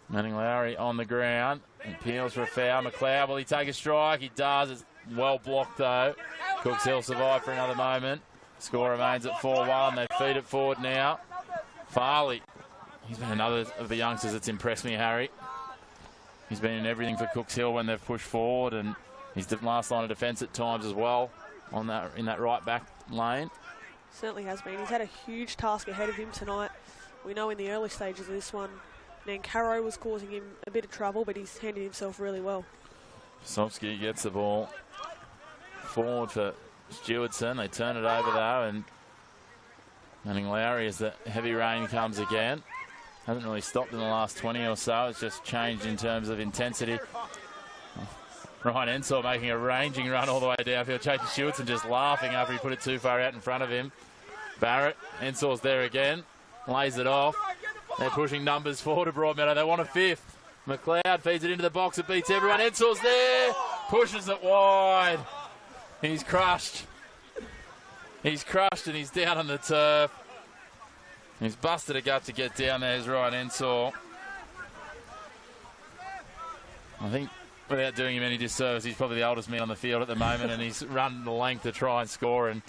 Manning Lowry on the ground. Appeals for a foul. McLeod, will he take a strike? He does. It's well blocked, though. Cooks Hill survive for another moment. Score remains at 4-1. They feed it forward now. Farley. He's been another of the youngsters that's impressed me, Harry. He's been in everything for Cooks Hill when they've pushed forward, and he's the last line of defence at times as well in that right back lane. Certainly has been. He's had a huge task ahead of him tonight. We know in the early stages of this one, Nancaro was causing him a bit of trouble, but he's handled himself really well. Sopsky gets the ball forward for Stewardson. They turn it over though, and Manning Lowry, as the heavy rain comes again. Hasn't really stopped in the last 20 or so. It's just changed in terms of intensity. Ryan Ensor making a ranging run all the way downfield. Chasing Stewardson just laughing after he put it too far out in front of him. Barrett, Ensor's there again. Lays it off. They're pushing numbers forward to Broadmeadow. They want a 5th. McLeod feeds it into the box. It beats everyone. Ensor's there. Pushes it wide. He's crushed. He's crushed and he's down on the turf. He's busted a gut to get down there, is Ryan Ensor. I think without doing him any disservice, he's probably the oldest man on the field at the moment, and he's run the length to try and score and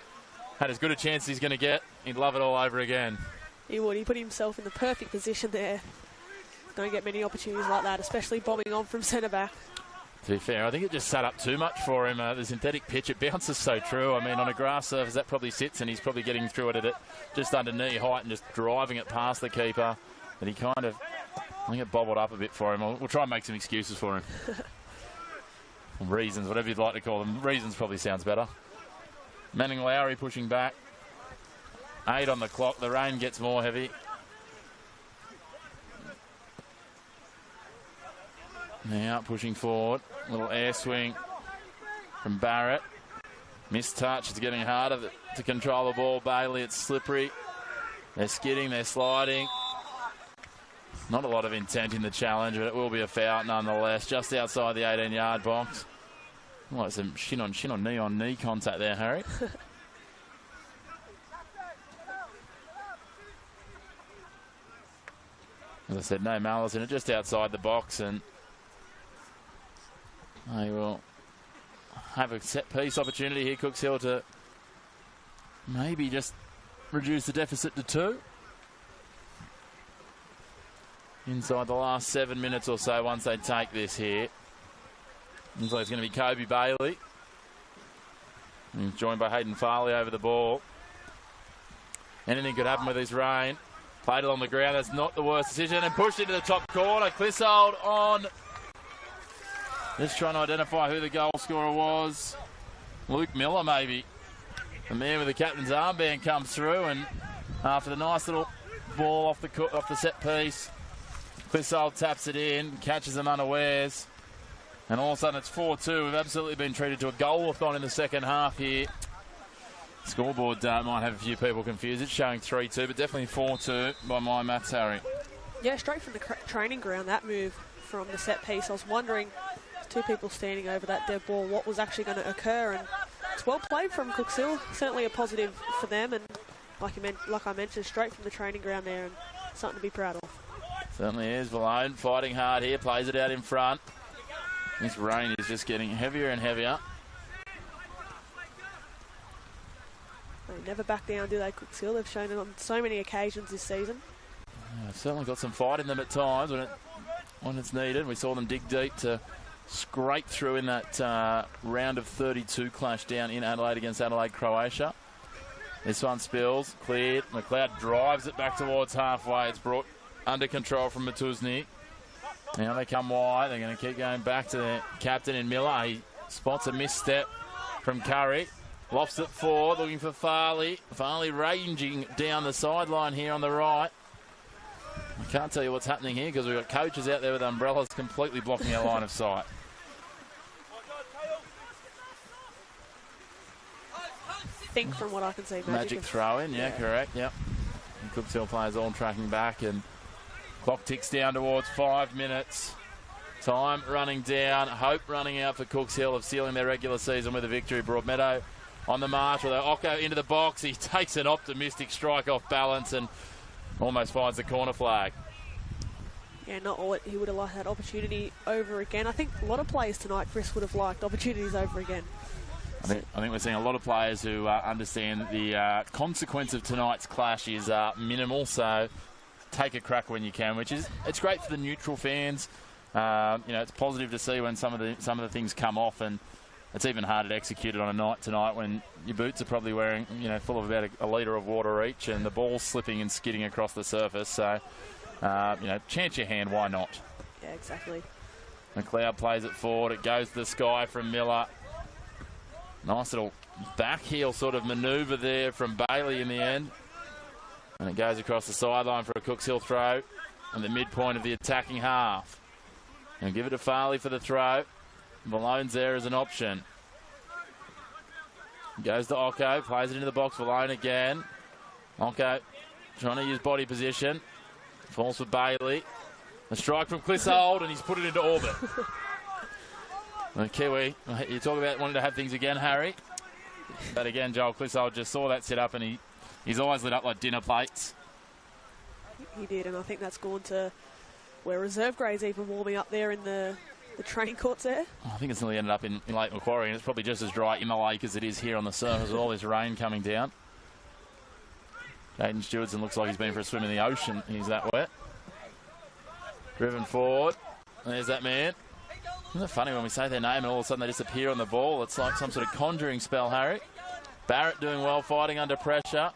had as good a chance as he's going to get. He'd love it all over again. He would. He put himself in the perfect position there. Don't get many opportunities like that, especially bombing on from centre-back. To be fair, I think it just sat up too much for him. The synthetic pitch, it bounces so true. I mean, on a grass surface, that probably sits, and he's probably getting through it at just under knee height and just driving it past the keeper. But he kind of, I think it bobbled up a bit for him. We'll try and make some excuses for him. Reasons, whatever you'd like to call them. Reasons probably sounds better. Manning Lowry pushing back. 8 on the clock. The rain gets more heavy. Now pushing forward. Little air swing from Barrett. Missed touch. It's getting harder to control the ball. Bailey, it's slippery. They're skidding, they're sliding. Not a lot of intent in the challenge, but it will be a foul nonetheless. Just outside the 18-yard box. Like some shin on knee contact there, Harry. As I said, no malice in it, just outside the box, and they will have a set-piece opportunity here, Cooks Hill, to maybe just reduce the deficit to 2. Inside the last 7 minutes or so, once they take this here. Looks like it's going to be Kobe Bailey. He's joined by Hayden Farley over the ball. Anything could happen with this rain. Played it on the ground, that's not the worst decision, and pushed into the top corner. Clissold on. Just trying to identify who the goal scorer was. Luke Miller, maybe. The man with the captain's armband comes through, and after the nice little ball off the set piece, Clissold taps it in, catches them unawares, and all of a sudden it's 4-2. We've absolutely been treated to a goal-a-thon in the second half here. Scoreboard might have a few people confused. It's showing 3-2, but definitely 4-2 by my maths, Harry. Yeah, straight from the training ground, that move from the set piece. I was wondering, 2 people standing over that dead ball, what was actually going to occur, and it's well played from Cooks Hill. Certainly a positive for them, and like I mentioned, straight from the training ground there, and something to be proud of. Certainly is. Valone fighting hard here, plays it out in front. This rain is just getting heavier and heavier. never back down, do they, Cookshill? They've shown it on so many occasions this season. Yeah, certainly got some fight in them at times when it's needed. We saw them dig deep to scrape through in that round of 32 clash down in Adelaide against Adelaide, Croatia. This one spills, cleared. McLeod drives it back towards halfway. It's brought under control from Matuzny. Now they come wide. They're going to keep going back to their captain in Miller. He spots a misstep from Curry. Lofts it forward, looking for Farley. Farley ranging down the sideline here on the right. I can't tell you what's happening here because we've got coaches out there with umbrellas completely blocking our line of sight. I think from what I can see, Magic throw in, yeah, correct, yep. And Cookshill players all tracking back, and clock ticks down towards 5 minutes. Time running down, hope running out for Cookshill of sealing their regular season with a victory. Broadmeadow on the march, although Ocko into the box. He takes an optimistic strike off balance and almost finds the corner flag. Yeah, not all. He would have liked that opportunity over again. I think a lot of players tonight, Chris, would have liked opportunities over again. I think we're seeing a lot of players who understand the consequence of tonight's clash is minimal, so take a crack when you can, which is, it's great for the neutral fans. You know, it's positive to see when some of the things come off, and it's even harder to execute it on a night tonight when your boots are probably wearing, you know, full of about a litre of water each, and the ball's slipping and skidding across the surface. So, you know, chance your hand, why not? Yeah, exactly. McLeod plays it forward. It goes to the sky from Miller. Nice little back heel sort of manoeuvre there from Bailey in the end. And it goes across the sideline for a Cookshill throw on the midpoint of the attacking half. And give it to Farley for the throw. Malone's there as an option. Goes to Ocko, plays it into the box. Malone again. Ocko trying to use body position. Falls for Bailey. A strike from Clissold, and he's put it into orbit. The Kiwi, you talk about wanting to have things again, Harry. But again, Joel Clissold just saw that set up, and his eyes lit up like dinner plates. He did, and I think that's gone to where reserve grades even warming up there in the training courts there. I think it's nearly ended up in Lake Macquarie, and it's probably just as dry in the lake as it is here on the surface with all this rain coming down. Caden Stewartson looks like he's been for a swim in the ocean. He's that wet. Driven forward. There's that man. Isn't it funny when we say their name and all of a sudden they disappear on the ball? It's like some sort of conjuring spell, Harry. Barrett doing well, fighting under pressure.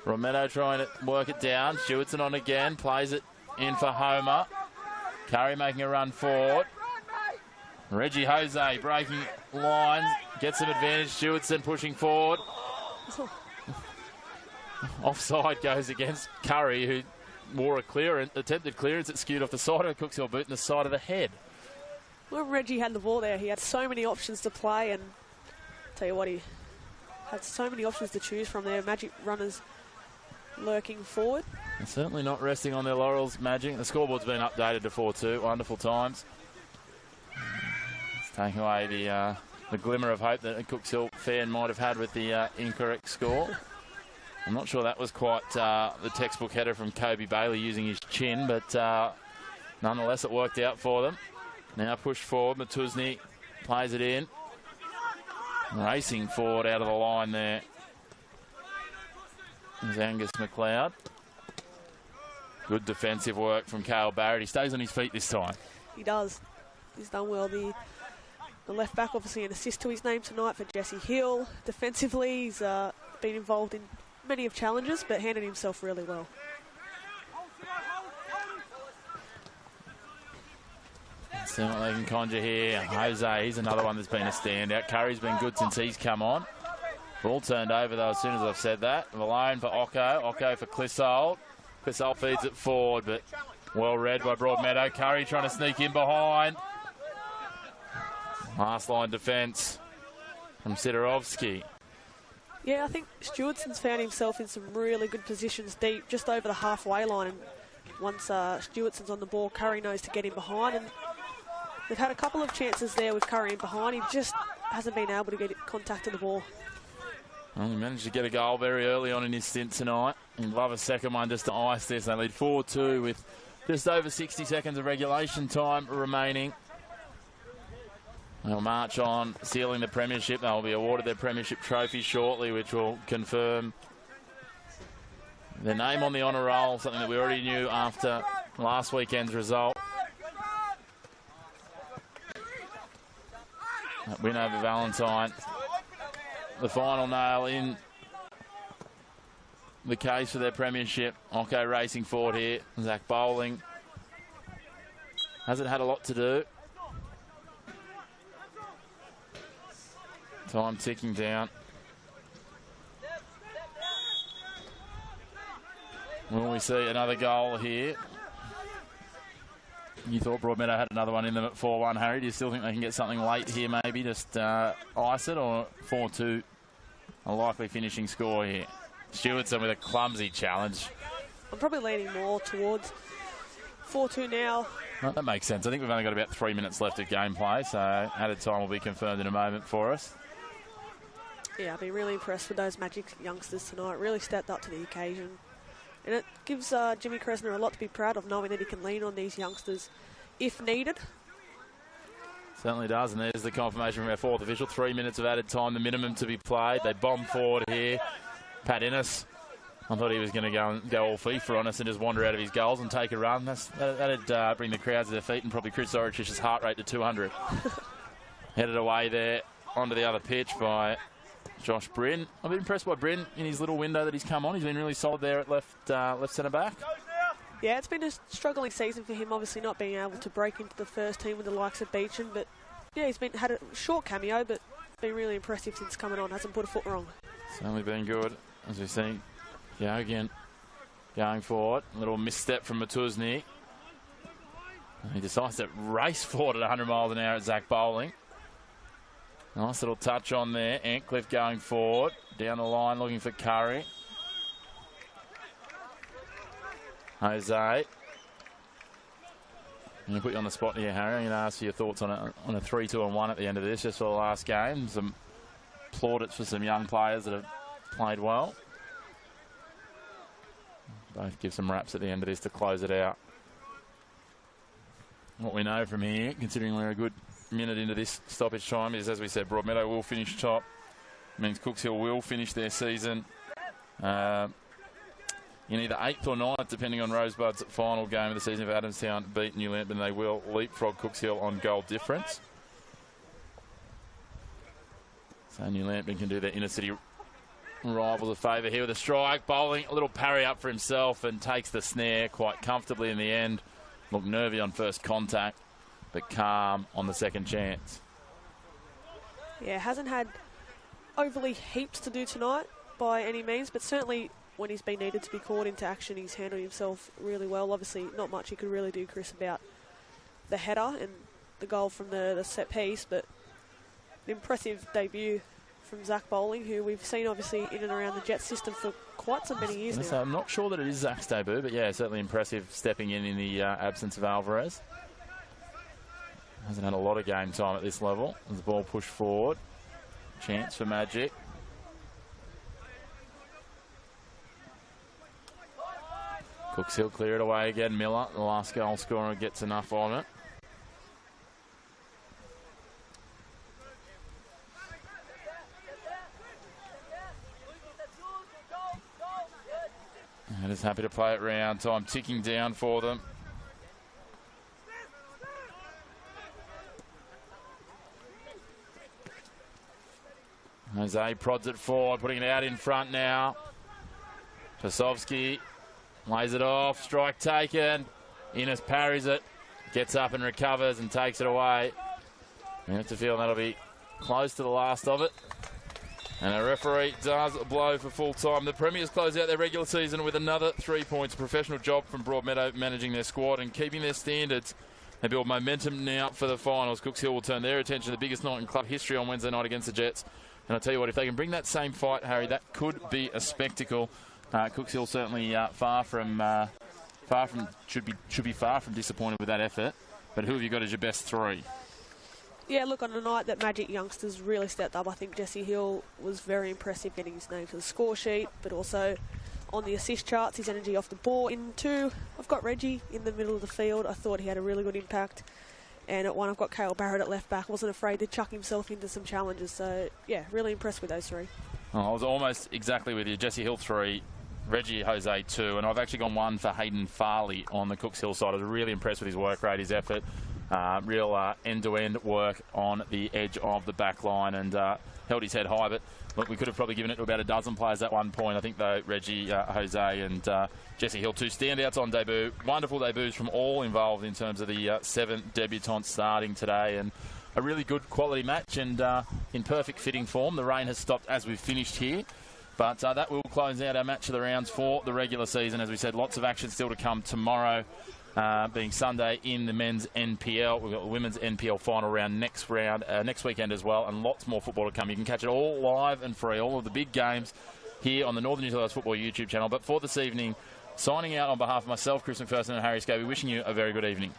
Broadmeadow trying to work it down. Stewartson on again, plays it in for Homer. Curry making a run forward. Reggie Jose breaking lines, gets some advantage. Stewartson pushing forward. Offside goes against Curry, who wore a attempted clearance that skewed off the side of a Cookshill boot and the side of the head. When Reggie had the ball there, he had so many options to play, and tell you what, he had so many options to choose from there. Magic runners lurking forward. They're certainly not resting on their laurels, Magic. The scoreboard's been updated to 4-2. Wonderful times. It's taking away the glimmer of hope that a Cookshill fan might have had with the incorrect score. I'm not sure that was quite the textbook header from Kobe Bailey using his chin, but nonetheless it worked out for them. Now pushed forward, Matuzny plays it in. Racing forward out of the line there is Angus McLeod. Good defensive work from Cale Barrett. He stays on his feet this time. He does. He's done well. The left back, obviously an assist to his name tonight for Jesse Hill. Defensively, he's been involved in many of challenges, but handled himself really well. See what they can conjure here. Jose, he's another one that's been a standout. Curry's been good since he's come on. Ball turned over, though, as soon as I've said that. Malone for Ocko. Ocko for Clissold. Clissold feeds it forward, but well read by Broadmeadow. Curry trying to sneak in behind. Last line defence from Sidorovsky. Yeah, I think Stewartson's found himself in some really good positions deep, just over the halfway line. And once Stewartson's on the ball, Curry knows to get in behind. And they've had a couple of chances there with Curry in behind. He just hasn't been able to get contact to the ball. Well, he managed to get a goal very early on in his stint tonight. He'd love a second one just to ice this. They lead 4-2 with just over 60 seconds of regulation time remaining. They'll march on, sealing the premiership. They'll be awarded their premiership trophy shortly, which will confirm their name on the honour roll, something that we already knew after last weekend's result. That win over Valentine. The final nail in the case for their premiership. Occo racing forward here. Zach Bowling hasn't had a lot to do. Time ticking down. Will we see another goal here? You thought Broadmeadow had another one in them at 4-1, Harry. Do you still think they can get something late here, maybe just ice it, or 4-2, a likely finishing score here? Stewartson with a clumsy challenge. I'm probably leaning more towards 4-2 now. Well, that makes sense. I think we've only got about 3 minutes left of gameplay, so added time will be confirmed in a moment for us. Yeah, I've been really impressed with those Magic youngsters tonight. Really stepped up to the occasion. And it gives Jimmy Kresner a lot to be proud of, knowing that he can lean on these youngsters if needed. Certainly does, and there's the confirmation from our fourth official. 3 minutes of added time, the minimum to be played. They bomb forward here. Pat Ennis, I thought he was going to go all FIFA on us and just wander out of his goals and take a run. That'd bring the crowds to their feet and probably Chris Oricich's heart rate to 200. Headed away there onto the other pitch by Josh Bryn. I've been impressed by Bryn in his little window that he's come on. He's been really solid there at left centre back. Yeah, it's been a struggling season for him, obviously not being able to break into the first team with the likes of Beechan. But yeah, he's had a short cameo, but been really impressive since coming on. Hasn't put a foot wrong. Certainly been good, as we've seen. Yeah, again, going forward. A little misstep from Matuzny. He decides to race forward at 100 miles an hour at Zach Bowling. Nice little touch on there. Antcliffe going forward. Down the line looking for Curry. Jose. I'm going to put you on the spot here, Harry. I'm going to ask you your thoughts on a 3-2-1 at the end of this, just for the last game. Some plaudits for some young players that have played well. Both give some raps at the end of this to close it out. What we know from here, considering we're a good minute into this stoppage time, is, as we said, Broadmeadow will finish top. It means Cooks Hill will finish their season in either 8th or 9th, depending on Rosebud's final game of the season. If Adamstown beat New Lambton, they will leapfrog Cooks Hill on goal difference. So New Lambton can do their inner city rivals a favour here with a strike. Bowling, a little parry up for himself and takes the snare quite comfortably in the end. Looked nervy on first contact, but calm on the second chance. Yeah, hasn't had overly heaps to do tonight by any means, but certainly when he's been needed to be called into action, he's handled himself really well. Obviously, not much he could really do, Chris, about the header and the goal from the set piece, but an impressive debut from Zach Bowling, who we've seen obviously in and around the Jet system for quite so many years now. So I'm not sure that it is Zach's debut, but yeah, certainly impressive stepping in the absence of Alvarez. Hasn't had a lot of game time at this level. As the ball pushed forward. Chance for Magic. Cooks Hill clear it away again. Miller, the last goal scorer, gets enough on it. And is happy to play it round. Time ticking down for them. Jose prods it forward, putting it out in front now. Pasovsky lays it off, strike taken. Innes parries it, gets up and recovers and takes it away. You have to feel that'll be close to the last of it. And a referee does blow for full time. The Premiers close out their regular season with another 3 points. A professional job from Broadmeadow managing their squad and keeping their standards. They build momentum now for the finals. Cooks Hill will turn their attention to the biggest night in club history on Wednesday night against the Jets. And I'll tell you what, if they can bring that same fight, Harry, that could be a spectacle. Cooks Hill certainly should be far from disappointed with that effort. But who have you got as your best three? Yeah, look, on the night that Magic youngsters really stepped up, I think Jesse Hill was very impressive getting his name to the score sheet, but also on the assist charts, his energy off the ball. In two, I've got Reggie in the middle of the field. I thought he had a really good impact And at 1, I've got Cale Barrett at left back. Wasn't afraid to chuck himself into some challenges. So, yeah, really impressed with those 3. Oh, I was almost exactly with you. Jesse Hill 3, Reggie Jose 2, and I've actually gone 1 for Hayden Farley on the Cooks Hill side. I was really impressed with his work rate, his effort, real end-to-end work on the edge of the back line, and held his head high. But look, we could have probably given it to about a dozen players at one point. I think, though, Reggie Jose and Jesse Hill, 2 standouts on debut. Wonderful debuts from all involved in terms of the 7 debutants starting today, and a really good quality match and in perfect fitting form. The rain has stopped as we've finished here, but that will close out our match of the rounds for the regular season. As we said, lots of action still to come tomorrow, being Sunday in the men's NPL. We've got the women's NPL final round next weekend as well, and lots more football to come. You can catch it all live and free, all of the big games here on the Northern New South Wales Football YouTube channel. But for this evening, signing out on behalf of myself, Chris McPherson, and Harry Scobie, wishing you a very good evening.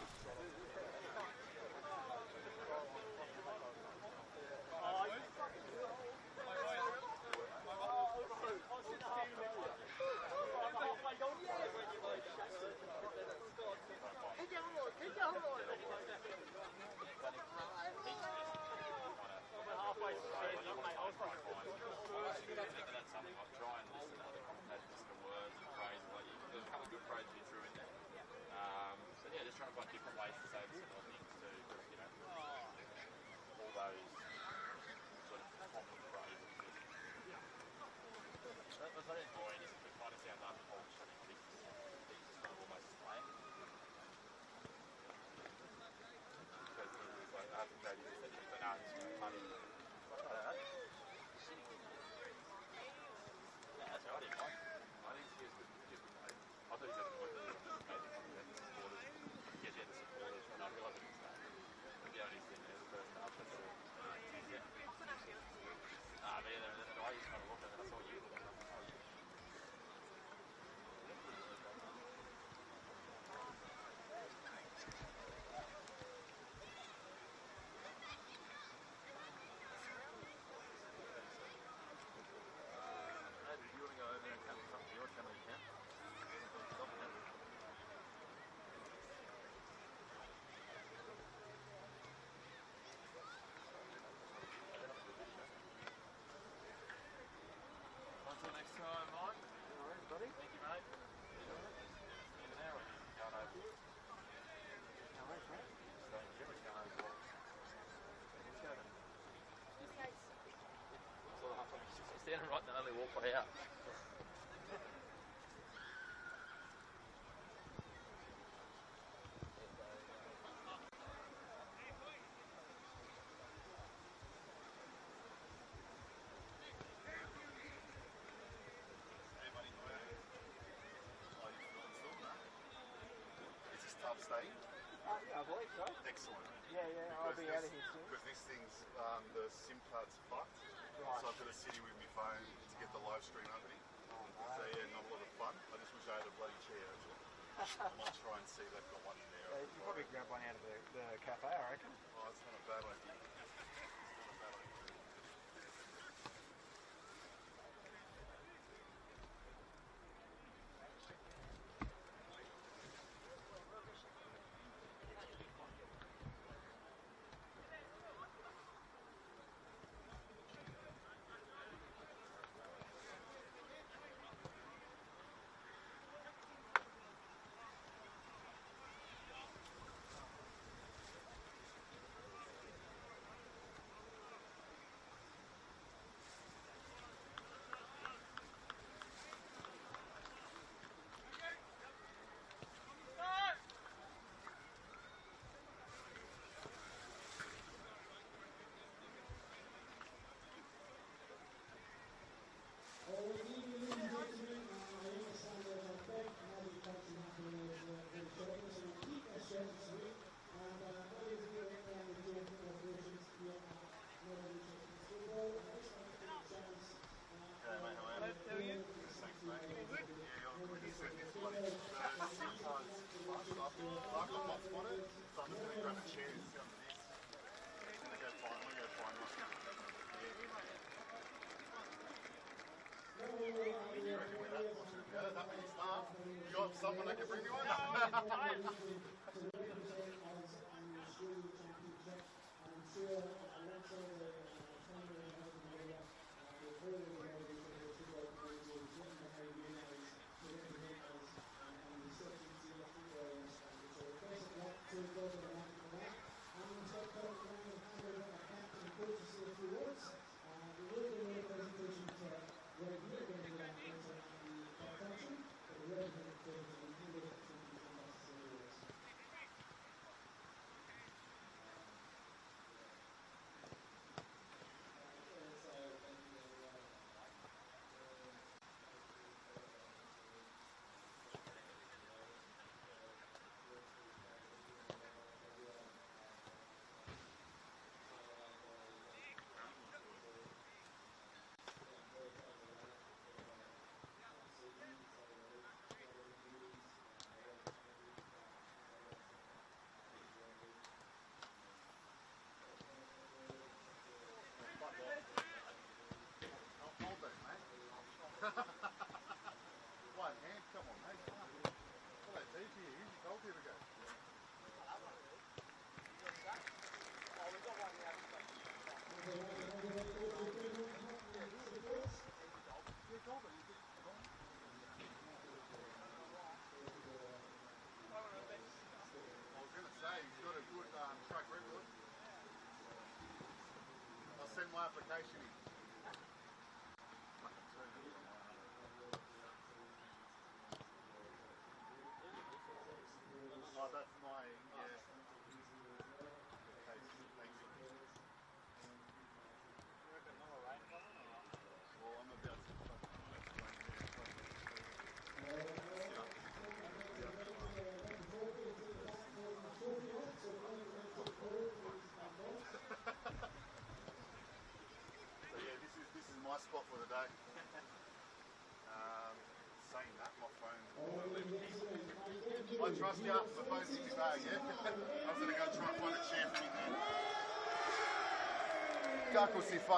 Standing right in the only walkway out. Is this tough staying? Yeah, I believe so. Excellent. Yeah, I'll be out of here soon. Because this thing's, the SIM card's fucked. Right. So I've got to sit here with my phone to get the live stream opening. So yeah, not a lot of fun. I just wish I had a bloody chair. I might try and see they've got one in there. You can probably grab one out of the cafe, I reckon. Oh, it's not a bad idea. It's not a bad idea. application is. Oh, that's my, yeah. Okay, thank you. Well, I'm about to So yeah, this is my spot for the day. Saying that, my phone. I trust you. My phone's in my bag, yeah? I was gonna go try and find a chair for me there. Caco se fuck.